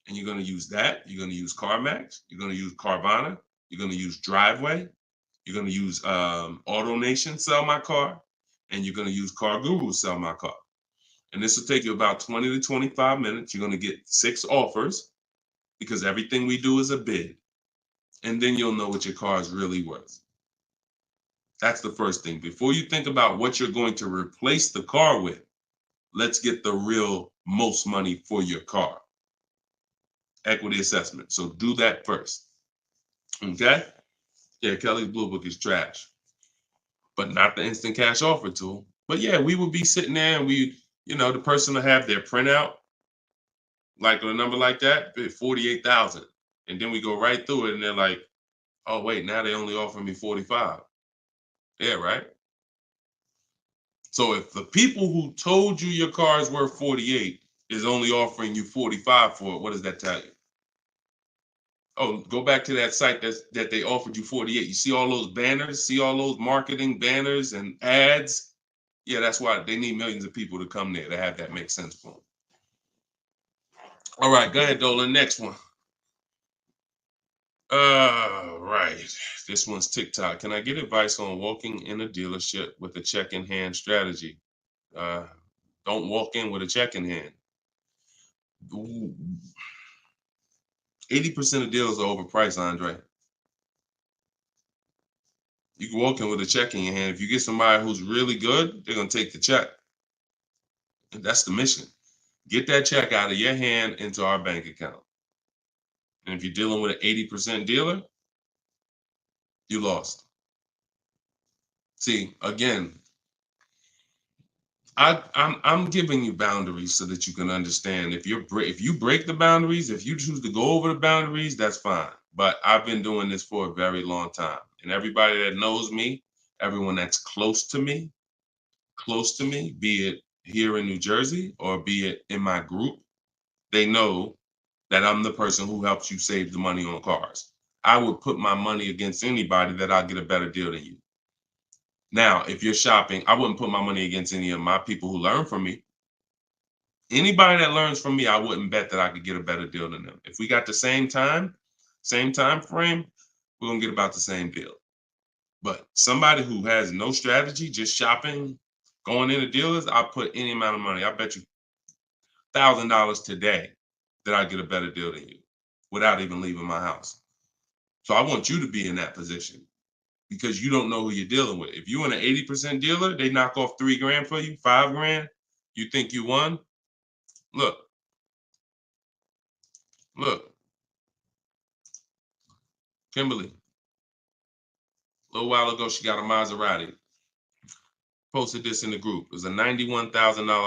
And you're going to use that. You're going to use CarMax. You're going to use Carvana. You're going to use Driveway. You're going to use AutoNation, Sell My Car. And you're going to use Car Guru, Sell My Car. And this will take you about 20 to 25 minutes. You're going to get 6 offers because everything we do is a bid. And then you'll know what your car is really worth. That's the first thing. Before you think about what you're going to replace the car with, let's get the real most money for your car. Equity assessment. So do that first. Okay? Yeah, Kelly's Blue Book is trash, but not the instant cash offer tool. But yeah, we would be sitting there and the person will have their printout, like a number like that, 48,000. And then we go right through it and they're like, oh, wait, now they only offer me 45. Yeah, right? So if the people who told you your car is worth 48 is only offering you 45 for it, what does that tell you? Oh, go back to that site that they offered you 48. You see all those banners, see all those marketing banners and ads? Yeah, that's why they need millions of people to come there to have that make sense for them. All right, go ahead, Dolan. Next one. Right. This one's TikTok. Can I get advice on walking in a dealership with a check in hand strategy? Don't walk in with a check in hand. 80% of deals are overpriced, Andre. You can walk in with a check in your hand. If you get somebody who's really good, they're going to take the check. And that's the mission. Get that check out of your hand into our bank account. And if you're dealing with an 80% dealer, you lost. See, again, I'm giving you boundaries so that you can understand. If you break the boundaries, if you choose to go over the boundaries, that's fine. But I've been doing this for a very long time, and everybody that knows me, everyone that's close to me, be it here in New Jersey or be it in my group, they know that I'm the person who helps you save the money on cars. I would put my money against anybody that I'll get a better deal than you. Now, if you're shopping, I wouldn't put my money against any of my people who learn from me. Anybody that learns from me, I wouldn't bet that I could get a better deal than them. If we got the same time frame, we're gonna get about the same deal. But somebody who has no strategy, just shopping, going into dealers, I'll put any amount of money. I bet you $1,000 today that I get a better deal than you without even leaving my house. So I want you to be in that position because you don't know who you're dealing with. If you're in an 80% dealer, they knock off $3,000 for you, $5,000. You think you won? Look, Kimberly. A little while ago, she got a Maserati. Posted this in the group. It was a $91,000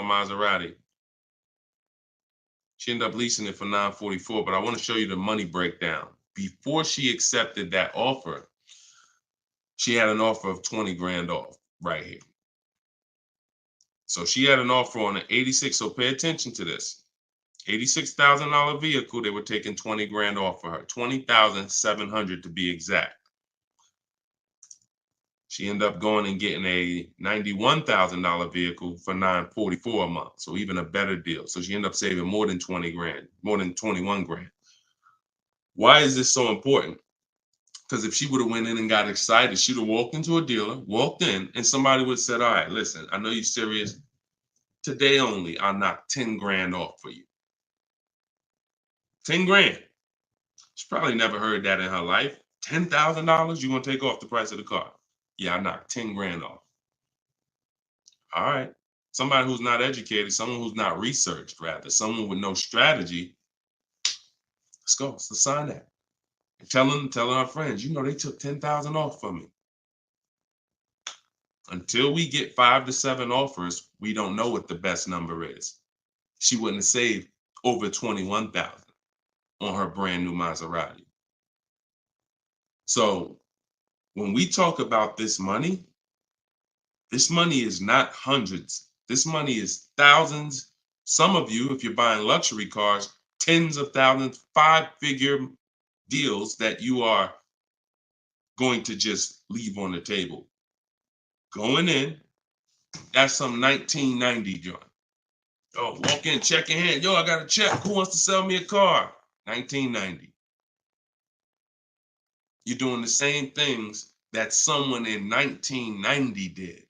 Maserati. She ended up leasing it for $944, but I want to show you the money breakdown. Before she accepted that offer, she had an offer of 20 grand off right here. So she had an offer on an 86. So pay attention to this. $86,000 vehicle, they were taking 20 grand off for her. 20,700 to be exact. She ended up going and getting a $91,000 vehicle for $944 a month. So even a better deal. So she ended up saving more than 20 grand, more than 21 grand. Why is this so important? Because if she would have went in and got excited, she'd have walked into a dealer, walked in, and somebody would have said, all right, listen, I know you're serious. Today only, I'll knock 10 grand off for you. 10 grand. She probably never heard that in her life. $10,000 you're going to take off the price of the car. Yeah, I knocked 10 grand off. All right. Somebody who's not educated, someone who's not researched, rather, someone with no strategy. Let's go. Let's sign that. And telling our friends, you know, they took 10,000 off for me. Until we get 5 to 7 offers, we don't know what the best number is. She wouldn't have saved over 21,000 on her brand new Maserati. So when we talk about this money is not hundreds. This money is thousands. Some of you, if you're buying luxury cars, tens of thousands, 5-figure deals that you are going to just leave on the table. Going in, that's some 1990 joint. Oh, walk in, check in hand. Yo, I got a check. Who wants to sell me a car? 1990. You're doing the same things that someone in 1990 did.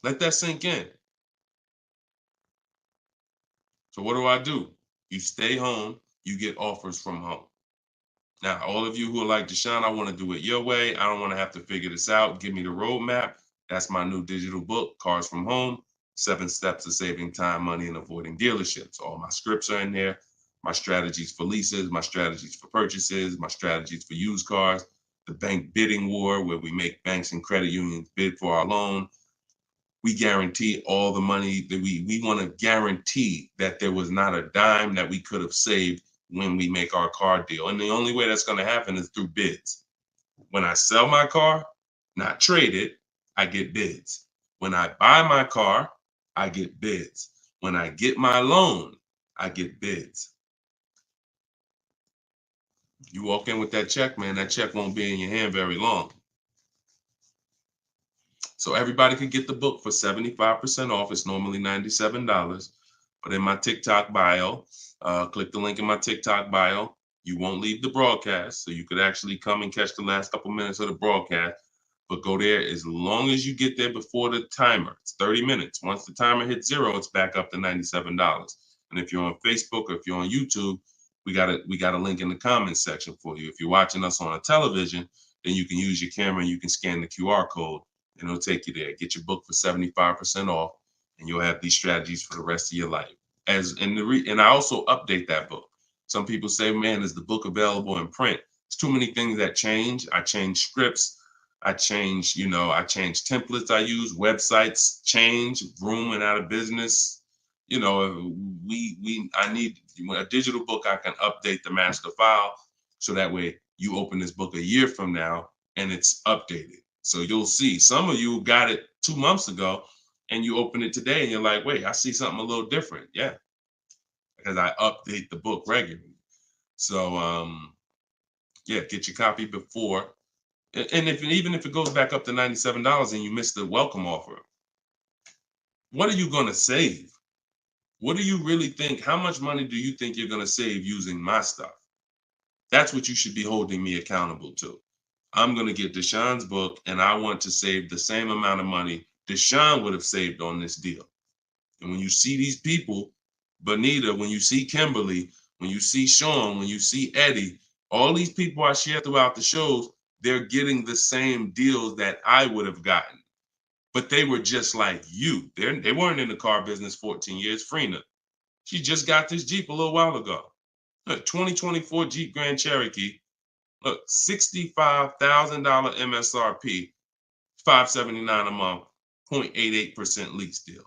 Let that sink in. So what do? You stay home, you get offers from home. Now, all of you who are like, Deshone, I want to do it your way. I don't want to have to figure this out. Give me the roadmap. That's my new digital book, Cars from Home, 7 Steps to Saving Time, Money, and Avoiding Dealerships. All my scripts are in there. My strategies for leases, my strategies for purchases, my strategies for used cars, the bank bidding war, where we make banks and credit unions bid for our loan. We guarantee all the money that we want to guarantee that there was not a dime that we could have saved when we make our car deal. And the only way that's going to happen is through bids. When I sell my car, not trade it, I get bids. When I buy my car, I get bids. When I get my loan, I get bids. You walk in with that check, man, that check won't be in your hand very long. So everybody could get the book for 75% off. It's normally $97. But in my TikTok bio, click the link in my TikTok bio. You won't leave the broadcast, so you could actually come and catch the last couple minutes of the broadcast. But go there as long as you get there before the timer. It's 30 minutes. Once the timer hits 0, it's back up to $97. And if you're on Facebook or if you're on YouTube, we got a link in the comments section for you. If you're watching us on a television, then you can use your camera and you can scan the QR code and it'll take you there. Get your book for 75% off, and you'll have these strategies for the rest of your life. And I also update that book. Some people say, man, is the book available in print? There's too many things that change. I change scripts. I change templates I use, websites change, Vroom went out of business. I need a digital book. I can update the master file so that way you open this book a year from now and it's updated. So you'll see some of you got it 2 months ago and you open it today and you're like, wait, I see something a little different. Yeah, because I update the book regularly. So get your copy before. And even if it goes back up to $97 and you missed the welcome offer, what are you going to save? What do you really think? How much money do you think you're going to save using my stuff? That's what you should be holding me accountable to. I'm going to get Deshone's book, and I want to save the same amount of money Deshone would have saved on this deal. And when you see these people, Bonita, when you see Kimberly, when you see Sean, when you see Eddie, all these people I share throughout the shows, they're getting the same deals that I would have gotten. But they were just like you. They weren't in the car business 14 years. Frina, she just got this Jeep a little while ago. Look, 2024 Jeep Grand Cherokee. Look, $65,000 MSRP, $579 a month, 0.88% lease deal.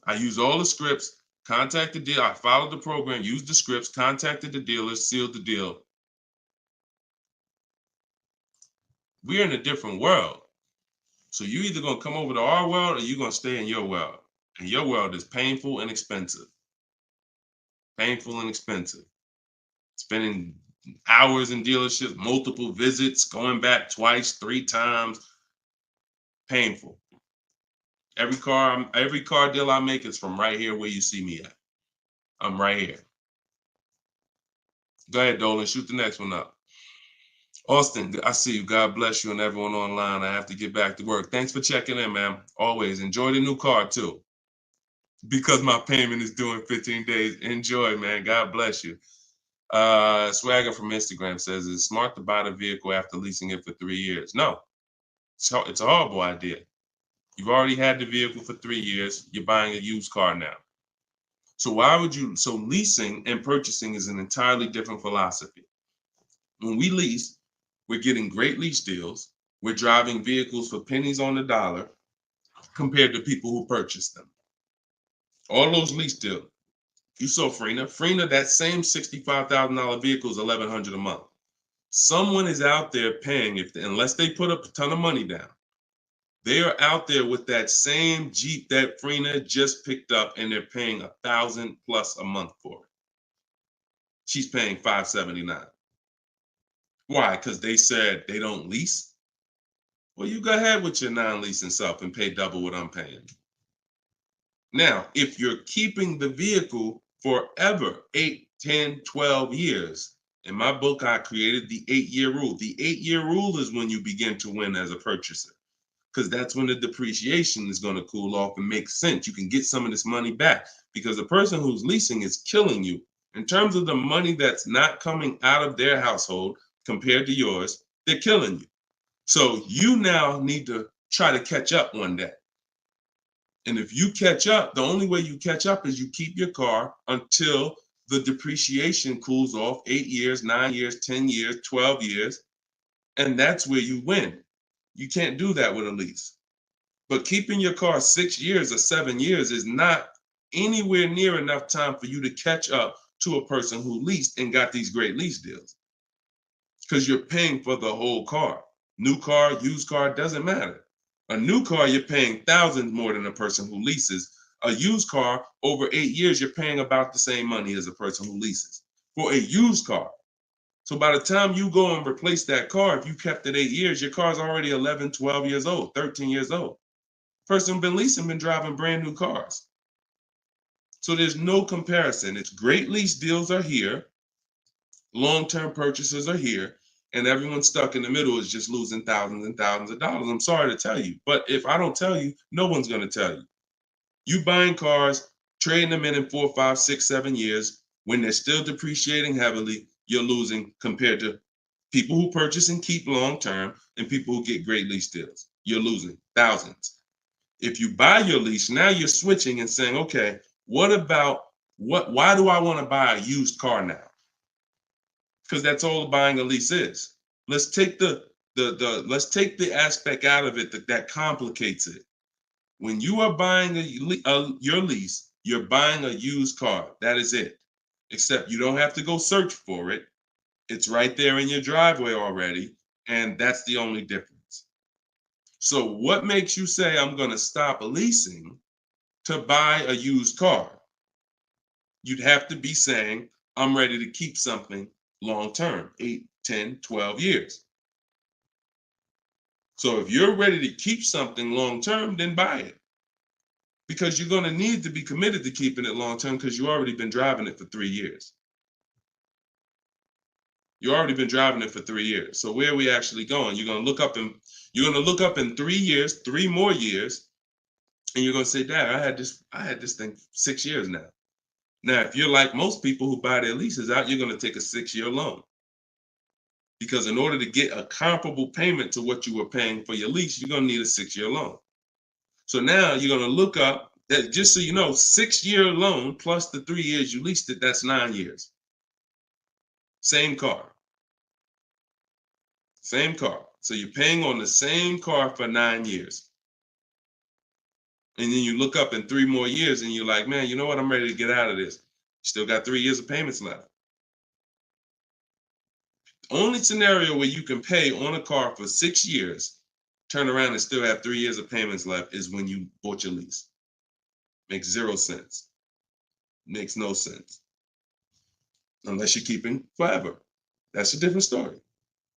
I use all the scripts, contacted the dealer, I followed the program, used the scripts, contacted the dealer, sealed the deal. We're in a different world. So you either gonna come over to our world or you're gonna stay in your world. And your world is painful and expensive. Painful and expensive. Spending hours in dealerships, multiple visits, going back twice, 3 times. Painful. Every car deal I make is from right here where you see me at. I'm right here. Go ahead, Dolan, shoot the next one up. Austin, I see you. God bless you and everyone online. I have to get back to work. Thanks for checking in, man. Always enjoy the new car too. Because my payment is due in 15 days. Enjoy, man. God bless you. Swagger from Instagram says, it's smart to buy the vehicle after leasing it for 3 years. No, it's a horrible idea. You've already had the vehicle for 3 years. You're buying a used car now. So leasing and purchasing is an entirely different philosophy. When we lease, we're getting great lease deals. We're driving vehicles for pennies on the dollar compared to people who purchase them. All those lease deals. You saw Frina, that same $65,000 vehicle is $1,100 a month. Someone is out there paying, unless they put up a ton of money down, they are out there with that same Jeep that Frina just picked up and they're paying $1,000 plus a month for it. She's paying $579. Why? Because they said they don't lease? Well, you go ahead with your non-leasing stuff and pay double what I'm paying. Now, if you're keeping the vehicle forever, 8, 10, 12 years, in my book, I created the 8-year rule. The 8-year rule is when you begin to win as a purchaser, because that's when the depreciation is going to cool off and make sense. You can get some of this money back because the person who's leasing is killing you in terms of the money that's not coming out of their household compared to yours. They're killing you. So you now need to try to catch up one day. And if you catch up, the only way you catch up is you keep your car until the depreciation cools off 8 years, 9 years, 10 years, 12 years. And that's where you win. You can't do that with a lease. But keeping your car 6 years or 7 years is not anywhere near enough time for you to catch up to a person who leased and got these great lease deals. Because you're paying for the whole car. New car, used car, doesn't matter. A new car, you're paying thousands more than a person who leases. A used car, over 8 years, you're paying about the same money as a person who leases for a used car. So by the time you go and replace that car, if you kept it 8 years, your car's already 11, 12 years old, 13 years old. Person been leasing, been driving brand new cars. So there's no comparison. It's great lease deals are here, long-term purchases are here, and everyone stuck in the middle is just losing thousands and thousands of dollars. I'm sorry to tell you, but if I don't tell you, no one's going to tell you. You buying cars, trading them in 4, 5, 6, 7 years, when they're still depreciating heavily, you're losing compared to people who purchase and keep long-term and people who get great lease deals. You're losing thousands. If you buy your lease, now you're switching and saying, okay, why do I want to buy a used car now? Because that's all buying a lease is. Let's take let's take the aspect out of it that complicates it. When you are buying your lease, you're buying a used car. That is it. Except you don't have to go search for it. It's right there in your driveway already, and that's the only difference. So what makes you say I'm going to stop leasing to buy a used car? You'd have to be saying I'm ready to keep something long term, 8, 10, 12 years. So if you're ready to keep something long term, then buy it. Because you're going to need to be committed to keeping it long term because you've already been driving it for 3 years. You've already been driving it for 3 years. So where are we actually going? You're going to look up in 3 years, 3 more years, and you're going to say, Dad, I had this thing 6 years now. Now, if you're like most people who buy their leases out, you're going to take a 6-year loan. Because in order to get a comparable payment to what you were paying for your lease, you're going to need a 6-year loan. So now you're going to look up that, just so you know, 6-year loan plus the 3 years you leased it, that's 9 years. Same car. Same car. So you're paying on the same car for 9 years. And then you look up in 3 more years and you're like, man, you know what? I'm ready to get out of this. Still got 3 years of payments left. Only scenario where you can pay on a car for 6 years, turn around and still have 3 years of payments left is when you bought your lease. Makes 0 sense. Makes no sense. Unless you're keeping forever. That's a different story.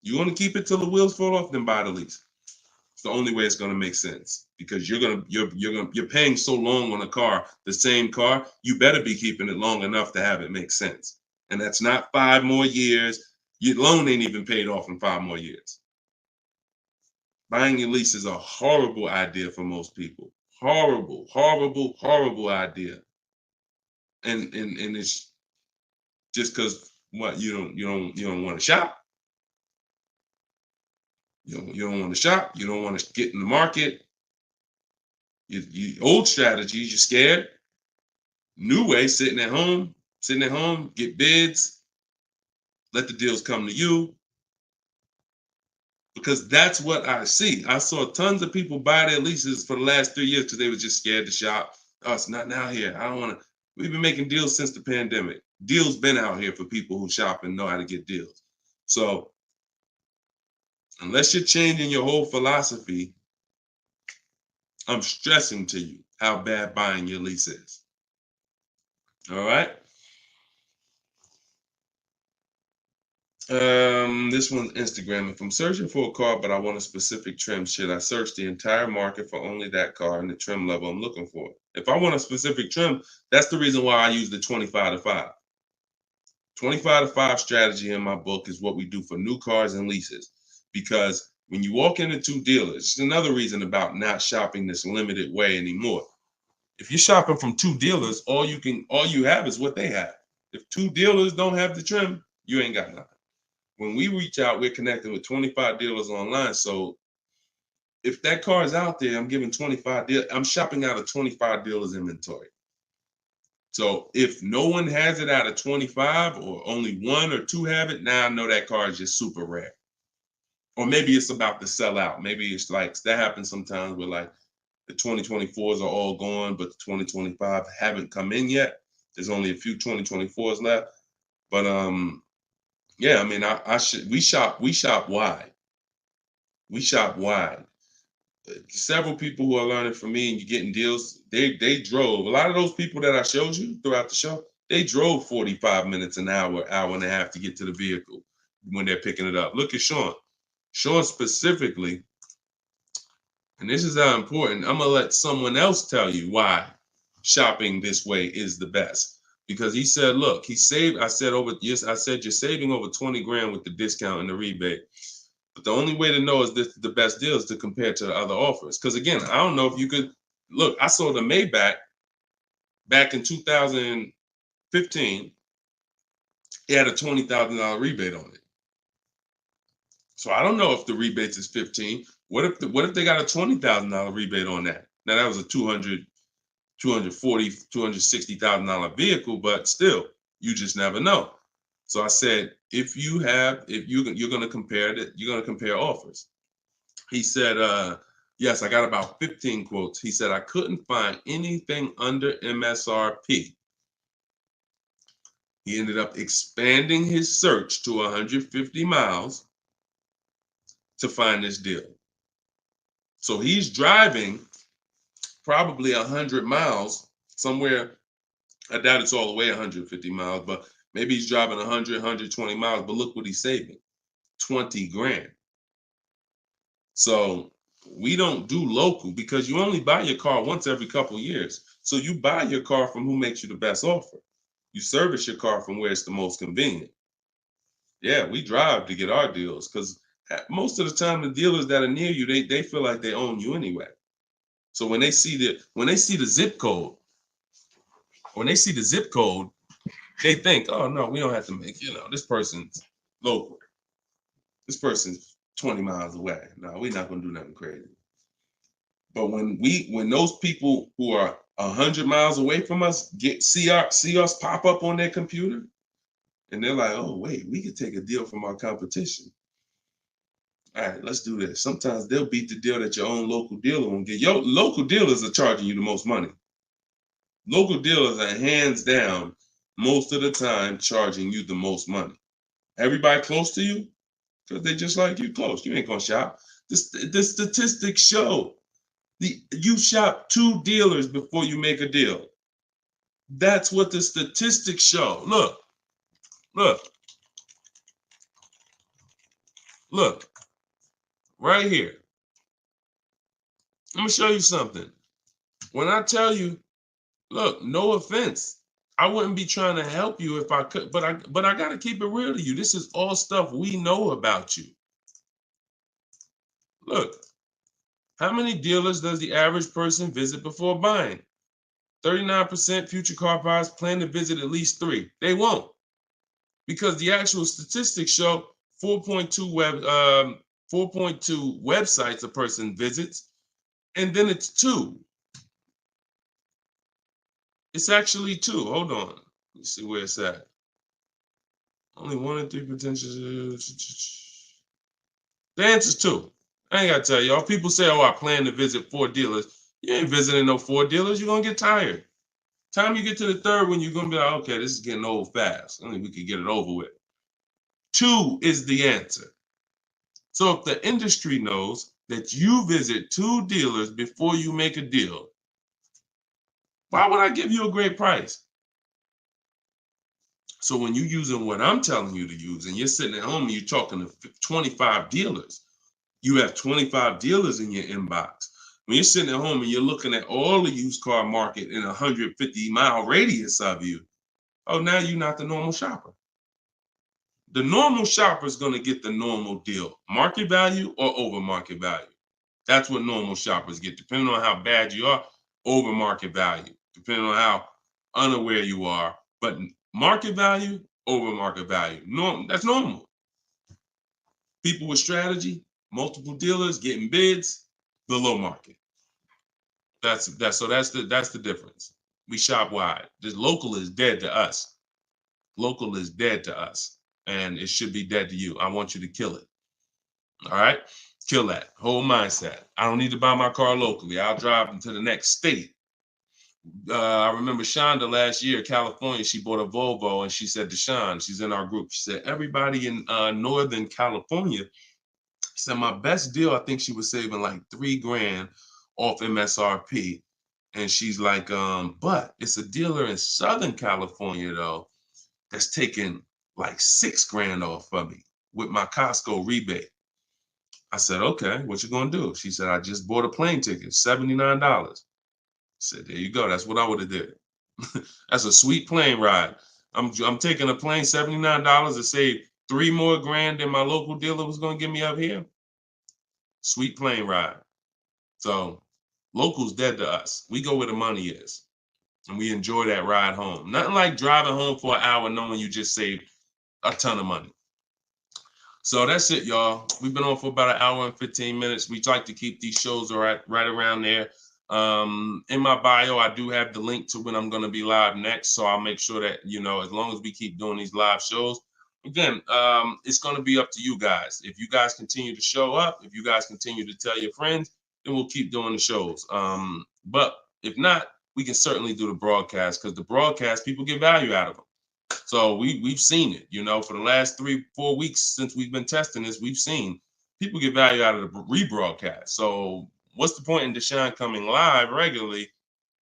You want to keep it till the wheels fall off, then buy the lease. It's the only way it's going to make sense because you're paying so long on a car, the same car, you better be keeping it long enough to have it make sense. And that's not 5 more years. Your loan ain't even paid off in 5 more years. Buying your lease is a horrible idea for most people. Horrible, horrible, horrible idea. And it's just because what you don't want to shop. You don't want to shop. You don't want to get in the market. Old strategies, you're scared. New way, sitting at home, get bids, let the deals come to you. Because that's what I see. I saw tons of people buy their leases for the last 3 years because they were just scared to shop. Oh, it's not now here. I don't want to. We've been making deals since the pandemic. Deals been out here for people who shop and know how to get deals. So unless you're changing your whole philosophy, I'm stressing to you how bad buying your lease is. All right. This one's Instagram. If I'm searching for a car, but I want a specific trim, should I search the entire market for only that car and the trim level I'm looking for? If I want a specific trim, that's the reason why I use the 25 to 5. 25 to 5 strategy in my book is what we do for new cars and leases. Because when you walk into 2 dealers, it's another reason about not shopping this limited way anymore. If you're shopping from 2 dealers, all you have is what they have. If 2 dealers don't have the trim, you ain't got nothing. When we reach out, we're connecting with 25 dealers online. So if that car is out there, I'm giving 25 dealers. I'm shopping out of 25 dealers inventory. So if no one has it out of 25 or only 1 or 2 have it, now I know that car is just super rare. Or maybe it's about to sell out. Maybe it's like that happens sometimes where like the 2024s are all gone, but the 2025 haven't come in yet. There's only a few 2024s left. But yeah, I mean, we shop wide. We shop wide. Several people who are learning from me and you're getting deals, they drove. A lot of those people that I showed you throughout the show, they drove 45 minutes, an hour and a half to get to the vehicle when they're picking it up. Look at Sean. Sean specifically And this is how important. I'm gonna let someone else tell you why shopping this way is the best. Because he said, look, he saved. I said I said you're saving over 20 grand with the discount and the rebate. But the only way to know is this the best deal is to compare to the other offers. Because again, I don't know if you could look. I sold a Maybach back in 2015. It had a $20,000 rebate on it. So I don't know if the rebates is 15. What if they got a $20,000 rebate on that? Now that was a $260,000 vehicle, but still, you just never know. So I said, if you're gonna compare it, you're gonna compare offers. He said, yes, I got about 15 quotes. He said I couldn't find anything under MSRP. He ended up expanding his search to 150 miles to find this deal. So he's driving probably 100 miles somewhere. I doubt it's all the way 150 miles, but maybe he's driving 100, 120 miles. But look what he's saving, 20 grand. So we don't do local because you only buy your car once every couple of years. So you buy your car from who makes you the best offer. You service your car from where it's the most convenient. Yeah, we drive to get our deals because most of the time the dealers that are near you, they feel like they own you anyway. So when they see the zip code, they think, oh no, we don't have to make, this person's local. This person's 20 miles away. No, we're not gonna do nothing crazy. But when those people who are 100 miles away from us see us pop up on their computer, and they're like, oh wait, we could take a deal from our competition. All right, let's do this. Sometimes they'll beat the deal that your own local dealer won't get. Your local dealers are charging you the most money. Local dealers are hands down most of the time charging you the most money. Everybody close to you, because they just like you close. You ain't gonna shop. The statistics show you shop 2 dealers before you make a deal. That's what the statistics show. Look, right here. Let me show you something. When I tell you, look, no offense, I wouldn't be trying to help you if I could, but I gotta keep it real to you. This is all stuff we know about you. Look, how many dealers does the average person visit before buying? 39% future car buyers plan to visit at least 3. They won't, because the actual statistics show 4.2 websites a person visits, and then it's 2. It's actually 2. Hold on. Let's see where it's at. Only 1 in 3 potential. The answer's 2. I ain't got to tell y'all. People say, oh, I plan to visit 4 dealers. You ain't visiting no 4 dealers. You're going to get tired. Time you get to the 3rd one, you're going to be like, okay, this is getting old fast. I think we could get it over with. 2 is the answer. So if the industry knows that you visit 2 dealers before you make a deal, why would I give you a great price? So when you're using what I'm telling you to use and you're sitting at home and you're talking to 25 dealers, you have 25 dealers in your inbox. When you're sitting at home and you're looking at all the used car market in a 150-mile radius of you, oh, now you're not the normal shopper. The normal shopper is going to get the normal deal, market value or over market value. That's what normal shoppers get, depending on how bad you are, over market value, depending on how unaware you are. But market value, over market value, that's normal. People with strategy, multiple dealers getting bids, below market. That's the difference. We shop wide. This local is dead to us. Local is dead to us, and it should be dead to you. I want you to kill it. All right, kill that whole mindset. I don't need to buy my car locally. I'll drive into the next state. I remember Shonda last year, California. She bought a Volvo, and she said to Sean, she's in our group. She said everybody in Northern California. She said my best deal. I think she was saving like $3 grand off MSRP. And she's like, but it's a dealer in Southern California, though, that's taking like $6 grand off of me with my Costco rebate. I said, okay, what you gonna do? She said, I just bought a plane ticket, $79. I said, there you go. That's what I would have did. That's a sweet plane ride. I'm taking a plane, $79 to save 3 more grand than my local dealer was gonna give me up here. Sweet plane ride. So local's dead to us. We go where the money is, and we enjoy that ride home. Nothing like driving home for an hour knowing you just saved a ton of money. So that's it, y'all. We've been on for about an hour and 15 minutes. We like to keep these shows right around there. In my bio, I do have the link to when I'm going to be live next. So I'll make sure that, as long as we keep doing these live shows, again, it's going to be up to you guys. If you guys continue to show up, if you guys continue to tell your friends, then we'll keep doing the shows. But if not, we can certainly do the broadcast, because the broadcast, people get value out of them. So we've seen it, for the last 3-4 weeks since we've been testing this, we've seen people get value out of the rebroadcast. So what's the point in Deshone coming live regularly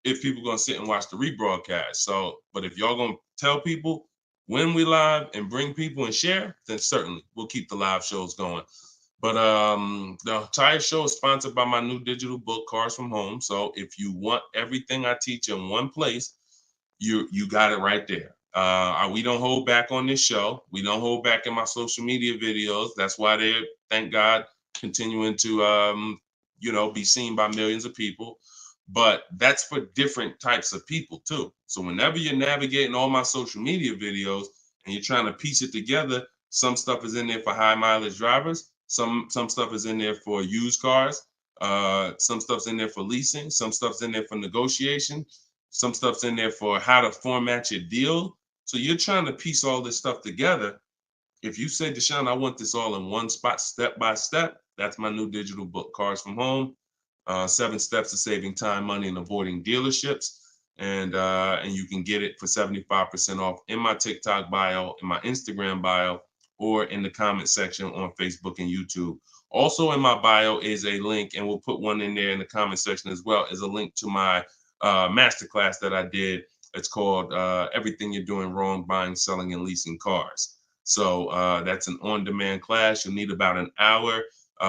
if people are going to sit and watch the rebroadcast? So, but if y'all going to tell people when we live and bring people and share, then certainly we'll keep the live shows going. But the entire show is sponsored by my new digital book, Cars from Home. So if you want everything I teach in one place, you got it right there. We don't hold back on this show. We don't hold back in my social media videos. That's why they're, thank God, continuing to be seen by millions of people. But that's for different types of people too. So whenever you're navigating all my social media videos and you're trying to piece it together, some stuff is in there for high mileage drivers. Some stuff is in there for used cars. Some stuff's in there for leasing. Some stuff's in there for negotiation. Some stuff's in there for how to format your deal. So you're trying to piece all this stuff together. If you say, Deshone, I want this all in one spot, step by step, that's my new digital book, Cars from Home, 7 Steps to Saving Time, Money, and Avoiding Dealerships. And you can get it for 75% off in my TikTok bio, in my Instagram bio, or in the comment section on Facebook and YouTube. Also in my bio is a link, and we'll put one in there in the comment section as well, is a link to my masterclass that I did. It's called Everything You're Doing Wrong Buying, Selling, and Leasing Cars. So that's an on-demand class. You'll need about an hour.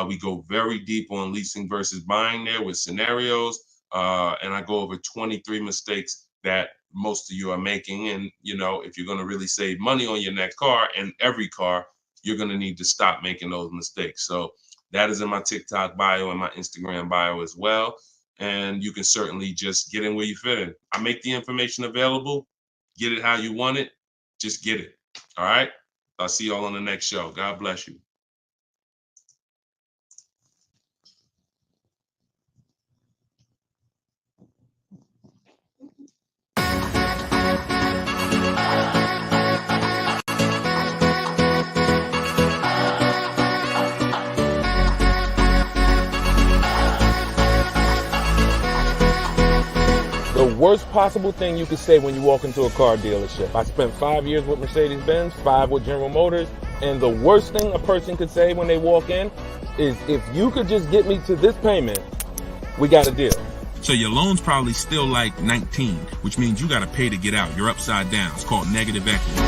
We go very deep on leasing versus buying there with scenarios. And I go over 23 mistakes that most of you are making. And, if you're going to really save money on your next car and every car, you're going to need to stop making those mistakes. So that is in my TikTok bio and my Instagram bio as well. And you can certainly just get in where you fit in. I make the information available. Get it how you want it. Just get it. All right. I'll see y'all on the next show. God bless you. The worst possible thing you could say when you walk into a car dealership. I spent 5 years with Mercedes-Benz, 5 with General Motors, and the worst thing a person could say when they walk in is, if you could just get me to this payment, we got a deal. So your loan's probably still like 19, which means you got to pay to get out. You're upside down. It's called negative equity.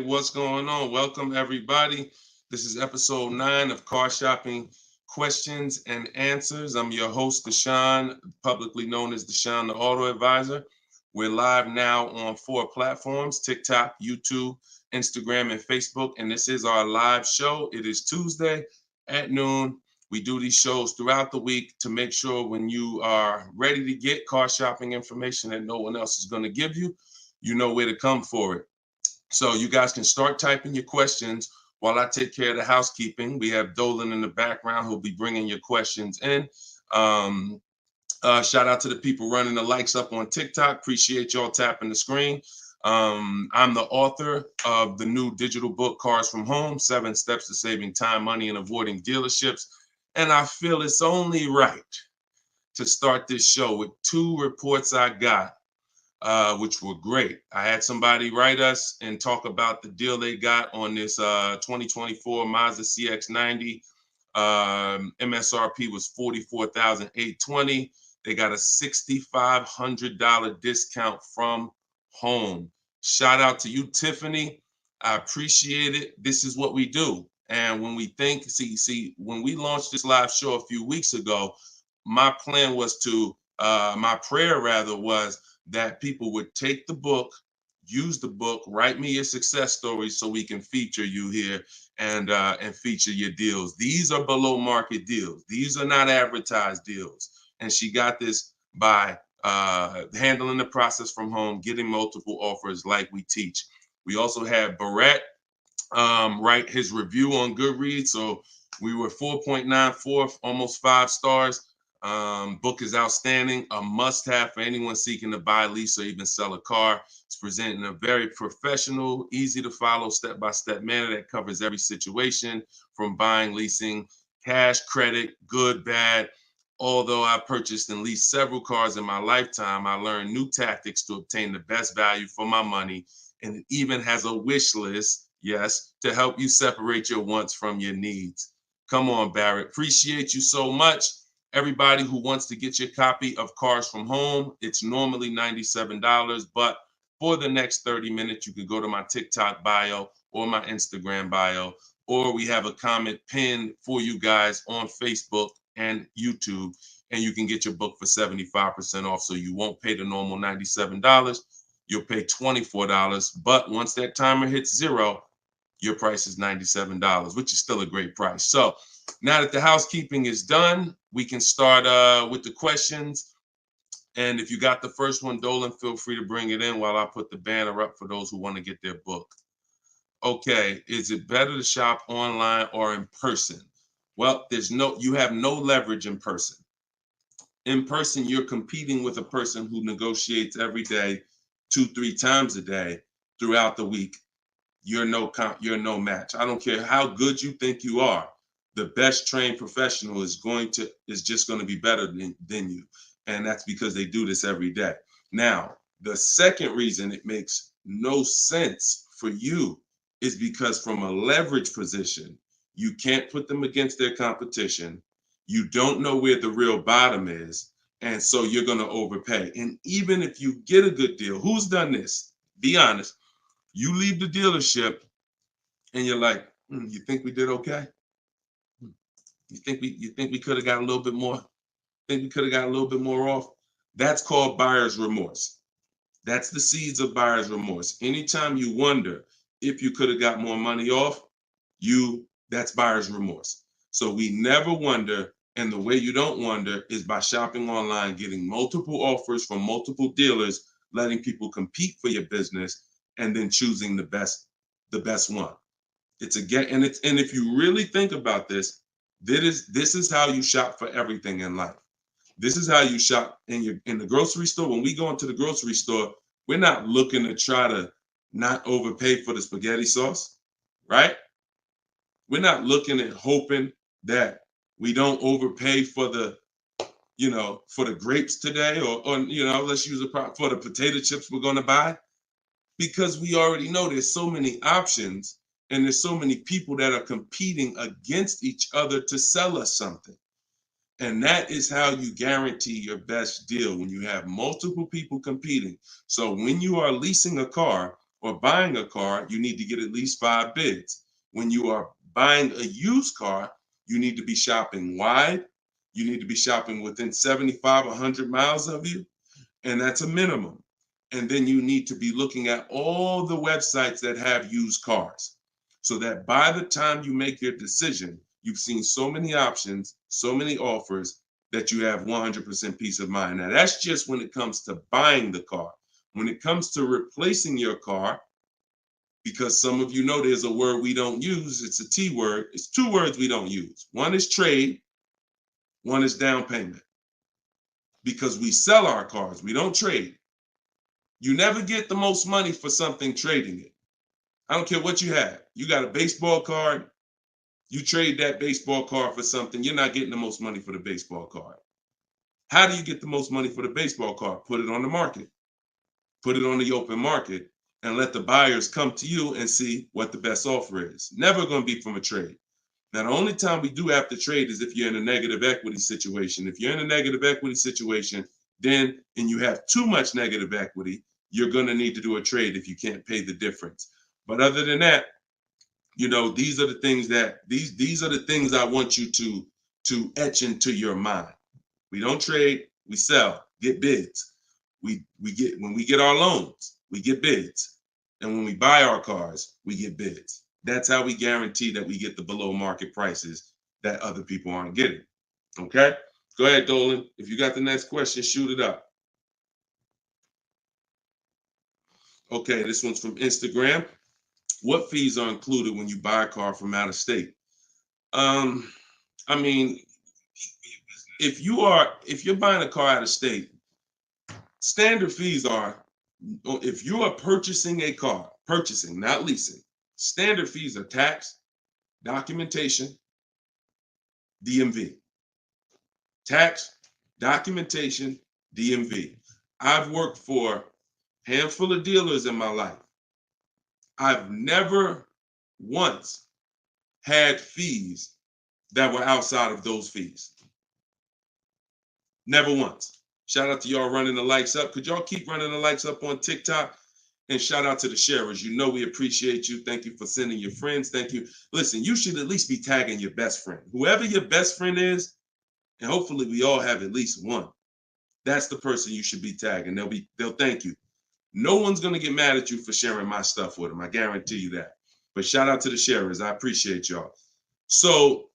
What's going on? Welcome, everybody. This is episode 9 of Car Shopping Questions and Answers. I'm your host, Deshone, publicly known as Deshone the Auto Advisor. We're live now on 4 platforms: TikTok, YouTube, Instagram, and Facebook. And this is our live show. It is Tuesday at noon. We do these shows throughout the week to make sure when you are ready to get car shopping information that no one else is going to give you, you know where to come for it. So you guys can start typing your questions while I take care of the housekeeping. We have Dolan in the background who'll be bringing your questions in. Shout out to the people running the likes up on TikTok. Appreciate y'all tapping the screen. I'm the author of the new digital book, Cars from Home, 7 Steps to Saving Time, Money, and Avoiding Dealerships. And I feel it's only right to start this show with 2 reports I got, which were great. I had somebody write us and talk about the deal they got on this 2024 Mazda CX-90. MSRP was $44,820. They got a $6,500 discount from home. Shout out to you, Tiffany. I appreciate it. This is what we do. And when we think, when we launched this live show a few weeks ago, my plan was my prayer rather was that people would take the book, use the book, write me your success stories so we can feature you here and feature your deals. These are below market deals. These are not advertised deals. And she got this by handling the process from home, getting multiple offers like we teach. We also had Barrett write his review on Goodreads. So we were 4.94, almost 5 stars. Book is outstanding, a must-have for anyone seeking to buy, lease, or even sell a car. It's presented in a very professional, easy-to-follow, step-by-step manner that covers every situation from buying, leasing, cash, credit, good, bad. Although I've purchased and leased several cars in my lifetime, I learned new tactics to obtain the best value for my money, and it even has a wish list, yes, to help you separate your wants from your needs. Come on, Barrett. Appreciate you so much. Everybody who wants to get your copy of Cars from Home, it's normally $97, but for the next 30 minutes, you can go to my TikTok bio or my Instagram bio, or we have a comment pinned for you guys on Facebook and YouTube, and you can get your book for 75% off. So you won't pay the normal $97. You'll pay $24. But once that timer hits 0, your price is $97, which is still a great price. So now that the housekeeping is done, we can start with the questions. And if you got the first one, Dolan, feel free to bring it in while I put the banner up for those who want to get their book. Okay, is it better to shop online or in person? Well, you have no leverage in person. In person, you're competing with a person who negotiates every day, 2-3 times a day throughout the week. You're no match. I don't care how good you think you are. The best trained professional is just going to be better than you. And that's because they do this every day. Now, the second reason it makes no sense for you is because from a leverage position, you can't put them against their competition. You don't know where the real bottom is. And so you're going to overpay. And even if you get a good deal, who's done this? Be honest. You leave the dealership and you're like, you think we did okay? You think we could have got a little bit more? Think we could have got a little bit more off? That's called buyer's remorse. That's the seeds of buyer's remorse. Anytime you wonder if you could have got more money off, that's buyer's remorse. So we never wonder, and the way you don't wonder is by shopping online, getting multiple offers from multiple dealers, letting people compete for your business, and then choosing the best one. And if you really think about this, this is how you shop for everything in life. This is how you shop in the grocery store. When we go into the grocery store, we're not looking to try to not overpay for the spaghetti sauce, right? We're not looking at hoping that we don't overpay for the grapes today, or let's use for the potato chips we're going to buy, because we already know there's so many options and there's so many people that are competing against each other to sell us something. And that is how you guarantee your best deal, when you have multiple people competing. So when you are leasing a car or buying a car, you need to get at least 5 bids. When you are buying a used car, you need to be shopping wide. You need to be shopping within 75, 100 miles of you. And that's a minimum. And then you need to be looking at all the websites that have used cars, so that by the time you make your decision, you've seen so many options, so many offers, that you have 100% peace of mind. Now, that's just when it comes to buying the car. When it comes to replacing your car, because some of you know there's a word we don't use, it's a T word. It's 2 words we don't use. One is trade, one is down payment. Because we sell our cars, we don't trade. You never get the most money for something trading it. I don't care what you have. You got a baseball card, You trade that baseball card for something, you're not getting the most money for the baseball card. How do you get the most money for the baseball card? Put it on the market. Put it on the open market and let the buyers come to you and see what the best offer is. Never going to be from a trade. Now, the only time we do have to trade is if you're in a negative equity situation. If you're in a negative equity situation, then, and you have too much negative equity, you're going to need to do a trade if you can't pay the difference. But other than that, you know, these are the things that these are the things I want you to etch into your mind. We don't trade, we sell, get bids. We get, when we get our loans, we get bids. And when we buy our cars, we get bids. That's how we guarantee that we get the below market prices that other people aren't getting. Okay? Go ahead, Dolan. If you got the next question, shoot it up. Okay, this one's from Instagram. What fees are included when you buy a car from out of state? I mean, if you're buying a car out of state, standard fees are, if you are purchasing a car, purchasing, not leasing, standard fees are tax, documentation, DMV. Tax, documentation, DMV. I've worked for a handful of dealers in my life. I've never once had fees that were outside of those fees. Never once. Shout out to y'all running the likes up. Could y'all keep running the likes up on TikTok? And shout out to the sharers. You know we appreciate you. Thank you for sending your friends. Thank you. Listen, you should at least be tagging your best friend. Whoever your best friend is, and hopefully we all have at least one. That's the person you should be tagging. They'll thank you. No one's gonna get mad at you for sharing my stuff with them. I guarantee you that. But shout out to the sharers. I appreciate y'all. So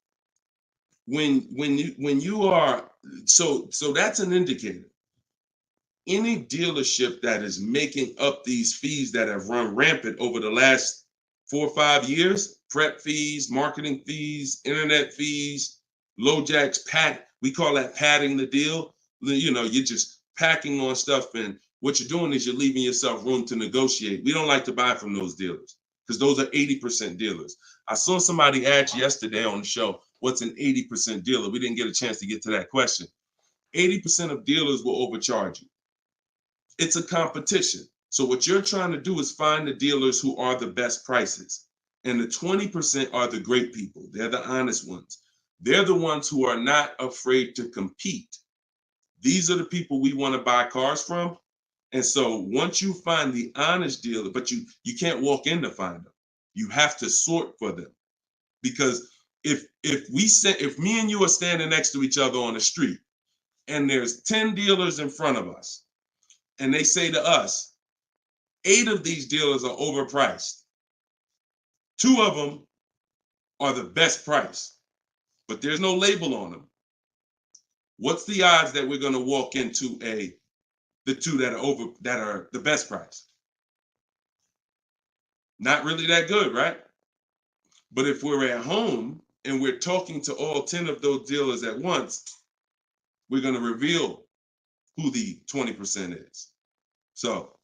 when you are, so that's an indicator. Any dealership that is making up these fees that have run rampant over the last 4 or 5 years, prep fees, marketing fees, internet fees, low jacks, we call that padding the deal. You know, you're just packing on stuff, and what you're doing is you're leaving yourself room to negotiate. We don't like to buy from those dealers because those are 80% dealers. I saw somebody ask yesterday on the show, what's an 80% dealer? We didn't get a chance to get to that question. 80% of dealers will overcharge you. It's a competition. So what you're trying to do is find the dealers who are the best prices. And the 20% are the great people. They're the honest ones. They're the ones who are not afraid to compete. These are the people we want to buy cars from. And so once you find the honest dealer, but you can't walk in to find them. You have to sort for them. Because if me and you are standing next to each other on the street and there's 10 dealers in front of us, and they say to us, 8 of these dealers are overpriced. 2 of them are the best price, but there's no label on them. What's the odds that we're going to walk into the 2 that are the best price? Not really that good, right? But if we're at home and we're talking to all 10 of those dealers at once, we're going to reveal who the 20% is. So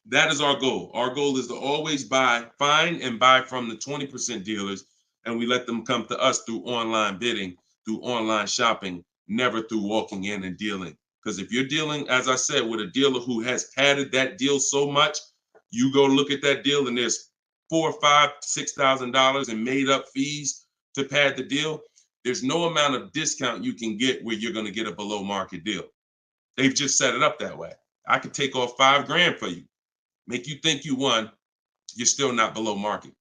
that is our goal. Our goal is to always find and buy from the 20% dealers, and we let them come to us through online bidding, through online shopping, never through walking in and dealing. Because if you're dealing, as I said, with a dealer who has padded that deal so much, you go look at that deal and there's $4,000, $5,000, $6,000 in made up fees to pad the deal. There's no amount of discount you can get where you're going to get a below market deal. They've just set it up that way. I could take off $5,000 for you, make you think you won. You're still not below market.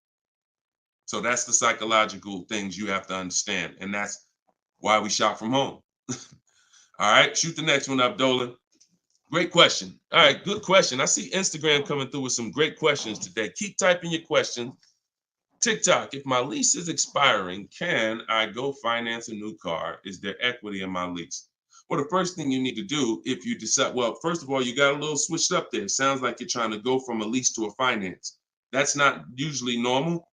So that's the psychological things you have to understand. And that's why we shop from home. All right, shoot the next one up, Dolan. Great question. All right, good question. I see Instagram coming through with some great questions today. Keep typing your questions. TikTok, if my lease is expiring, can I go finance a new car? Is there equity in my lease? Well, the first thing you need to do if you decide, well, first of all, you got a little switched up there. It sounds like you're trying to go from a lease to a finance. That's not usually normal.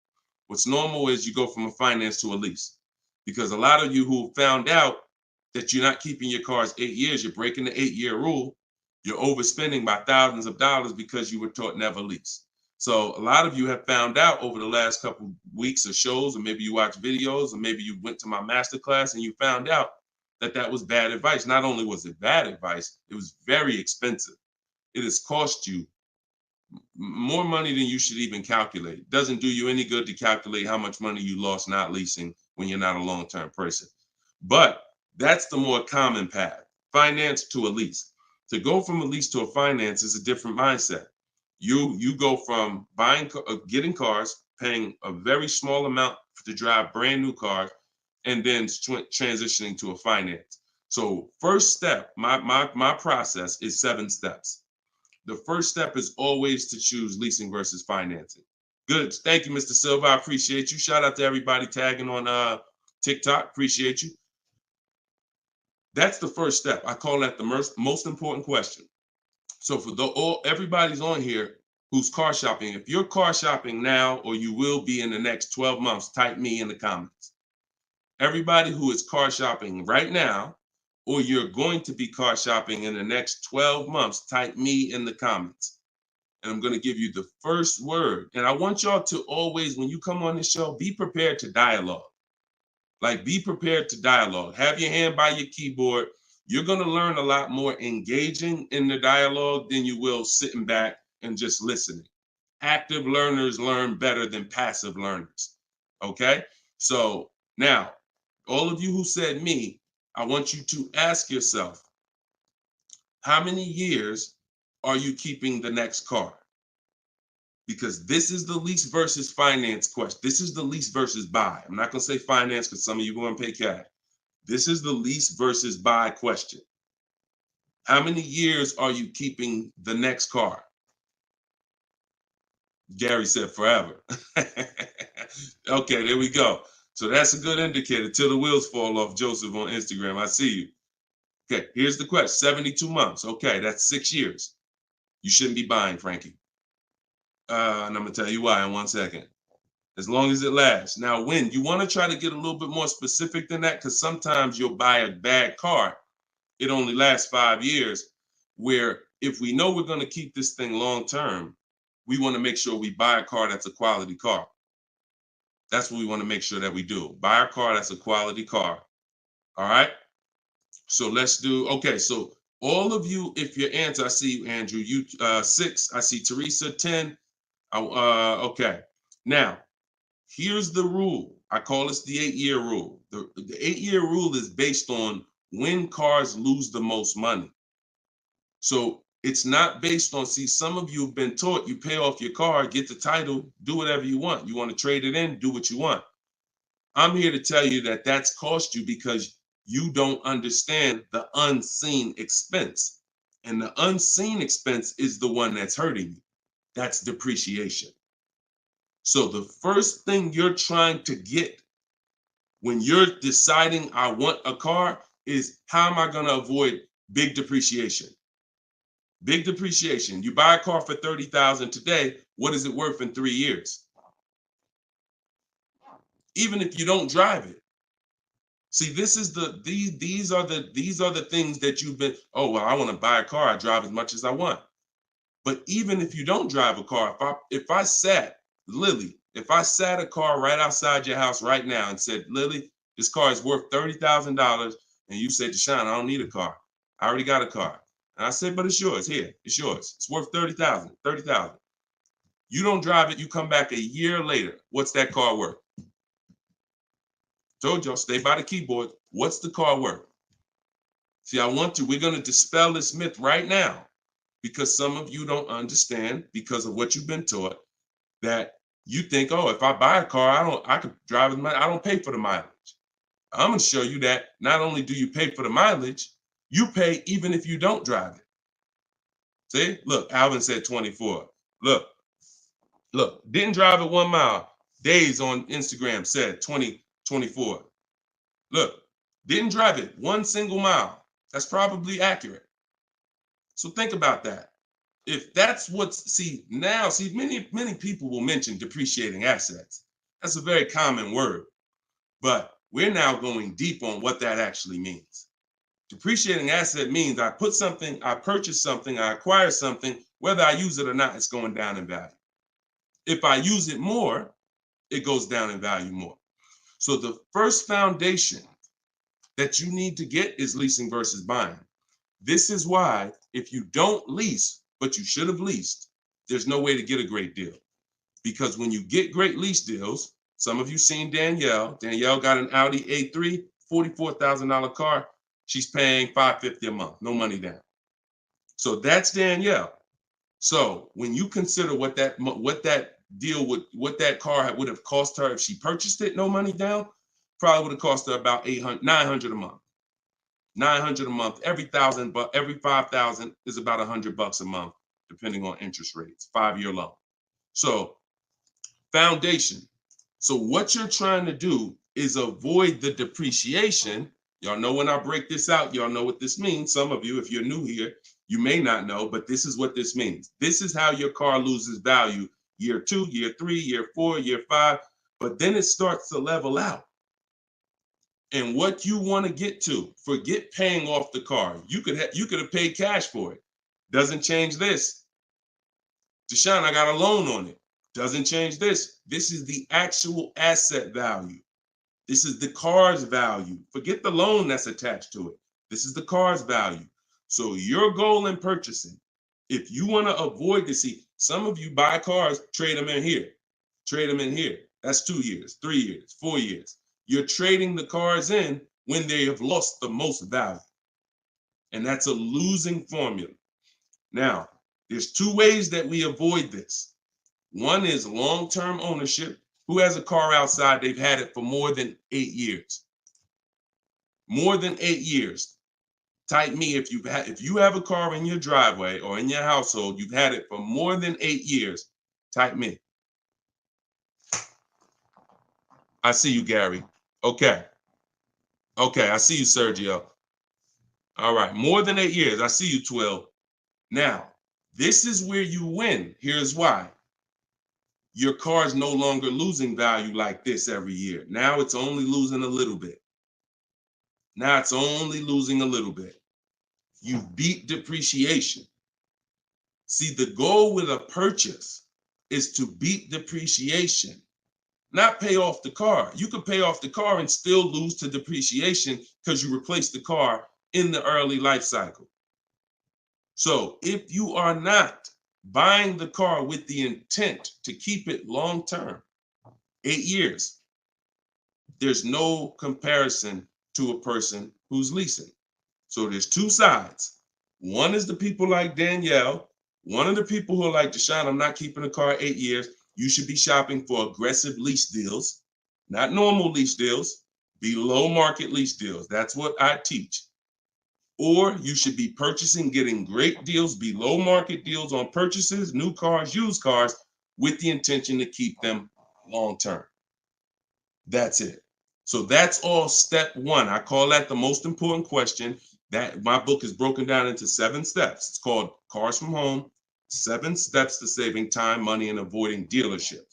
What's normal is you go from a finance to a lease. Because a lot of you who found out that you're not keeping your cars 8 years, you're breaking the 8-year rule, you're overspending by thousands of dollars because you were taught never lease. So a lot of you have found out over the last couple weeks of shows, or maybe you watch videos, or maybe you went to my masterclass and you found out that that was bad advice. Not only was it bad advice, it was very expensive. It has cost you more money than you should even calculate. It doesn't do you any good to calculate how much money you lost not leasing when you're not a long-term person. But that's the more common path, finance to a lease. To go from a lease to a finance is a different mindset. You go from getting cars, paying a very small amount to drive brand new cars, and then transitioning to a finance. So first step, my process is 7 steps. The first step is always to choose leasing versus financing. Good. Thank you, Mr. Silva. I appreciate you. Shout out to everybody tagging on TikTok. Appreciate you. That's the first step. I call that the most important question. So for everybody's on here who's car shopping, if you're car shopping now or you will be in the next 12 months, type me in the comments. Everybody who is car shopping right now, or you're going to be car shopping in the next 12 months, type me in the comments. And I'm going to give you the first word. And I want y'all to always, when you come on this show, be prepared to dialogue. Like, be prepared to dialogue. Have your hand by your keyboard. You're going to learn a lot more engaging in the dialogue than you will sitting back and just listening. Active learners learn better than passive learners. Okay? So now, all of you who said me, I want you to ask yourself, how many years are you keeping the next car? Because this is the lease versus finance question. This is the lease versus buy. I'm not going to say finance because some of you are going to pay cash. This is the lease versus buy question. How many years are you keeping the next car? Gary said forever. Okay, there we go. So that's a good indicator till the wheels fall off, Joseph on Instagram. I see you. Okay, here's the question. 72 months. Okay, that's 6 years. You shouldn't be buying, Frankie. And I'm going to tell you why in 1 second. As long as it lasts. Now, when you want to try to get a little bit more specific than that, because sometimes you'll buy a bad car. It only lasts 5 years, where if we know we're going to keep this thing long term, we want to make sure we buy a car that's a quality car. That's what we want to make sure that we do. Buy a car that's a quality car. All right. So let's do, okay. So all of you, if your answer, I see you, Andrew, you 6, I see Teresa 10. Okay. Now, here's the rule. I call this the 8-year rule. The 8-year rule is based on when cars lose the most money. So it's not based on, see, some of you have been taught you pay off your car, get the title, do whatever you want. You want to trade it in, do what you want. I'm here to tell you that that's cost you because you don't understand the unseen expense. And the unseen expense is the one that's hurting you. That's depreciation. So the first thing you're trying to get when you're deciding I want a car is, how am I going to avoid big depreciation? Big depreciation. You buy a car for $30,000 today. What is it worth in 3 years? Even if you don't drive it. See, this is these are the things that you've been, oh, well, I want to buy a car. I drive as much as I want. But even if you don't drive a car, if I sat a car right outside your house right now and said, Lily, this car is worth $30,000, and you said, Deshone, I don't need a car. I already got a car. And I said, but it's yours. Here, it's yours. It's worth $30,000. You don't drive it. You come back a year later. What's that car worth? Told y'all, stay by the keyboard. What's the car worth? See, we're going to dispel this myth right now, because some of you don't understand, because of what you've been taught, that you think, oh, if I buy a car, I could drive it. I don't pay for the mileage. I'm going to show you that not only do you pay for the mileage, you pay even if you don't drive it. See, look, Alvin said 24. Look, didn't drive it 1 mile. Days on Instagram said 24. Look, didn't drive it 1 single mile. That's probably accurate. So think about that. If that's many people will mention depreciating assets. That's a very common word, but we're now going deep on what that actually means. Depreciating asset means I purchase something, I acquire something, whether I use it or not, it's going down in value. If I use it more, it goes down in value more. So the first foundation that you need to get is leasing versus buying. This is why if you don't lease, but you should have leased, there's no way to get a great deal. Because when you get great lease deals, some of you seen Danielle. Danielle got an Audi A3, $44,000 car. She's paying $550 a month, no money down. So that's Danielle. So when you consider what that deal would, what that car would have cost her if she purchased it, no money down, probably would have cost her about $900 a month. $900 a month. Every 1,000, but every 5,000 is about $100 a month, depending on interest rates. 5-year loan. So foundation. So what you're trying to do is avoid the depreciation. Y'all know when I break this out, y'all know what this means. Some of you, if you're new here, you may not know, but this is what this means. This is how your car loses value year 2, year 3, year 4, year 5, but then it starts to level out. And what you want to get to, forget paying off the car. You could have paid cash for it. Doesn't change this. Deshone, I got a loan on it. Doesn't change this. This is the actual asset value. This is the car's value. Forget the loan that's attached to it. This is the car's value. So your goal in purchasing, if you want to avoid this, see, some of you buy cars, trade them in here. Trade them in here. That's 2 years, 3 years, 4 years. You're trading the cars in when they have lost the most value. And that's a losing formula. Now, there's 2 ways that we avoid this. One is long-term ownership. Who has a car outside? They've had it for more than 8 years. More than 8 years. Type me if you have a car in your driveway or in your household, you've had it for more than 8 years. Type me. I see you, Gary. Okay. Okay, I see you, Sergio. All right, more than 8 years. I see you, Twill. Now, this is where you win. Here's why. Your car is no longer losing value like this every year. Now it's only losing a little bit. Now it's only losing a little bit. You beat depreciation. See, the goal with a purchase is to beat depreciation, not pay off the car. You could pay off the car and still lose to depreciation because you replaced the car in the early life cycle. So if you are not buying the car with the intent to keep it long term, 8 years, there's no comparison to a person who's leasing. So there's 2 sides. One is the people like Danielle. One of the people who are like, Deshone, I'm not keeping a car 8 years. You should be shopping for aggressive lease deals, not normal lease deals, below market lease deals. That's what I teach. Or you should be purchasing, getting great deals, below market deals on purchases, new cars, used cars, with the intention to keep them long term. That's it. So that's all step 1. I call that the most important question. That my book is broken down into 7 steps. It's called Cars from Home, 7 Steps to Saving Time, Money, and Avoiding Dealership.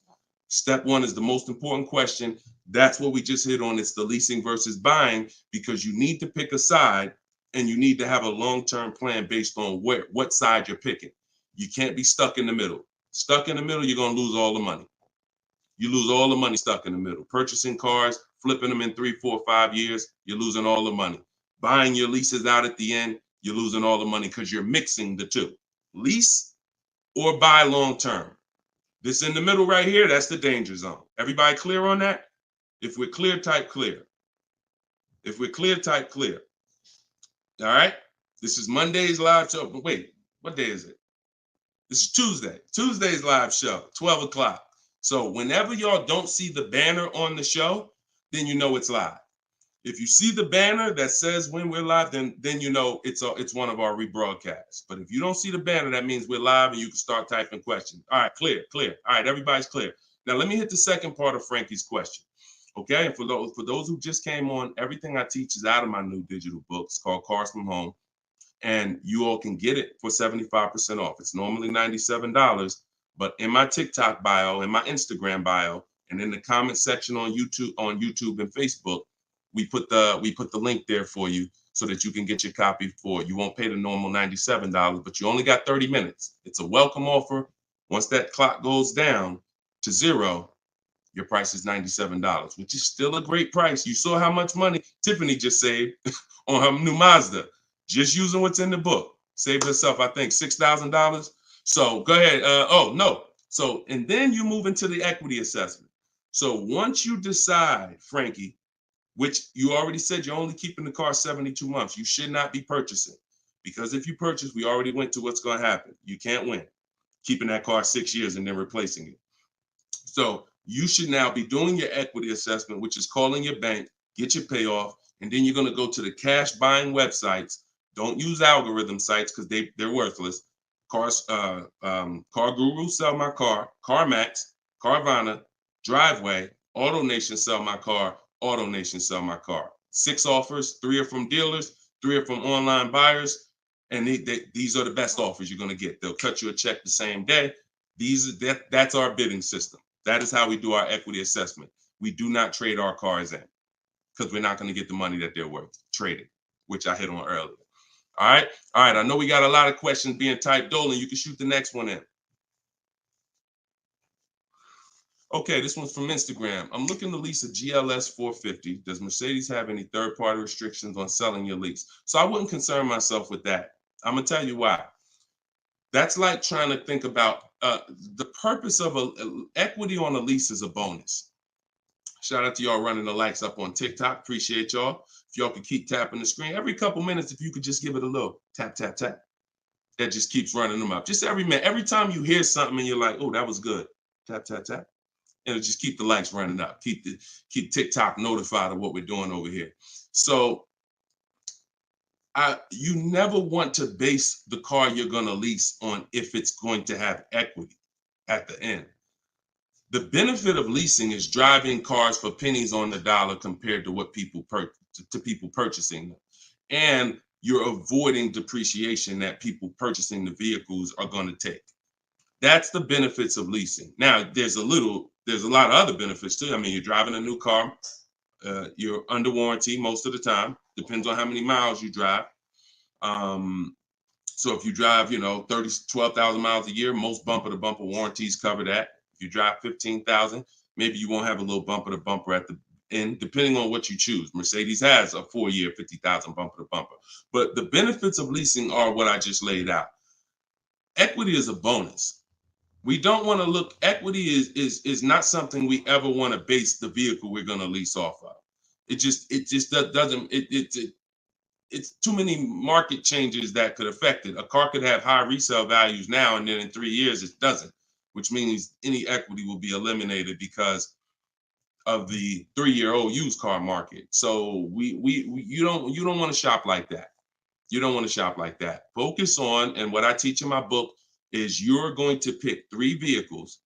Step 1 is the most important question. That's what we just hit on. It's the leasing versus buying, because you need to pick a side and you need to have a long-term plan based on what side you're picking. You can't be stuck in the middle. Stuck in the middle, you're going to lose all the money. You lose all the money stuck in the middle. Purchasing cars, flipping them in 3, 4, 5 years, you're losing all the money. Buying your leases out at the end, you're losing all the money because you're mixing the 2. Lease or buy long-term. This in the middle right here, that's the danger zone. Everybody clear on that? If we're clear, type clear. If we're clear, type clear. All right? This is Monday's live show. But wait, what day is it? This is Tuesday. Tuesday's live show, 12 o'clock. So whenever y'all don't see the banner on the show, then you know it's live. If you see the banner that says when we're live, then you know it's one of our rebroadcasts. But if you don't see the banner, that means we're live and you can start typing questions. All right, clear. All right, everybody's clear. Now let me hit the second part of Frankie's question. Okay, and for those who just came on, everything I teach is out of my new digital book. It's called Cars from Home. And you all can get it for 75% off. It's normally $97, but in my TikTok bio, in my Instagram bio, and in the comment section on YouTube and Facebook, we put the link there for you so that you can get your copy for it. You won't pay the normal $97, but you only got 30 minutes. It's a welcome offer. Once that clock goes down, to 0, your price is $97, which is still a great price. You saw how much money Tiffany just saved on her new Mazda, just using what's in the book. Saved herself, I think, $6,000. So go ahead. Oh, no. So, and then you move into the equity assessment. So once you decide, Frankie, which you already said you're only keeping the car 72 months, you should not be purchasing. Because if you purchase, we already went to what's going to happen. You can't win keeping that car 6 years and then replacing it. So you should now be doing your equity assessment, which is calling your bank, get your payoff, and then you're going to go to the cash buying websites. Don't use algorithm sites because they're worthless. Car Guru, Sell My Car, CarMax, Carvana, Driveway, AutoNation, Sell My Car, AutoNation, Sell My Car. 6 offers, 3 are from dealers, 3 are from online buyers, and these are the best offers you're going to get. They'll cut you a check the same day. That's our bidding system. That is how we do our equity assessment. We do not trade our cars in because we're not going to get the money that they're worth trading, which I hit on earlier. All right. I know we got a lot of questions being typed. Dolan, you can shoot the next one in. Okay, this one's from Instagram. I'm looking to lease a GLS 450. Does Mercedes have any third-party restrictions on selling your lease? So I wouldn't concern myself with that. I'm going to tell you why. That's like trying to think about the purpose of equity on a lease is a bonus. Shout out to y'all running the likes up on TikTok. Appreciate y'all. If y'all could keep tapping the screen every couple minutes, if you could just give it a little tap, tap, tap. That just keeps running them up. Just every minute. Every time you hear something and you're like, oh, that was good. Tap, tap, tap. And it'll just keep the likes running up. Keep TikTok notified of what we're doing over here. So you never want to base the car you're going to lease on if it's going to have equity at the end. The benefit of leasing is driving cars for pennies on the dollar compared to what people purchasing them. And you're avoiding depreciation that people purchasing the vehicles are going to take. That's the benefits of leasing. Now, there's a lot of other benefits too. I mean, you're driving a new car. You're under warranty most of the time. Depends on how many miles you drive. So if you drive, 12,000 miles a year, most bumper to bumper warranties cover that. If you drive 15,000, maybe you won't have a little bumper to bumper at the end, depending on what you choose. Mercedes has a 4-year 50,000 bumper to bumper. But the benefits of leasing are what I just laid out. Equity is a bonus. We don't want to look, equity is not something we ever want to base the vehicle we're going to lease off of. It just doesn't, it's too many market changes that could affect it. A car could have high resale values now, and then in 3 years it doesn't, which means any equity will be eliminated because of the 3-year-old used car market. So you don't want to shop like that. You don't want to shop like that. Focus on, and what I teach in my book is you're going to pick 3 vehicles.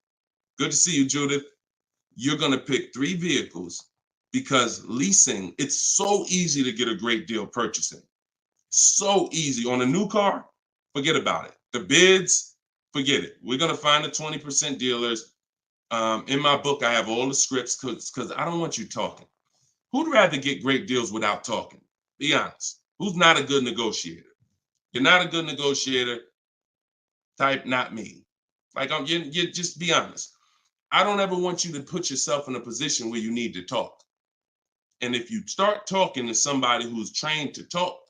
Good to see you, Judith. You're going to pick 3 vehicles because leasing, it's so easy to get a great deal purchasing. So easy. On a new car, forget about it. The bids, forget it. We're going to find the 20% dealers. In my book, I have all the scripts because I don't want you talking. Who'd rather get great deals without talking? Be honest. Who's not a good negotiator? You're not a good negotiator. Type not me. Like you just be honest. I don't ever want you to put yourself in a position where you need to talk. And if you start talking to somebody who's trained to talk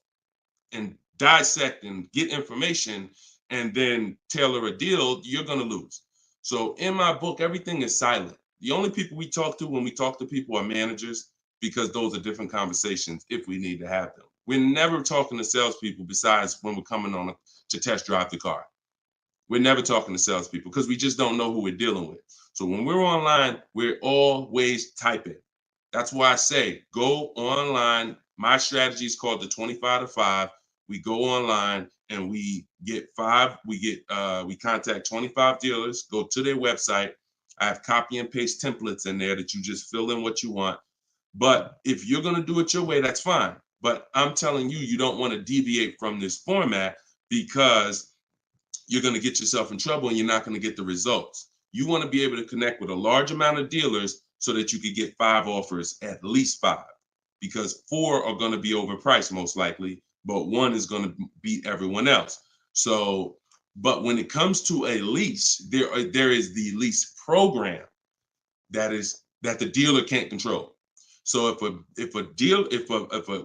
and dissect and get information and then tailor a deal, you're going to lose. So in my book, everything is silent. The only people we talk to when we talk to people are managers, because those are different conversations if we need to have them. We're never talking to salespeople besides when we're coming on to test drive the car. We're never talking to salespeople because we just don't know who we're dealing with. So when we're online, we're always typing. That's why I say go online. My strategy is called the 25 to 5. We go online and we contact 25 dealers, go to their website. I have copy and paste templates in there that you just fill in what you want. But if you're going to do it your way, that's fine. But I'm telling you, you don't want to deviate from this format because you're going to get yourself in trouble and you're not going to get the results. You want to be able to connect with a large amount of dealers so that you could get 5 offers, at least 5, because 4 are going to be overpriced most likely, but 1 is going to beat everyone else. So, but when it comes to a lease, there is the lease program. that the dealer can't control. So if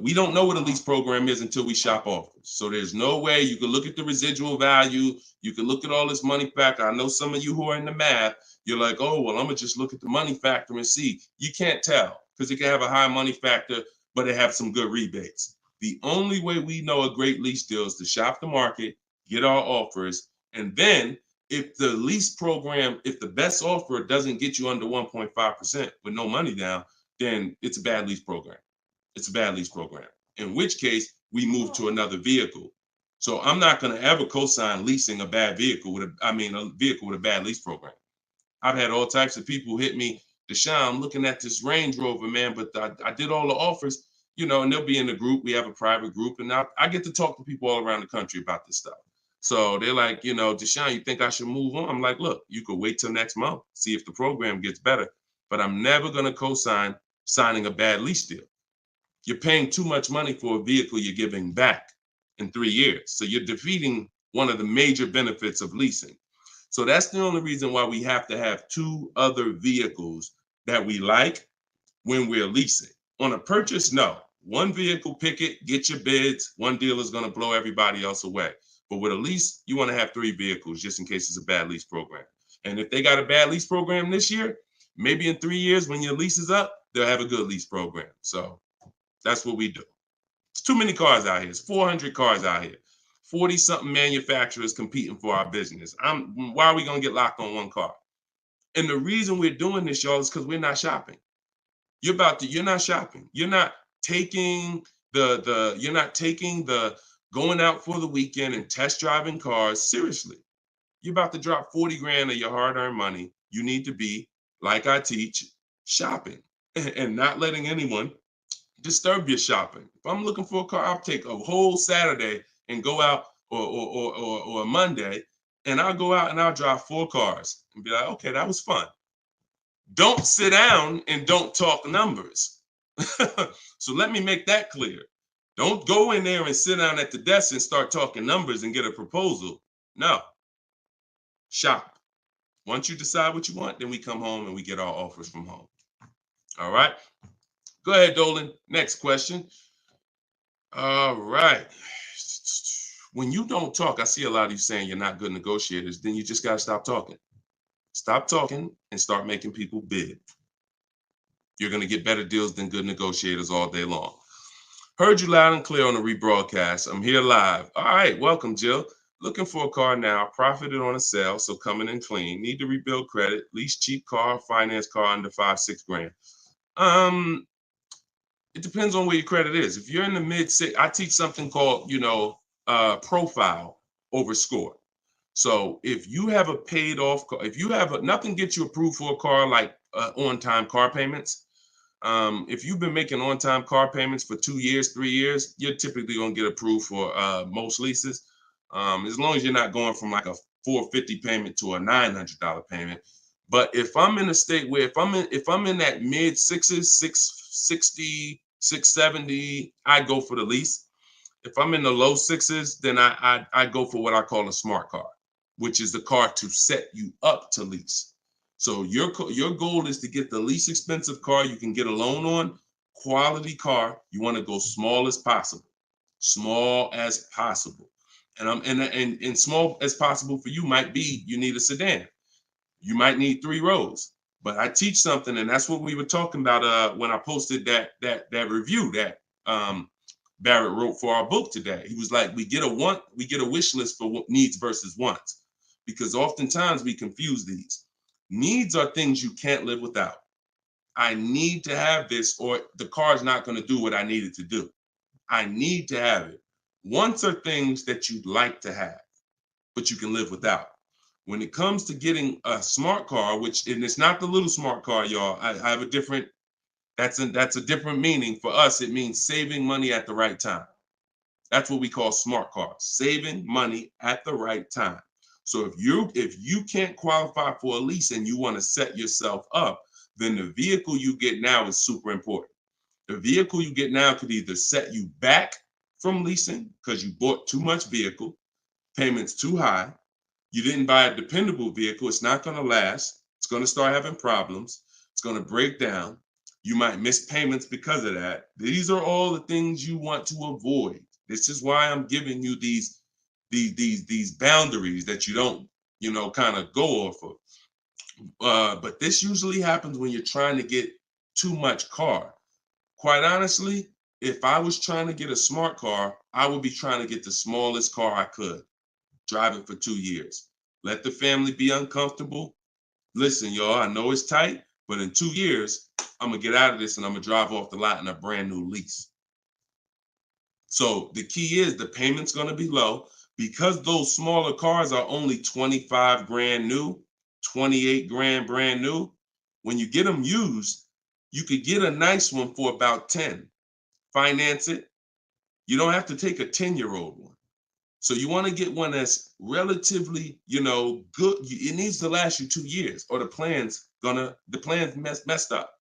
we don't know what a lease program is until we shop offers. So there's no way you can look at the residual value. You can look at all this money factor. I know some of you who are in the math, you're like, oh, well, I'm gonna just look at the money factor and see. You can't tell because it can have a high money factor, but it have some good rebates. The only way we know a great lease deal is to shop the market, get our offers, and then if the lease program, if the best offer doesn't get you under 1.5% with no money down, then it's a bad lease program. It's a bad lease program. In which case, we move to another vehicle. So I'm not going to ever co-sign leasing a bad vehicle a vehicle with a bad lease program. I've had all types of people hit me, Deshone, I'm looking at this Range Rover, man, but I did all the offers, and they'll be in the group. We have a private group, and I get to talk to people all around the country about this stuff. So they're like, Deshone, you think I should move on? I'm like, look, you could wait till next month, see if the program gets better, but I'm never going to co-sign signing a bad lease deal. You're paying too much money for a vehicle you're giving back in 3 years. So you're defeating one of the major benefits of leasing. So that's the only reason why we have to have 2 other vehicles that we like when we're leasing. On a purchase, no. One vehicle, pick it, get your bids. One dealer is going to blow everybody else away. But with a lease, you want to have 3 vehicles just in case it's a bad lease program. And if they got a bad lease program this year, maybe in 3 years when your lease is up, they'll have a good lease program. So that's what we do. It's too many cars out here. It's 400 cars out here. 40-something manufacturers competing for our business. Why are we going to get locked on one car? And the reason we're doing this, y'all, is because we're not shopping. You're not shopping. You're not taking the going out for the weekend and test driving cars seriously. You're about to drop 40 grand of your hard-earned money. You need to be, like I teach, shopping and not letting anyone disturb your shopping. If I'm looking for a car, I'll take a whole Saturday and go out or a Monday, and I'll go out and I'll drive 4 cars and be like, okay, that was fun. Don't sit down and don't talk numbers. So let me make that clear. Don't go in there and sit down at the desk and start talking numbers and get a proposal. No. Shop. Once you decide what you want, then we come home and we get our offers from home. All right. Go ahead, Dolan. Next question. All right. When you don't talk, I see a lot of you saying you're not good negotiators. Then you just got to stop talking. Stop talking and start making people bid. You're going to get better deals than good negotiators all day long. Heard you loud and clear on the rebroadcast. I'm here live. All right. Welcome, Jill. Looking for a car now. Profited on a sale, so coming in clean. Need to rebuild credit. Lease cheap car, finance car under 5-6 grand. It depends on where your credit is. If you're in the mid-6, I teach something called, profile over score. So if you have a paid off car, if you have nothing gets you approved for a car like on-time car payments. If you've been making on-time car payments for 2 years, 3 years, you're typically gonna get approved for most leases. As long as you're not going from like a $450 payment to a $900 payment. But if I'm in a state where if I'm in that mid-6s, 660, 670, I go for the lease. If I'm in the low 6s, then I go for what I call a smart car, which is the car to set you up to lease. So your goal is to get the least expensive car you can get a loan on, quality car. You want to go small as possible, and small as possible for you might be you need a sedan. You might need 3 rows. But I teach something, and that's what we were talking about when I posted that review that Barrett wrote for our book today. He was like, we get a wish list for needs versus wants, because oftentimes we confuse these. Needs are things you can't live without. I need to have this, or the car's not going to do what I need it to do. I need to have it. Wants are things that you'd like to have, but you can live without. When it comes to getting a smart car, and it's not the little smart car, y'all. I have a different. That's a different meaning for us. It means saving money at the right time. That's what we call smart cars. Saving money at the right time. So if you can't qualify for a lease and you want to set yourself up, then the vehicle you get now is super important. The vehicle you get now could either set you back from leasing because you bought too much vehicle, payments too high. You didn't buy a dependable vehicle. It's not going to last. It's going to start having problems. It's going to break down. You might miss payments because of that. These are all the things you want to avoid. This is why I'm giving you these boundaries that you don't, kind of go off of. But this usually happens when you're trying to get too much car. Quite honestly, if I was trying to get a smart car, I would be trying to get the smallest car I could, drive it for 2 years. Let the family be uncomfortable. Listen, y'all, I know it's tight, but in 2 years, I'm gonna get out of this and I'm gonna drive off the lot in a brand new lease. So the key is the payment's gonna be low because those smaller cars are only 25 grand new, 28 grand brand new. When you get them used, you could get a nice one for about 10. Finance it. You don't have to take a 10-year-old one. So you want to get one that's relatively, good. It needs to last you 2 years, or the plan's messed up.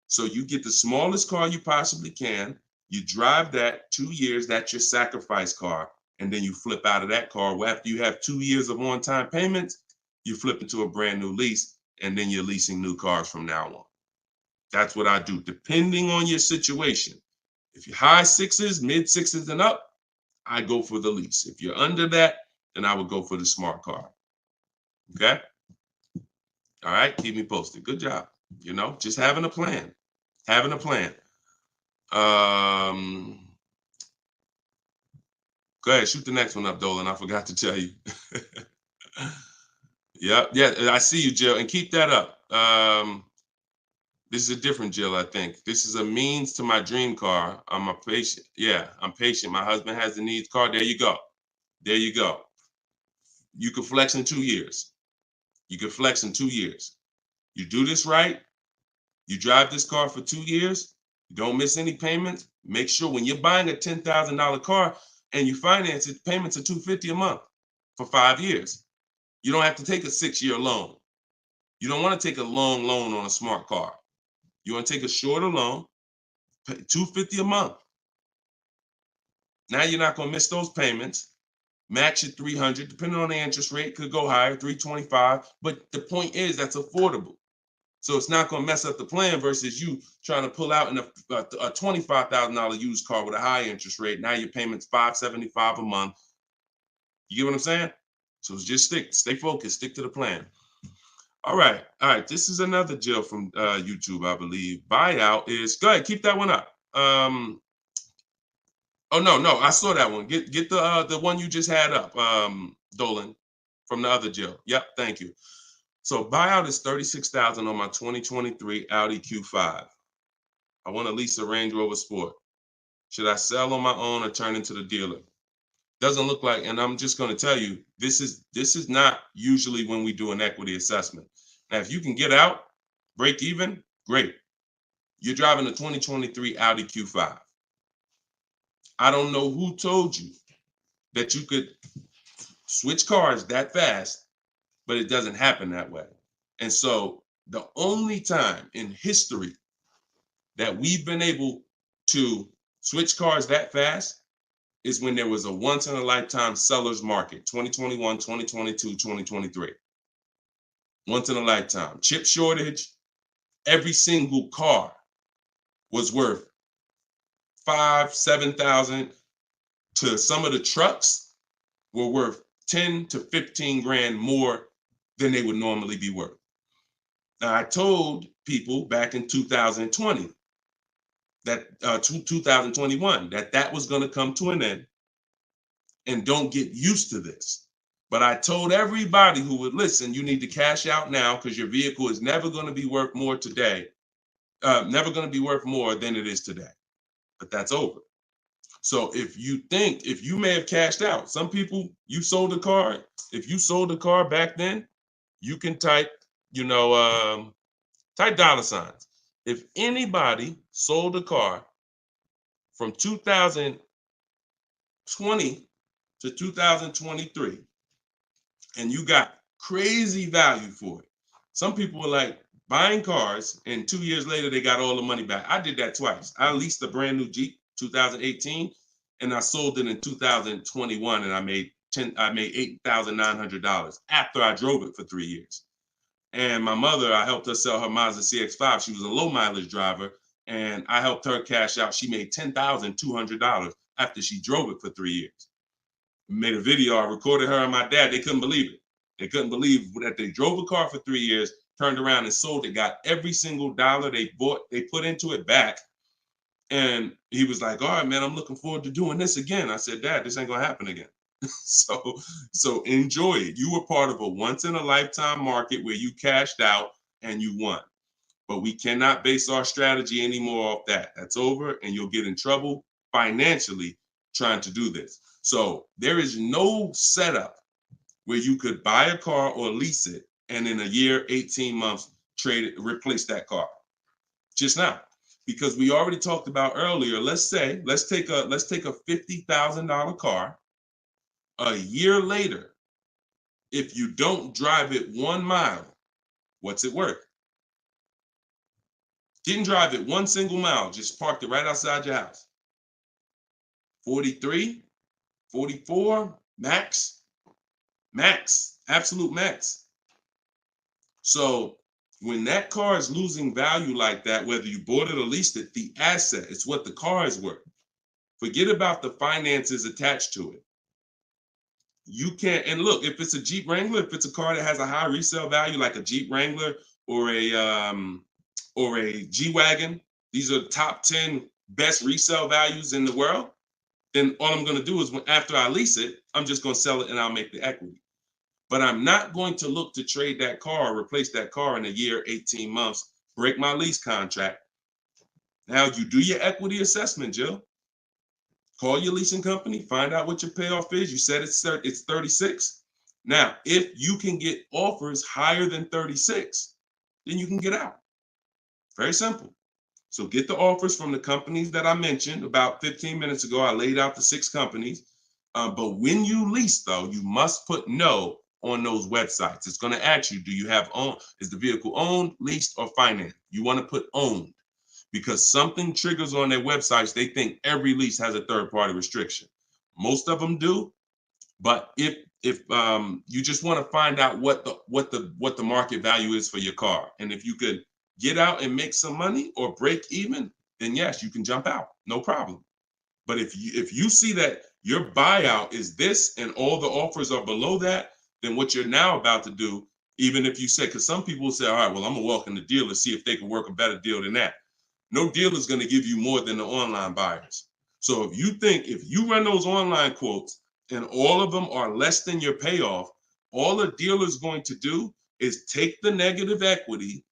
So you get the smallest car you possibly can. You drive that 2 years. That's your sacrifice car, and then you flip out of that car. Well, after you have 2 years of on-time payments, you flip into a brand new lease, and then you're leasing new cars from now on. That's what I do, depending on your situation. If you're high sixes, mid sixes, and up, I go for the lease. If you're under that, then I would go for the smart car. Okay? All right, keep me posted. Good job. Just having a plan. Having a plan. Go ahead, shoot the next one up, Dolan. I forgot to tell you. Yeah, I see you, Jill, and keep that up. This is a different Jill, I think. This is a means to my dream car. I'm a patient. Yeah, I'm patient. My husband has the needs car. There you go. There you go. You can flex in 2 years. You can flex in 2 years. You do this right. You drive this car for 2 years. You don't miss any payments. Make sure when you're buying a $10,000 car and you finance it, payments are $250 a month for 5 years. You don't have to take a 6-year loan. You don't want to take a long loan on a smart car. You want to take a shorter loan, pay $250 a month. Now you're not going to miss those payments. Max at 300, depending on the interest rate, could go higher, 325. But the point is that's affordable. So it's not going to mess up the plan versus you trying to pull out in a $25,000 used car with a high interest rate. Now your payment's $575 a month. You get what I'm saying? So just stay focused, stick to the plan. All right. This is another Jill from YouTube, I believe. Buyout is, go ahead, keep that one up. Oh, no, I saw that one. Get the one you just had up, Dolan, from the other Jill. Yep, thank you. So buyout is $36,000 on my 2023 Audi Q5. I want to lease a Range Rover Sport. Should I sell on my own or turn into the dealer? Doesn't look like, and I'm just going to tell you, this is not usually when we do an equity assessment. Now, if you can get out, break even, great. You're driving a 2023 Audi Q5. I don't know who told you that you could switch cars that fast, but it doesn't happen that way. And so the only time in history that we've been able to switch cars that fast is when there was a once in a lifetime seller's market, 2021, 2022, 2023. Once in a lifetime. Chip shortage, every single car was worth 5,000, 7,000, to some of the trucks were worth 10 to 15 grand more than they would normally be worth. Now, I told people back in 2020 that 2021 that was going to come to an end, and don't get used to this. But I told everybody who would listen, you need to cash out now because your vehicle is never going to be worth more today, never going to be worth more than it is today. But that's over. So if you may have cashed out, some people, you sold a car. If you sold a car back then, you can type, type dollar signs. If anybody sold a car from 2020 to 2023, and you got crazy value for it. Some people were like buying cars, and 2 years later, they got all the money back. I did that twice. I leased a brand new Jeep, 2018, and I sold it in 2021, and I made $8,900 after I drove it for 3 years. And my mother, I helped her sell her Mazda CX-5. She was a low mileage driver, and I helped her cash out. She made $10,200 after she drove it for 3 years. Made a video. I recorded her and my dad. They couldn't believe it. They couldn't believe that they drove a car for 3 years, turned around and sold it, got every single dollar they put into it back. And he was like, all right, man, I'm looking forward to doing this again. I said, Dad, this ain't gonna happen again. So enjoy it. You were part of a once in a lifetime market where you cashed out and you won. But we cannot base our strategy anymore off that. That's over, and you'll get in trouble financially trying to do this. So there is no setup where you could buy a car or lease it and in a year, 18 months, trade it, replace that car. Just not. Because we already talked about earlier, let's take a $50,000 car. A year later, if you don't drive it 1 mile, what's it worth? Didn't drive it 1 single mile, just parked it right outside your house. 43, 44, max, absolute max. So when that car is losing value like that, whether you bought it or leased it, the asset, it's what the car is worth. Forget about the finances attached to it. You can't, and look, if it's a Jeep Wrangler, if it's a car that has a high resale value, like a Jeep Wrangler or a G-Wagon, these are top 10 best resale values in the world, then all I'm gonna do is after I lease it, I'm just gonna sell it and I'll make the equity. But I'm not going to look to trade that car or replace that car in a year, 18 months, break my lease contract. Now you do your equity assessment, Jill. Call your leasing company, find out what your payoff is. You said it's 36. Now, if you can get offers higher than 36, then you can get out. Very simple. So get the offers from the companies that I mentioned about 15 minutes ago. I laid out the 6 companies. But when you lease, though, you must put no on those websites. It's going to ask you, do you have is the vehicle owned, leased, or financed? You want to put owned, because something triggers on their websites. They think every lease has a third-party restriction. Most of them do, but if you just want to find out what the market value is for your car, and if you could get out and make some money or break even, then yes, you can jump out, no problem. But if you see that your buyout is this and all the offers are below that, then what you're now about to do, even if you say, because some people will say, all right, well, I'm gonna walk in the dealer, see if they can work a better deal than that. No dealer is going to give you more than the online buyers. So if you run those online quotes and all of them are less than your payoff, all a dealer is going to do is take the negative equity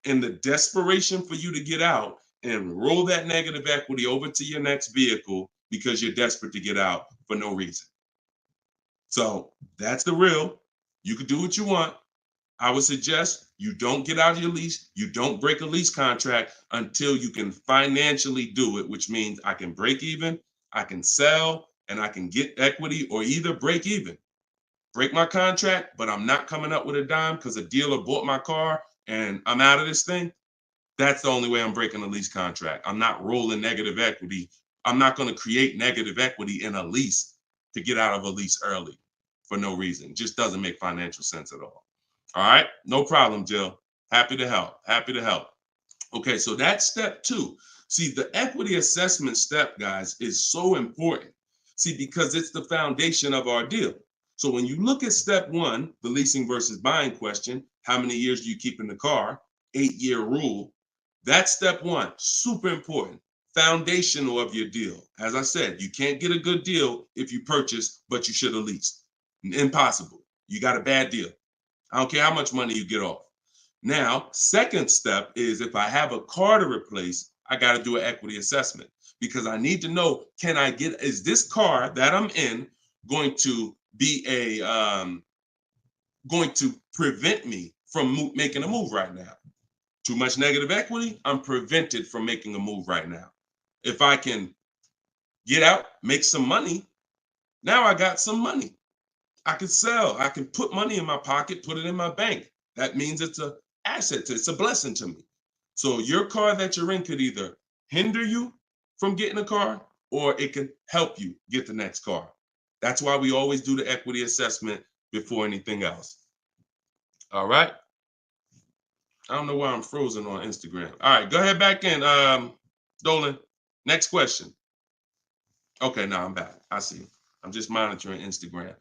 and the desperation for you to get out and roll that negative equity over to your next vehicle because you're desperate to get out for no reason. So that's the real. You can do what you want. I would suggest you don't get out of your lease. You don't break a lease contract until you can financially do it, which means I can break even, I can sell, and I can get equity, or either break even. Break my contract, but I'm not coming up with a dime because a dealer bought my car and I'm out of this thing. That's the only way I'm breaking a lease contract. I'm not rolling negative equity. I'm not going to create negative equity in a lease to get out of a lease early for no reason. It just doesn't make financial sense at all. All right, no problem, Jill. Happy to help. Happy to help. Okay, so that's step 2. See, the equity assessment step, guys, is so important. See, because it's the foundation of our deal. So when you look at step 1, the leasing versus buying question, how many years do you keep in the car? 8-year rule. That's step 1, super important. Foundational of your deal. As I said, you can't get a good deal if you purchase, but you should have leased. Impossible. You got a bad deal. I don't care how much money you get off. Now, second step is if I have a car to replace, I got to do an equity assessment because I need to know, is this car that I'm in going to be going to prevent me from making a move right now? Too much negative equity, I'm prevented from making a move right now. If I can get out, make some money, now I got some money. I can sell. I can put money in my pocket, put it in my bank. That means it's an asset. It's a blessing to me. So your car that you're in could either hinder you from getting a car or it can help you get the next car. That's why we always do the equity assessment before anything else. All right. I don't know why I'm frozen on Instagram. All right, go ahead back in, Dolan. Next question. Okay, now I'm back. I see. I'm just monitoring Instagram.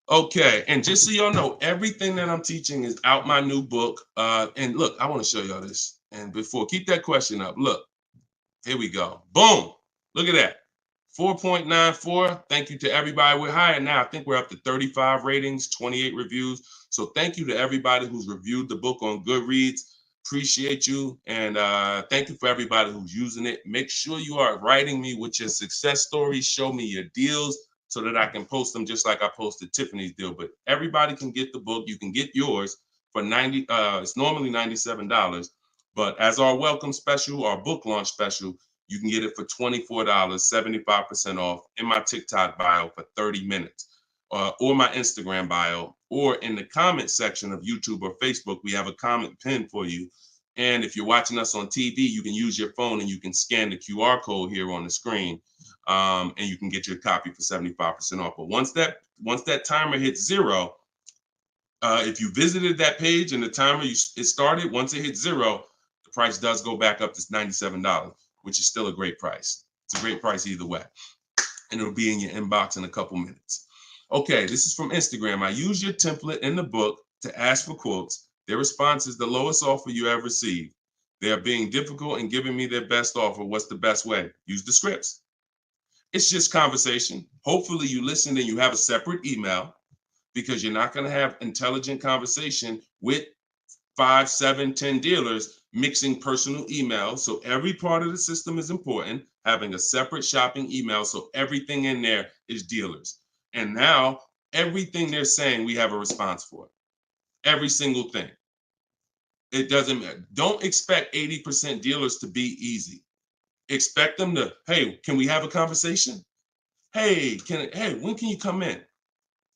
Okay, and just so y'all know, everything that I'm teaching is out my new book. And look, I want to show y'all this. And before, keep that question up. Look, here we go. Boom. Look at that. 4.94. Thank you to everybody. We're higher now. I think we're up to 35 ratings, 28 reviews. So thank you to everybody who's reviewed the book on Goodreads. Appreciate you. And thank you for everybody who's using it. Make sure you are writing me with your success stories. Show me your deals so that I can post them just like I posted Tiffany's deal. But everybody can get the book. You can get yours for $90. It's normally $97. But as our welcome special, our book launch special, you can get it for $24, 75% off in my TikTok bio for 30 minutes, or my Instagram bio, or in the comment section of YouTube or Facebook. We have a comment pin for you. And if you're watching us on TV, you can use your phone and you can scan the QR code here on the screen, and you can get your copy for 75% off. But once that timer hits 0, if you visited that page and the timer it started, once it hits 0, the price does go back up to $97, which is still a great price. It's a great price either way. And it'll be in your inbox in a couple minutes. Okay, this is from Instagram. I use your template in the book to ask for quotes. Their response is the lowest offer you ever received. They are being difficult and giving me their best offer. What's the best way? Use the scripts. It's just conversation. Hopefully you listen and you have a separate email, because you're not going to have intelligent conversation with 5, 7, 10 dealers mixing personal emails. So every part of the system is important, having a separate shopping email. So everything in there is dealers. And now everything they're saying, we have a response for. Every single thing. It doesn't matter. Don't expect 80% dealers to be easy. Expect them to, hey, can we have a conversation? Hey, when can you come in?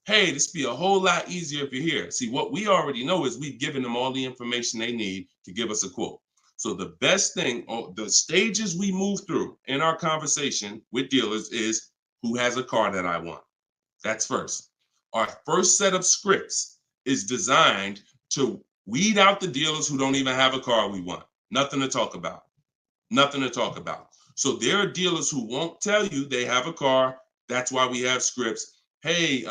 Hey, this be a whole lot easier if you're here. See, what we already know is we've given them all the information they need to give us a quote. So the best thing, or the stages we move through in our conversation with dealers, is who has a car that I want. That's first. Our first set of scripts is designed to weed out the dealers who don't even have a car we want. Nothing to talk about. Nothing to talk about. So there are dealers who won't tell you they have a car. That's why we have scripts. Hey,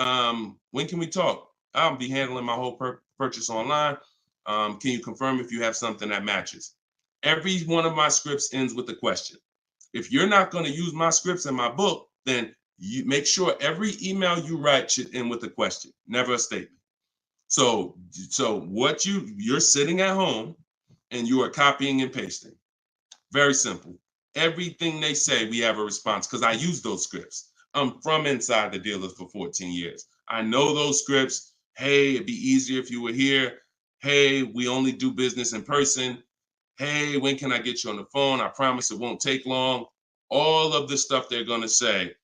when can we talk? I'll be handling my whole purchase online. Can you confirm if you have something that matches? Every one of my scripts ends with a question. If you're not going to use my scripts in my book, then you make sure every email you write should end with a question, never a statement. So what you're sitting at home and you are copying and pasting. Very simple. Everything they say, we have a response, because I use those scripts. I'm from inside the dealers for 14 years. I know those scripts. Hey, it'd be easier if you were here. Hey, we only do business in person. Hey, when can I get you on the phone? I promise it won't take long. All of the stuff they're going to say.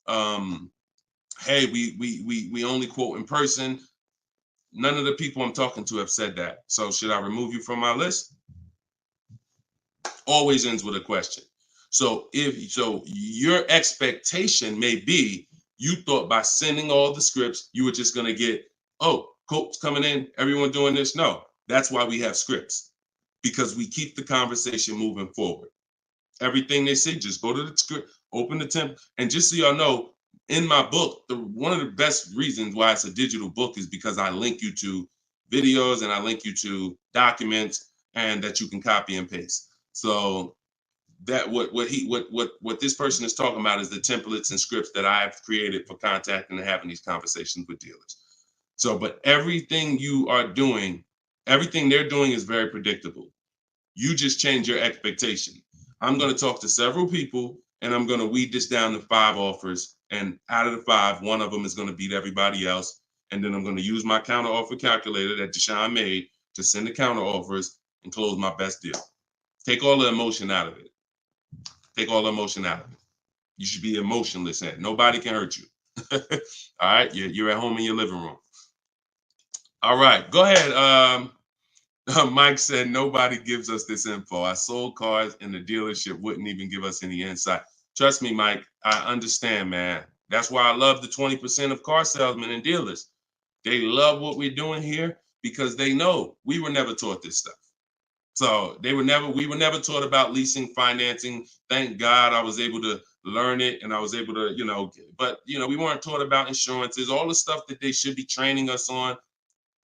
Hey, we only quote in person. None of the people I'm talking to have said that. So should I remove you from my list? Always ends with a question. So your expectation may be, you thought by sending all the scripts, you were just going to get, oh, quotes coming in, everyone doing this. No, that's why we have scripts, because we keep the conversation moving forward. Everything they say, just go to the script, open the template. And just so y'all know, in my book, one of the best reasons why it's a digital book is because I link you to videos and I link you to documents, and that you can copy and paste. So that what this person is talking about is the templates and scripts that I've created for contacting and having these conversations with dealers. So, but everything you are doing, everything they're doing is very predictable. You just change your expectation. I'm going to talk to several people and I'm going to weed this down to 5 offers. And out of the 5, one of them is going to beat everybody else. And then I'm going to use my counter offer calculator that Deshone made to send the counter offers and close my best deal. Take all the emotion out of it. Take all the emotion out of it. You should be emotionless. Nobody can hurt you. All right, you're at home in your living room. All right, go ahead. Mike said nobody gives us this info. I sold cars and the dealership wouldn't even give us any insight. Trust me, Mike, I understand, man. That's why I love the 20% of car salesmen and dealers. They love what we're doing here because they know we were never taught this stuff. So we were never taught about leasing, financing. Thank God I was able to learn it, and I was able to, but we weren't taught about insurances, all the stuff that they should be training us on.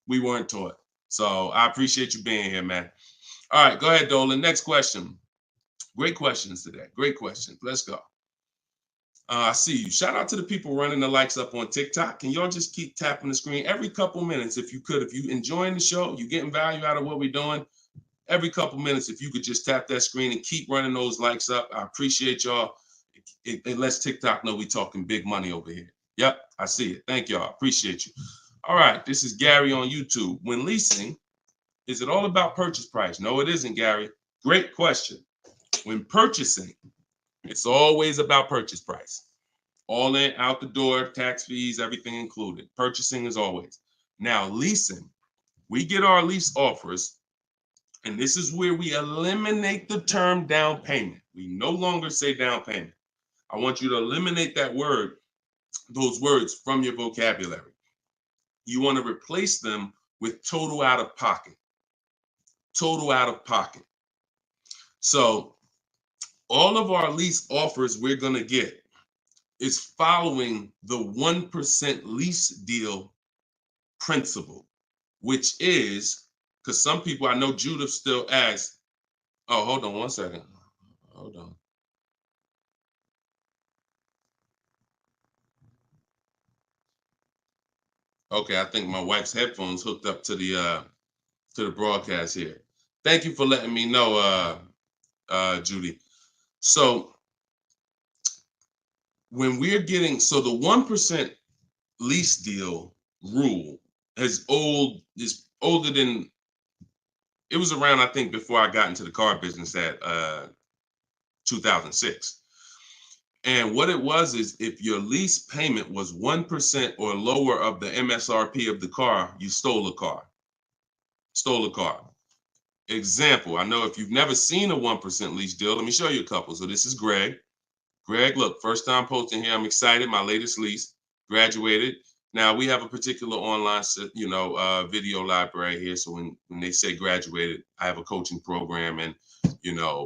We weren't taught. So I appreciate you being here, man. All right, go ahead, Dolan. Next question. Great questions today. Great questions. Let's go. I see you. Shout out to the people running the likes up on TikTok. Can y'all just keep tapping the screen every couple minutes if you could? If you enjoying the show, you getting value out of what we're doing, every couple minutes, if you could just tap that screen and keep running those likes up. I appreciate y'all. It lets TikTok know we talking big money over here. Yep, I see it. Thank y'all. Appreciate you. All right, this is Gary on YouTube. When leasing, is it all about purchase price? No, it isn't, Gary. Great question. When purchasing, it's always about purchase price. All in, out the door, tax fees, everything included. Purchasing is always. Now, leasing, we get our lease offers, and this is where we eliminate the term down payment. We no longer say down payment. I want you to eliminate that word, those words from your vocabulary. You want to replace them with total out of pocket. Total out of pocket. So all of our lease offers we're going to get is following the 1% lease deal principle, which is, because some people, I know Judith still asks, oh, hold on one second. Hold on. Okay, I think my wife's headphones hooked up to the broadcast here. Thank you for letting me know, Judy. So when we're getting, so the 1% lease deal rule is older than, it was around, I think, before I got into the car business at 2006. And what it was is if your lease payment was 1% or lower of the MSRP of the car, you stole a car. Stole a car. Example, I know if you've never seen a 1% lease deal, let me show you a couple. So this is Greg. Greg, look, first time posting here. I'm excited. My latest lease, graduated. Now we have a particular online, video library here. So when they say graduated, I have a coaching program, and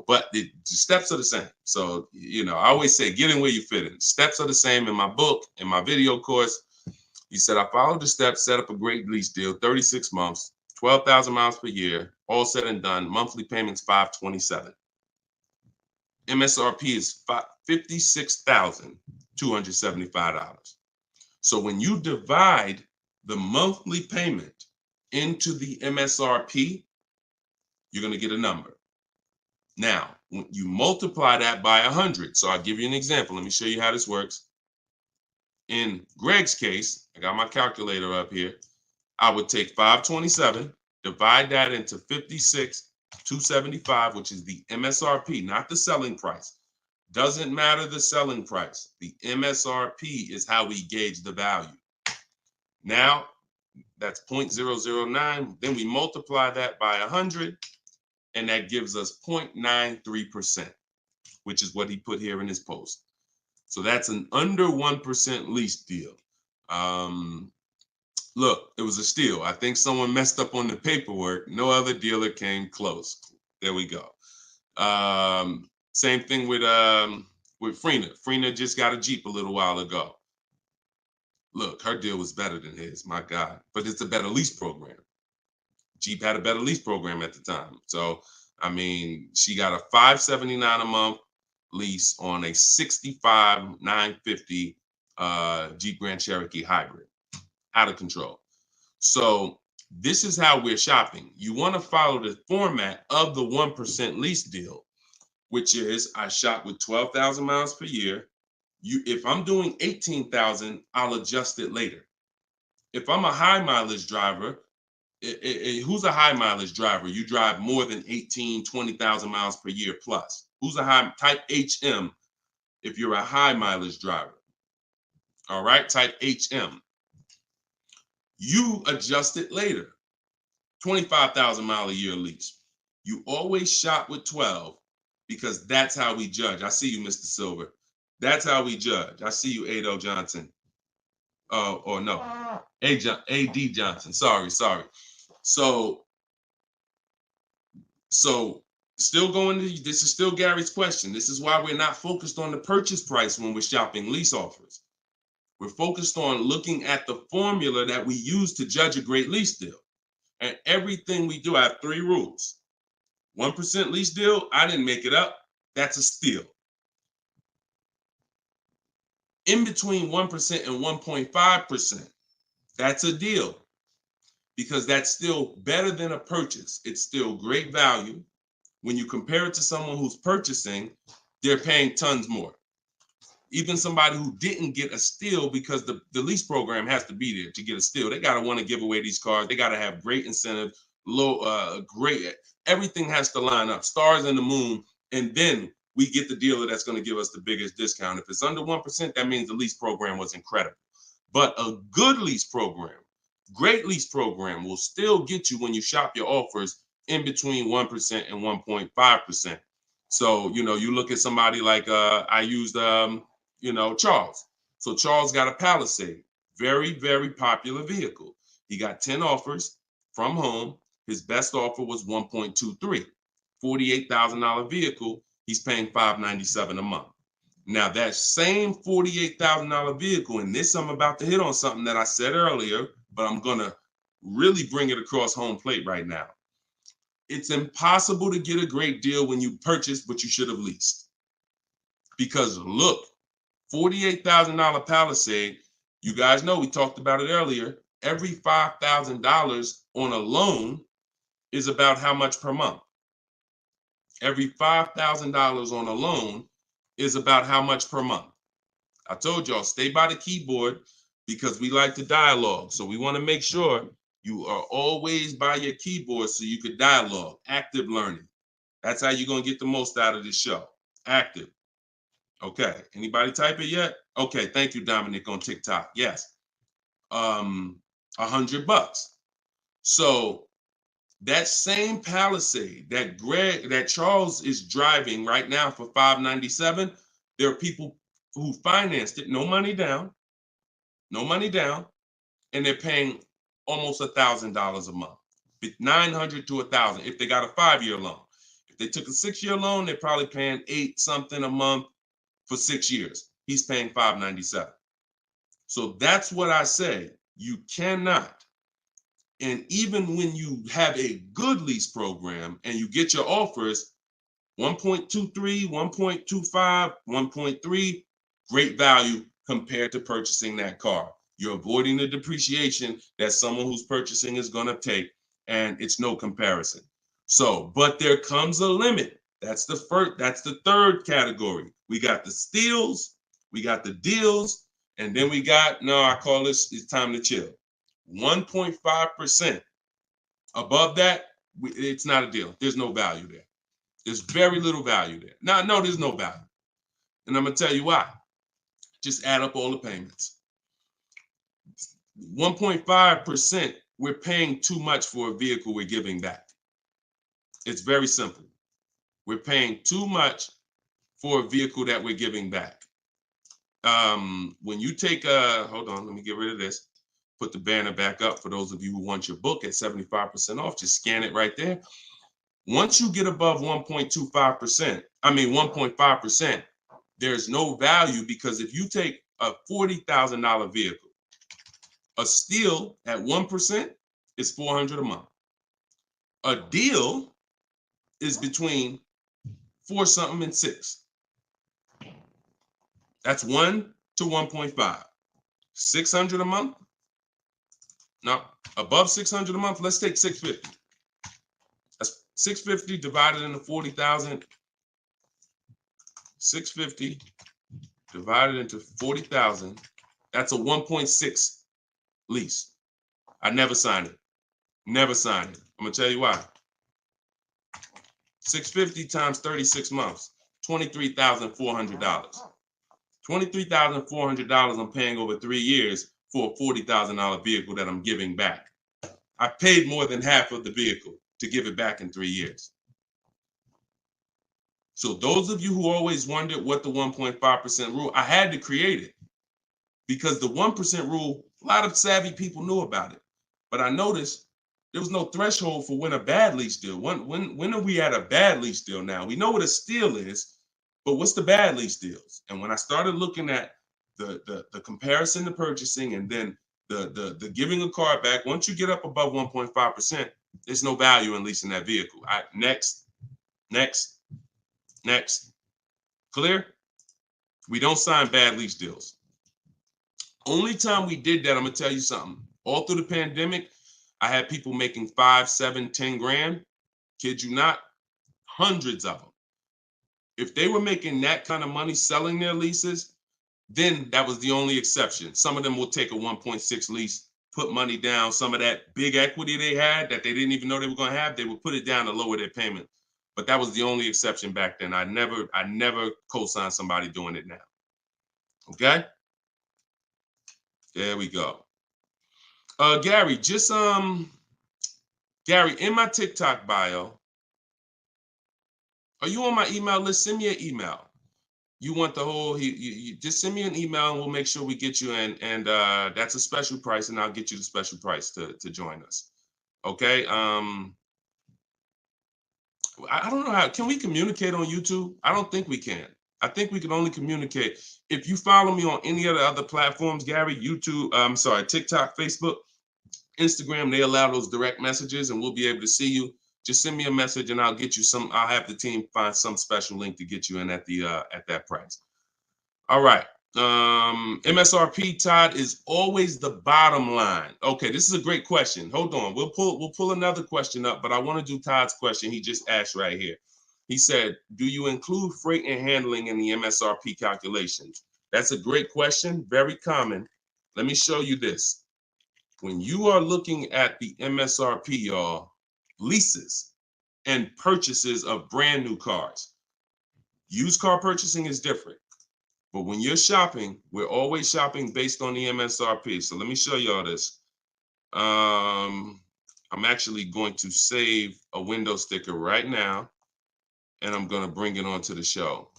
but the steps are the same. So I always say, get in where you fit in. Steps are the same in my book, in my video course. He said, I followed the steps, set up a great lease deal, 36 months, 12,000 miles per year, all said and done. Monthly payments $527. MSRP is $56,275. So when you divide the monthly payment into the MSRP, you're going to get a number. Now, when you multiply that by 100, so I'll give you an example. Let me show you how this works. In Greg's case, I got my calculator up here. I would take 527, divide that into 56,275, which is the MSRP, not the selling price. Doesn't matter the selling price. The MSRP is how we gauge the value. Now, that's 0.009. Then we multiply that by 100, and that gives us 0.93%, which is what he put here in his post. So that's an under 1% lease deal. Look, it was a steal. I think someone messed up on the paperwork. No other dealer came close. There we go. Same thing with Frina. Frina just got a Jeep a little while ago. Look, her deal was better than his, my God. But it's a better lease program. Jeep had a better lease program at the time. So, I mean, she got a $579 a month lease on a 65,950 Jeep Grand Cherokee hybrid. Out of control. So this is how we're shopping. You want to follow the format of the 1% lease deal, which is I shop with 12,000 miles per year. If I'm doing 18,000, I'll adjust it later. If I'm a high mileage driver, who's a high mileage driver? You drive more than 20,000 miles per year plus. Who's a high type HM if you're a high mileage driver? All right, type HM. You adjust it later. 25,000 mile a year lease. You always shop with 12 because that's how we judge. I see you, Mr. Silver. That's how we judge. I see you, Ado Johnson. Or no, AD Johnson. Sorry. So still going to, this is still Gary's question. This is why we're not focused on the purchase price when we're shopping lease offers. We're focused on looking at the formula that we use to judge a great lease deal. And everything we do, I have 3 rules. 1% lease deal, I didn't make it up. That's a steal. In between 1% and 1.5%, that's a deal, because that's still better than a purchase. It's still great value. When you compare it to someone who's purchasing, they're paying tons more. Even somebody who didn't get a steal, because the lease program has to be there to get a steal. They got to want to give away these cars. They got to have great incentive, great, everything has to line up, stars in the moon, and then we get the dealer that's going to give us the biggest discount. If it's under 1%, that means the lease program was incredible. But a good lease program, great lease program, will still get you, when you shop your offers, in between 1% and 1.5%. So, you look at somebody like, I used, Charles. So Charles got a Palisade, very, very popular vehicle. He got 10 offers from home. His best offer was 1.23, $48,000 vehicle. He's paying $597 a month. Now that same $48,000 vehicle, and this, I'm about to hit on something that I said earlier, but I'm gonna really bring it across home plate right now. It's impossible to get a great deal when you purchase, but you should have leased. Because look, $48,000 Palisade, you guys know, we talked about it earlier, every $5,000 on a loan is about how much per month? Every $5,000 on a loan is about how much per month? I told y'all, stay by the keyboard, because we like to dialogue. So we want to make sure you are always by your keyboard so you could dialogue. Active learning. That's how you're going to get the most out of this show. Active. Okay. Anybody type it yet? Okay. Thank you, Dominic, on TikTok. Yes. $100. So that same Palisade that Charles is driving right now for $597, there are people who financed it, no money down, and they're paying almost $1,000 a month, $900 to $1,000 if they got a 5-year loan. If they took a 6-year loan, they're probably paying $8 something a month for 6 years. He's paying $597. So that's what I say. You cannot. And even when you have a good lease program and you get your offers, 1.23, 1.25, 1.3, great value compared to purchasing that car. You're avoiding the depreciation that someone who's purchasing is going to take, and it's no comparison. So, but there comes a limit. That's the third category. We got the steals, we got the deals, and then we got, I call this, it's time to chill. 1.5%. Above that, it's not a deal. There's no value there. There's very little value there. Now, no, there's no value. And I'm going to tell you why. Just add up all the payments. 1.5%, we're paying too much for a vehicle we're giving back. It's very simple. We're paying too much for a vehicle that we're giving back. When you take hold on, let me get rid of this. Put the banner back up for those of you who want your book at 75% off. Just scan it right there. Once you get above 1.5%, there's no value, because if you take a $40,000 vehicle, a steal at 1% is $400 a month. A deal is between 4 something and 6. That's 1 to 1.5. 600 a month. Now, above 600 a month, let's take 650. That's 650 divided into 40,000. 650 divided into 40,000. That's a 1.6 lease. I never signed it. Never signed it. I'm gonna tell you why. 650 times 36 months, $23,400. $23,400 I'm paying over 3 years for a $40,000 vehicle that I'm giving back. I paid more than half of the vehicle to give it back in 3 years. So those of you who always wondered what the 1.5% rule, I had to create it, because the 1% rule, a lot of savvy people knew about it. But I noticed There was no threshold for when a bad lease deal. When are we at a bad lease deal now? We know what a steal is, but what's the bad lease deals? And when I started looking at the comparison to purchasing and then the giving a car back, once you get up above 1.5%, there's no value in leasing that vehicle. Next. Clear? We don't sign bad lease deals. Only time we did that, I'm gonna tell you something. All through the pandemic, I had people making 5, 7, 10 grand. Kid you not, hundreds of them. If they were making that kind of money selling their leases, then that was the only exception. Some of them will take a 1.6 lease, put money down. Some of that big equity they had that they didn't even know they were going to have, they would put it down to lower their payment. But that was the only exception back then. I never co-signed somebody doing it now. Okay? There we go. Gary, Gary, in my TikTok bio, are you on my email list? Send me an email. You want the whole, you just send me an email and we'll make sure we get you in. And that's a special price, and I'll get you the special price to join us. Okay. I don't know how, can we communicate on YouTube? I don't think we can. I think we can only communicate. If you follow me on any of the other platforms, Gary, YouTube, TikTok, Facebook, Instagram, they allow those direct messages and we'll be able to see you. Just send me a message and I'll get you I'll have the team find some special link to get you in at that price. All right. MSRP, Todd, is always the bottom line. Okay, this is a great question. Hold on. We'll pull another question up, but I want to do Todd's question he just asked right here. He said, do you include freight and handling in the MSRP calculations? That's a great question. Very common. Let me show you this. When you are looking at the MSRP, y'all, leases and purchases of brand new cars, used car purchasing is different. But when you're shopping, we're always shopping based on the MSRP. So let me show y'all this. I'm actually going to save a window sticker right now, and I'm going to bring it onto the show.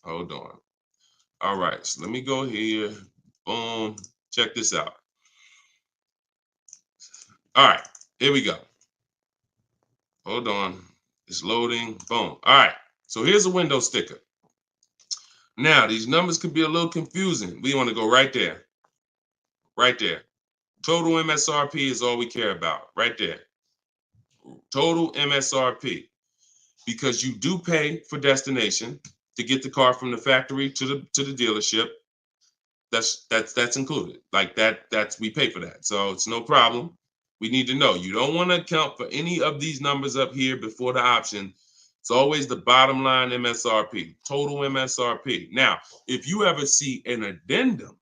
Hold on. All right, so let me go here. Boom. Check this out. All right, here we go. Hold on. It's loading. Boom. All right, so here's a window sticker. Now, these numbers can be a little confusing. We want to go right there. Right there. Total MSRP is all we care about. Right there. Total MSRP. Because you do pay for destination to get the car from the factory to the dealership. That's included. Like that's we pay for that. So it's no problem. We need to know. You don't want to account for any of these numbers up here before the option. It's always the bottom line MSRP, total MSRP. Now, if you ever see an addendum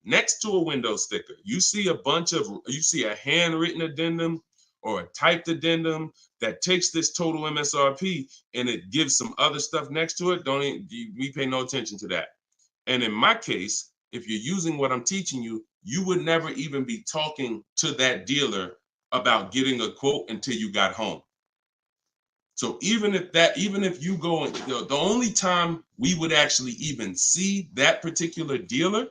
next to a window sticker, you see a handwritten addendum or a typed addendum that takes this total MSRP and it gives some other stuff next to it, we pay no attention to that. And in my case, if you're using what I'm teaching you, you would never even be talking to that dealer about getting a quote until you got home. So even if you go, the only time we would actually even see that particular dealer,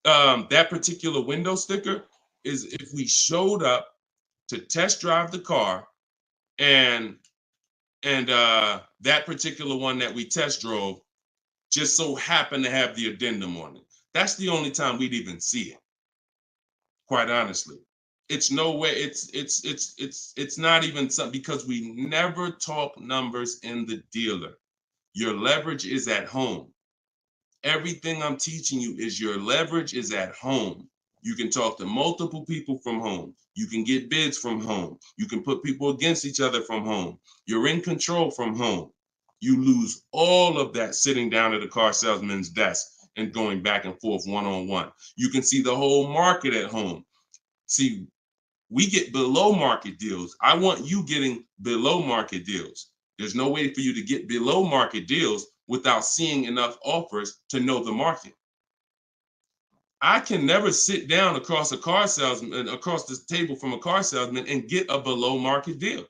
that particular window sticker, is if we showed up to test drive the car and that particular one that we test drove just so happened to have the addendum on it. That's the only time we'd even see it. Quite honestly. It's no way, it's not even something, because we never talk numbers in the dealer. Your leverage is at home. Everything I'm teaching you is your leverage is at home. You can talk to multiple people from home. You can get bids from home. You can put people against each other from home. You're in control from home. You lose all of that sitting down at a car salesman's desk and going back and forth one-on-one. You can see the whole market at home. See, we get below market deals. I want you getting below market deals. There's no way for you to get below market deals without seeing enough offers to know the market. I can never sit down across the table from a car salesman and get a below market deal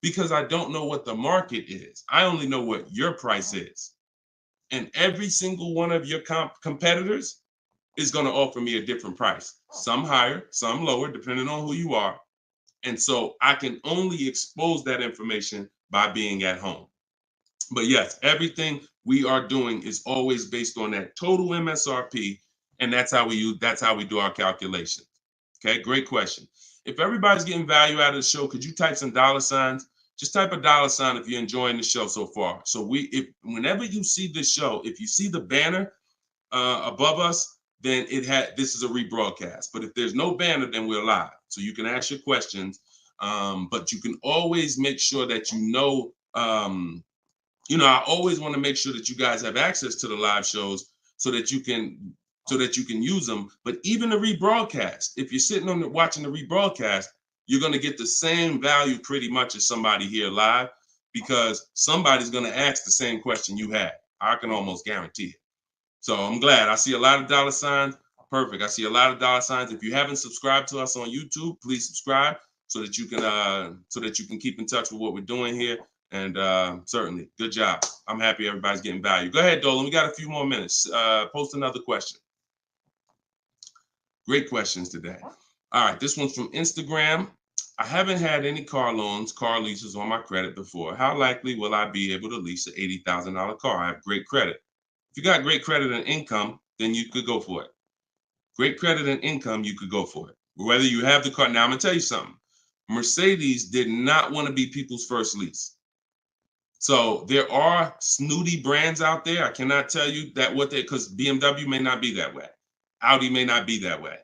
because I don't know what the market is. I only know what your price is. And every single one of your competitors is going to offer me a different price. Some higher, some lower, depending on who you are. And so I can only expose that information by being at home. But yes, everything we are doing is always based on that total MSRP, and that's how we do our calculations. Okay, great question. If everybody's getting value out of the show, could you type some dollar signs? Just type a dollar sign if you're enjoying the show so far. So if whenever you see this show, if you see the banner above us, then this is a rebroadcast. But if there's no banner, then we're live. So you can ask your questions, but you can always make sure that I always want to make sure that you guys have access to the live shows so that you can use them. But even the rebroadcast, if you're sitting on watching the rebroadcast, you're going to get the same value pretty much as somebody here live, because somebody's going to ask the same question you had. I can almost guarantee it. So I'm glad. I see a lot of dollar signs. Perfect. I see a lot of dollar signs. If you haven't subscribed to us on YouTube, please subscribe so that you can keep in touch with what we're doing here. And certainly, good job. I'm happy everybody's getting value. Go ahead, Dolan. We got a few more minutes. Post another question. Great questions today. All right, this one's from Instagram. I haven't had any car leases on my credit before. How likely will I be able to lease an $80,000 car? I have great credit. If you got great credit and income, then you could go for it. Great credit and income, you could go for it. Whether you have the car. Now, I'm going to tell you something. Mercedes did not want to be people's first lease. So there are snooty brands out there. I cannot tell you that because BMW may not be that way. Audi may not be that way.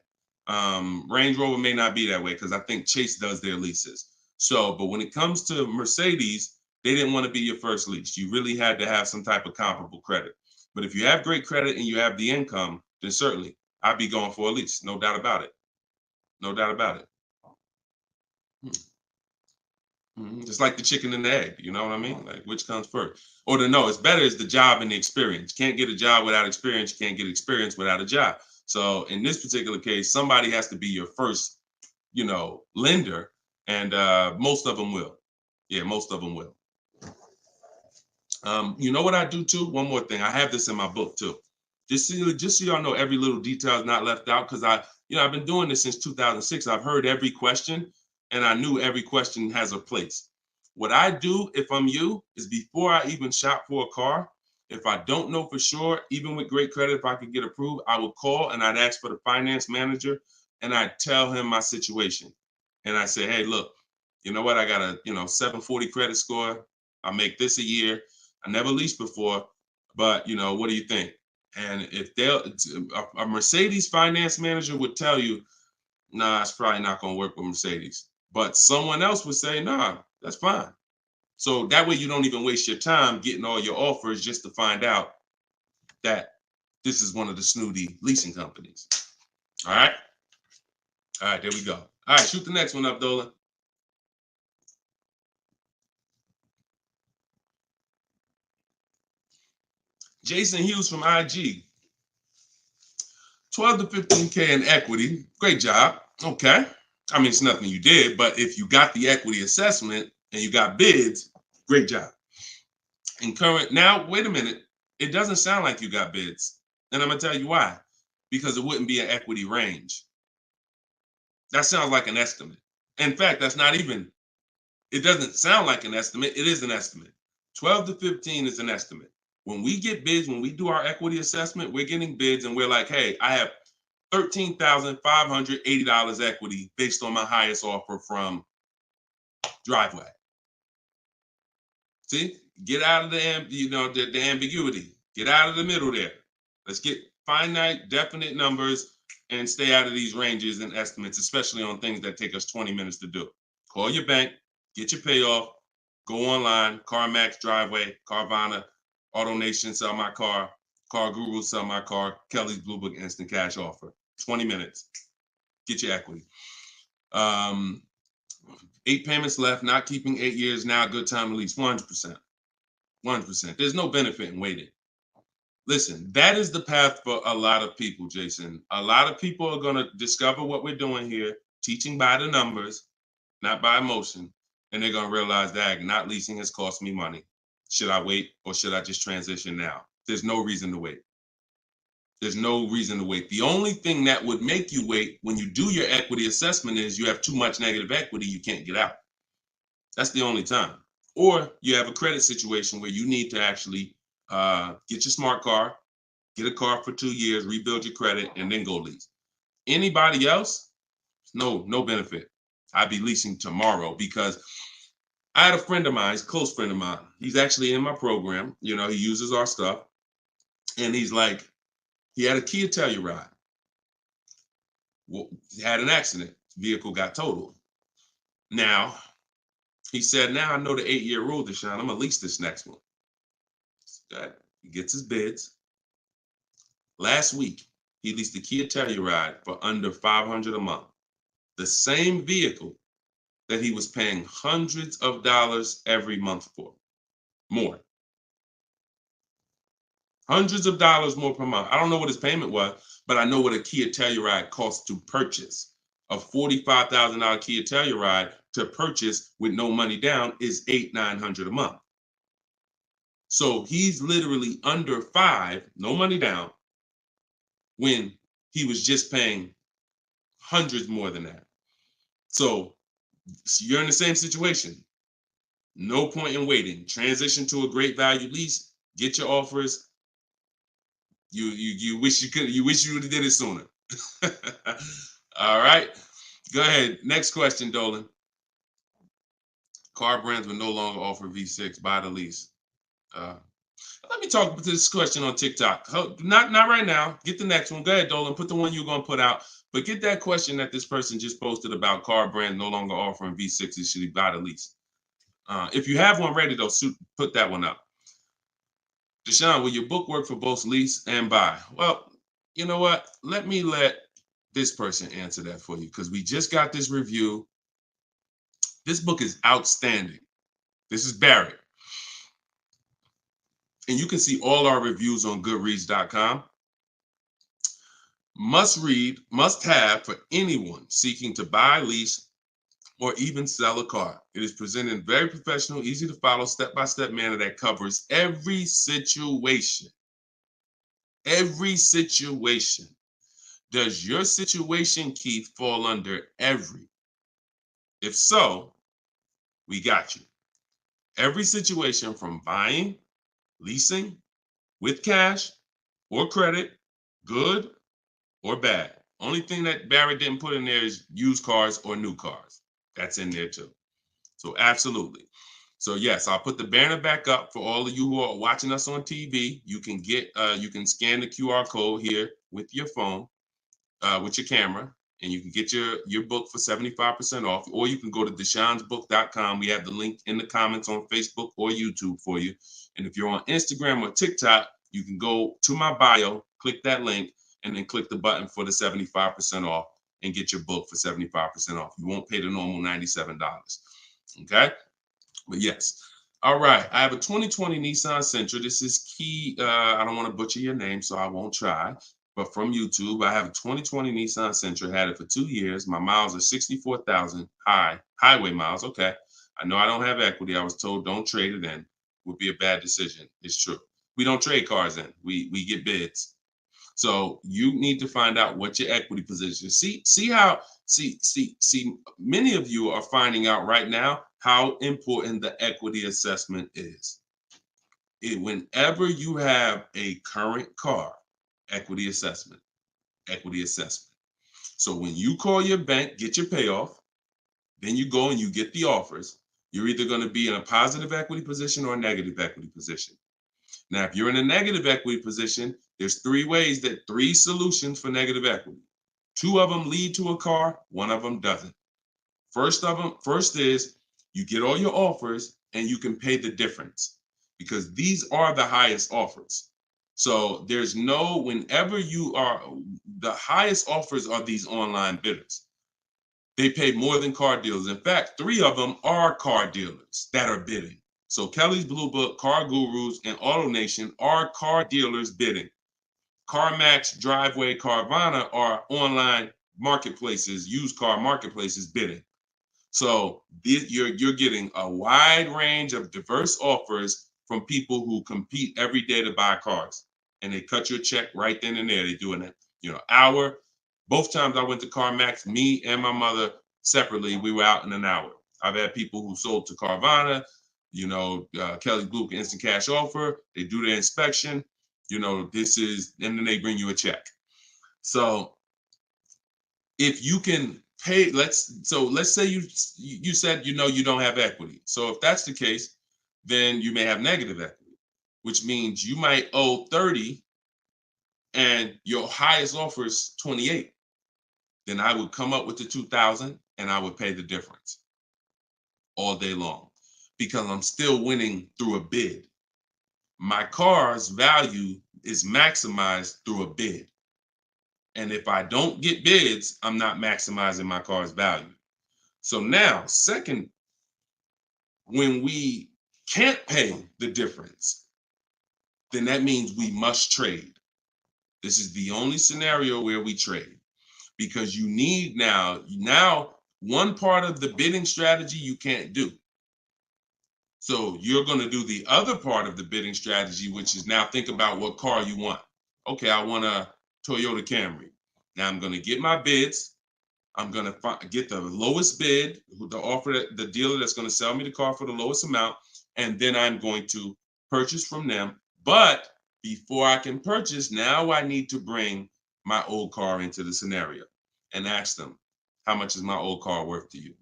Range Rover may not be that way, because I think Chase does their leases. So, but when it comes to Mercedes, they didn't want to be your first lease. You really had to have some type of comparable credit. But if you have great credit and you have the income, then certainly I'd be going for a lease. No doubt about it. No doubt about it. Just like the chicken and the egg, you know what I mean? Like, which comes first? Or it's better is the job and the experience. You can't get a job without experience. You can't get experience without a job. So in this particular case, somebody has to be your first, lender, and most of them will. Yeah, most of them will. You know what I do too? One more thing. I have this in my book too. Just so y'all know, every little detail is not left out, because I've been doing this since 2006. I've heard every question, and I knew every question has a place. What I do, if I'm you, is before I even shop for a car, if I don't know for sure, even with great credit, if I could get approved, I would call and I'd ask for the finance manager, and I'd tell him my situation. And I say, hey, look, you know what? I got a 740 credit score. I make this a year. I never leased before, but what do you think? And if a Mercedes finance manager would tell you, nah, it's probably not going to work with Mercedes. But someone else would say, nah, that's fine. So that way you don't even waste your time getting all your offers just to find out that this is one of the snooty leasing companies. All right. All right, there we go. All right, shoot the next one up, Dolan. Jason Hughes from IG. 12 to 15K in equity. Great job. Okay. I mean, it's nothing you did, but if you got the equity assessment and you got bids, great job. Now, wait a minute. It doesn't sound like you got bids. And I'm going to tell you why. Because it wouldn't be an equity range. That sounds like an estimate. In fact, it doesn't sound like an estimate. It is an estimate. 12 to 15 is an estimate. When we get bids, when we do our equity assessment, we're getting bids and we're like, hey, I have $13,580 equity based on my highest offer from Driveway. See, get out of the ambiguity. Get out of the middle there. Let's get finite, definite numbers and stay out of these ranges and estimates, especially on things that take us 20 minutes to do. Call your bank, get your payoff, go online, CarMax, Driveway, Carvana, AutoNation, sell my car, Car Guru, sell my car, Kelly's Blue Book, instant cash offer. 20 minutes. Get your equity. 8 payments left, not keeping 8 years, now a good time to lease. 100%. 100%. There's no benefit in waiting. Listen, that is the path for a lot of people, Jason. A lot of people are going to discover what we're doing here, teaching by the numbers, not by emotion. And they're going to realize that not leasing has cost me money. Should I wait or should I just transition now? There's no reason to wait. There's no reason to wait. The only thing that would make you wait when you do your equity assessment is you have too much negative equity, you can't get out. That's the only time. Or you have a credit situation where you need to actually get your smart car, get a car for 2 years, rebuild your credit, and then go lease. Anybody else, no benefit. I'd be leasing tomorrow because I had a friend of mine, he's a close friend of mine. He's actually in my program. You know, he uses our stuff. And he's like, he had a Kia Telluride. Well, he had an accident. Vehicle got totaled. Now, he said, now I know the 8-year rule, Deshone. I'm going to lease this next one. He gets his bids. Last week, he leased the Kia Telluride for under $500 a month. The same vehicle that he was paying hundreds of dollars every month for. More. Hundreds of dollars more per month. I don't know what his payment was, but I know what a Kia Telluride costs to purchase. A $45,000 Kia Telluride to purchase with no money down is $800-900 a month. So he's literally under $5, no money down, when he was just paying hundreds more than that. So you're in the same situation. No point in waiting. Transition to a great value lease. Get your offers. You wish you could. You wish you would have did it sooner. All right. Go ahead. Next question, Dolan. Car brands will no longer offer V6. Buy the lease. Let me talk to this question on TikTok. Not right now. Get the next one. Go ahead, Dolan. Put the one you're going to put out. But get that question that this person just posted about car brands no longer offering V6s. Should he buy the lease? If you have one ready, though, put that one up. Deshone, will your book work for both lease and buy? Well, you know what? Let this person answer that for you because we just got this review. This book is outstanding. This is Barrett. And you can see all our reviews on goodreads.com. Must read, must have for anyone seeking to buy, lease, or even sell a car. It is presented in very professional, easy to follow, step-by-step manner that covers every situation. Every situation. Does your situation, Keith, fall under every? If so, we got you. Every situation from buying, leasing, with cash or credit, good or bad. Only thing that Barrett didn't put in there is used cars or new cars. That's in there too. So absolutely. So yes, I'll put the banner back up for all of you who are watching us on TV. You can you can scan the QR code here with your phone, with your camera, and you can get your book for 75% off, or you can go to deshonesbook.com. We have the link in the comments on Facebook or YouTube for you. And if you're on Instagram or TikTok, you can go to my bio, click that link, and then click the button for the 75% off and get your book for 75% off. You won't pay the normal $97. Okay? But yes. All right. I have a 2020 Nissan Sentra. This is Key. I don't want to butcher your name, so I won't try. But from YouTube, I have a 2020 Nissan Sentra. Had it for 2 years. My miles are 64,000 highway miles. Okay. I know I don't have equity. I was told don't trade it in. Would be a bad decision. It's true. We don't trade cars in. We get bids. So you need to find out what your equity position. See many of you are finding out right now how important the equity assessment is. Whenever you have a current car, equity assessment. So when you call your bank, get your payoff, then you go and you get the offers, you're either going to be in a positive equity position or a negative equity position. Now, if you're in a negative equity position, there's three solutions for negative equity. 2 of them lead to a car, 1 of them doesn't. First is you get all your offers and you can pay the difference because these are the highest offers. So whenever you are, the highest offers are these online bidders. They pay more than car dealers. In fact, 3 of them are car dealers that are bidding. So Kelly's Blue Book, Car Gurus, and AutoNation are car dealers bidding. CarMax, Driveway, Carvana are online marketplaces, used car marketplaces bidding. So you're getting a wide range of diverse offers from people who compete every day to buy cars. and they cut you a check right then and there. They do an hour. Both times I went to CarMax, me and my mother separately, we were out in an hour. I've had people who sold to Carvana, Kelly Blue Instant Cash Offer. They do their inspection. And then they bring you a check. So if you can pay, let's say you said you don't have equity. So if that's the case, then you may have negative equity, which means you might owe 30 and your highest offer is 28. Then I would come up with the 2,000 and I would pay the difference all day long because I'm still winning through a bid. My car's value is maximized through a bid. And if I don't get bids, I'm not maximizing my car's value. So now, second, when we can't pay the difference, then that means we must trade. This is the only scenario where we trade because you need now one part of the bidding strategy you can't do. So you're going to do the other part of the bidding strategy, which is now think about what car you want. Okay, I want a Toyota Camry. Now I'm going to get my bids. I'm going to get the lowest bid, the dealer that's going to sell me the car for the lowest amount, and then I'm going to purchase from them. But before I can purchase, now I need to bring my old car into the scenario and ask them, how much is my old car worth to you?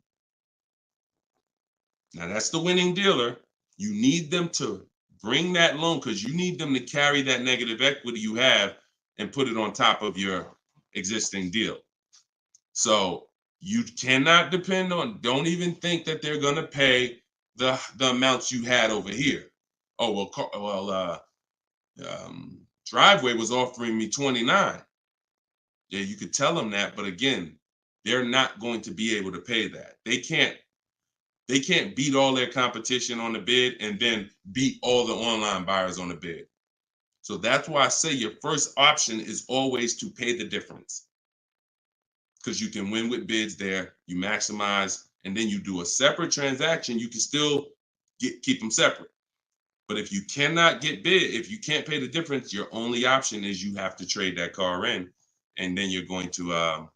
Now that's the winning dealer. You need them to bring that loan because you need them to carry that negative equity you have and put it on top of your existing deal. So you cannot depend on, don't even think that they're going to pay the amounts you had over here. Oh, Driveway was offering me 29. Yeah, you could tell them that, but again, they're not going to be able to pay that. They can't beat all their competition on the bid and then beat all the online buyers on the bid. So that's why I say your first option is always to pay the difference. Because you can win with bids there, you maximize, and then you do a separate transaction, you can still keep them separate. But if you cannot get bid, if you can't pay the difference, your only option is you have to trade that car in, and then you're going to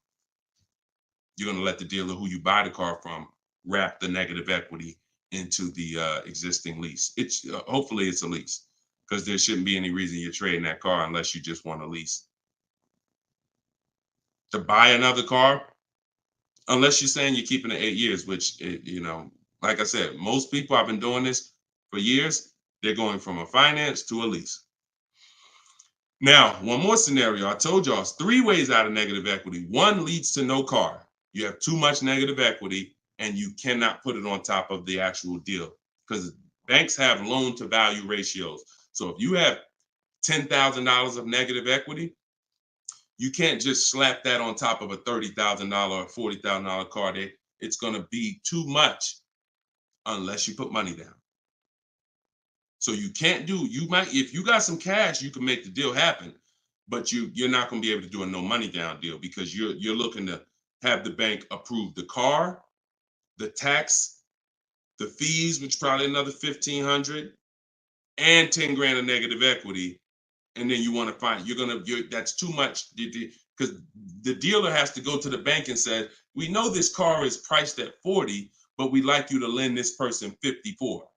let the dealer who you buy the car from wrap the negative equity into the existing lease. It's hopefully it's a lease because there shouldn't be any reason you're trading that car unless you just want a lease. To buy another car, unless you're saying you're keeping it 8 years, which, like I said, most people, I've been doing this for years, they're going from a finance to a lease. Now, one more scenario. I told y'all it's 3 ways out of negative equity. One leads to no car. You have too much negative equity and you cannot put it on top of the actual deal because banks have loan to value ratios. So if you have $10,000 of negative equity, you can't just slap that on top of a $30,000 or $40,000 car. It's going to be too much unless you put money down. So you can't if you got some cash, you can make the deal happen, but you're not going to be able to do a no money down deal because you're looking to have the bank approve the car, the tax, the fees, which probably another $1,500, and 10 grand of negative equity. And then you want to find that's too much because the dealer has to go to the bank and say, we know this car is priced at 40, but we'd like you to lend this person 54.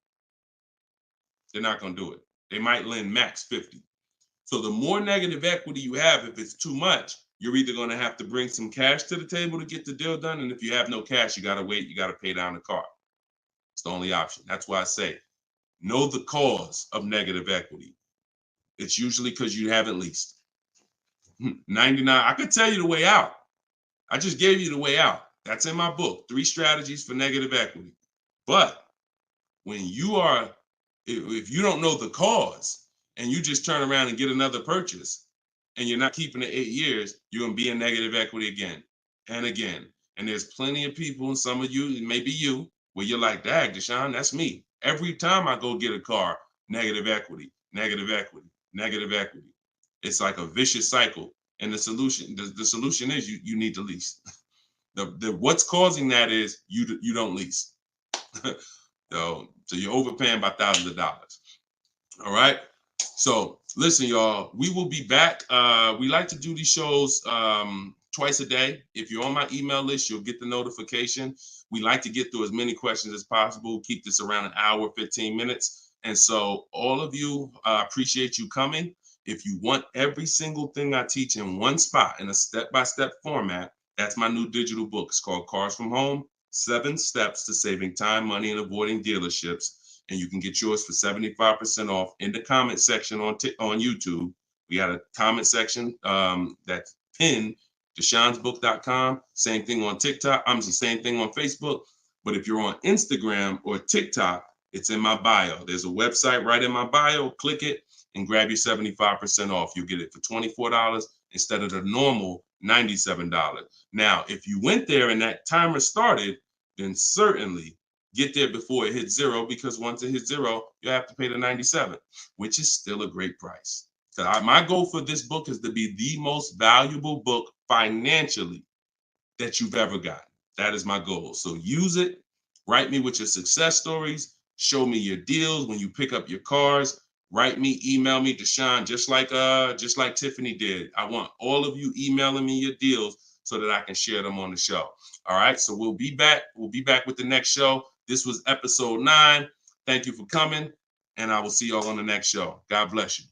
They're not going to do it. They might lend max 50. So the more negative equity you have, if it's too much, you're either going to have to bring some cash to the table to get the deal done. And if you have no cash, you got to wait. You got to pay down the car. It's the only option. That's why I say, know the cause of negative equity. It's usually because you haven't leased. 99, I could tell you the way out. I just gave you the way out. That's in my book, 3 strategies for negative equity. But when if you don't know the cause and you just turn around and get another purchase and you're not keeping it 8 years, you're going to be in negative equity again and again. And there's plenty of people, and some of you, it may be you, where you're like, dag, Deshone, that's me. Every time I go get a car, negative equity, negative equity, negative equity. It's like a vicious cycle. And the solution is you need to lease. What's causing that is you don't lease. So you're overpaying by thousands of dollars. All right. So listen, y'all, we will be back. We like to do these shows twice a day. If you're on my email list, you'll get the notification. We like to get through as many questions as possible, keep this around an hour, 15 minutes. And so all of you, appreciate you coming. If you want every single thing I teach in one spot in a step-by-step format, that's my new digital book. It's called Cars from Home, 7 Steps to Saving Time, Money, and Avoiding Dealerships. And you can get yours for 75% off in the comment section on YouTube. We got a comment section that's pinned, deshonsbook.com. Same thing on TikTok. I'm the same thing on Facebook. But if you're on Instagram or TikTok, it's in my bio. There's a website right in my bio. Click it and grab your 75% off. You'll get it for $24 instead of the normal $97. Now, if you went there and that timer started, then certainly get there before it hits zero, because once it hits zero, you have to pay the $97, which is still a great price. So my goal for this book is to be the most valuable book financially that you've ever gotten. That is my goal. So use it. Write me with your success stories. Show me your deals when you pick up your cars. Write me, email me, Deshone, just like Tiffany did. I want all of you emailing me your deals so that I can share them on the show. All right. So we'll be back. We'll be back with the next show. This was episode 9. Thank you for coming, and I will see y'all on the next show. God bless you.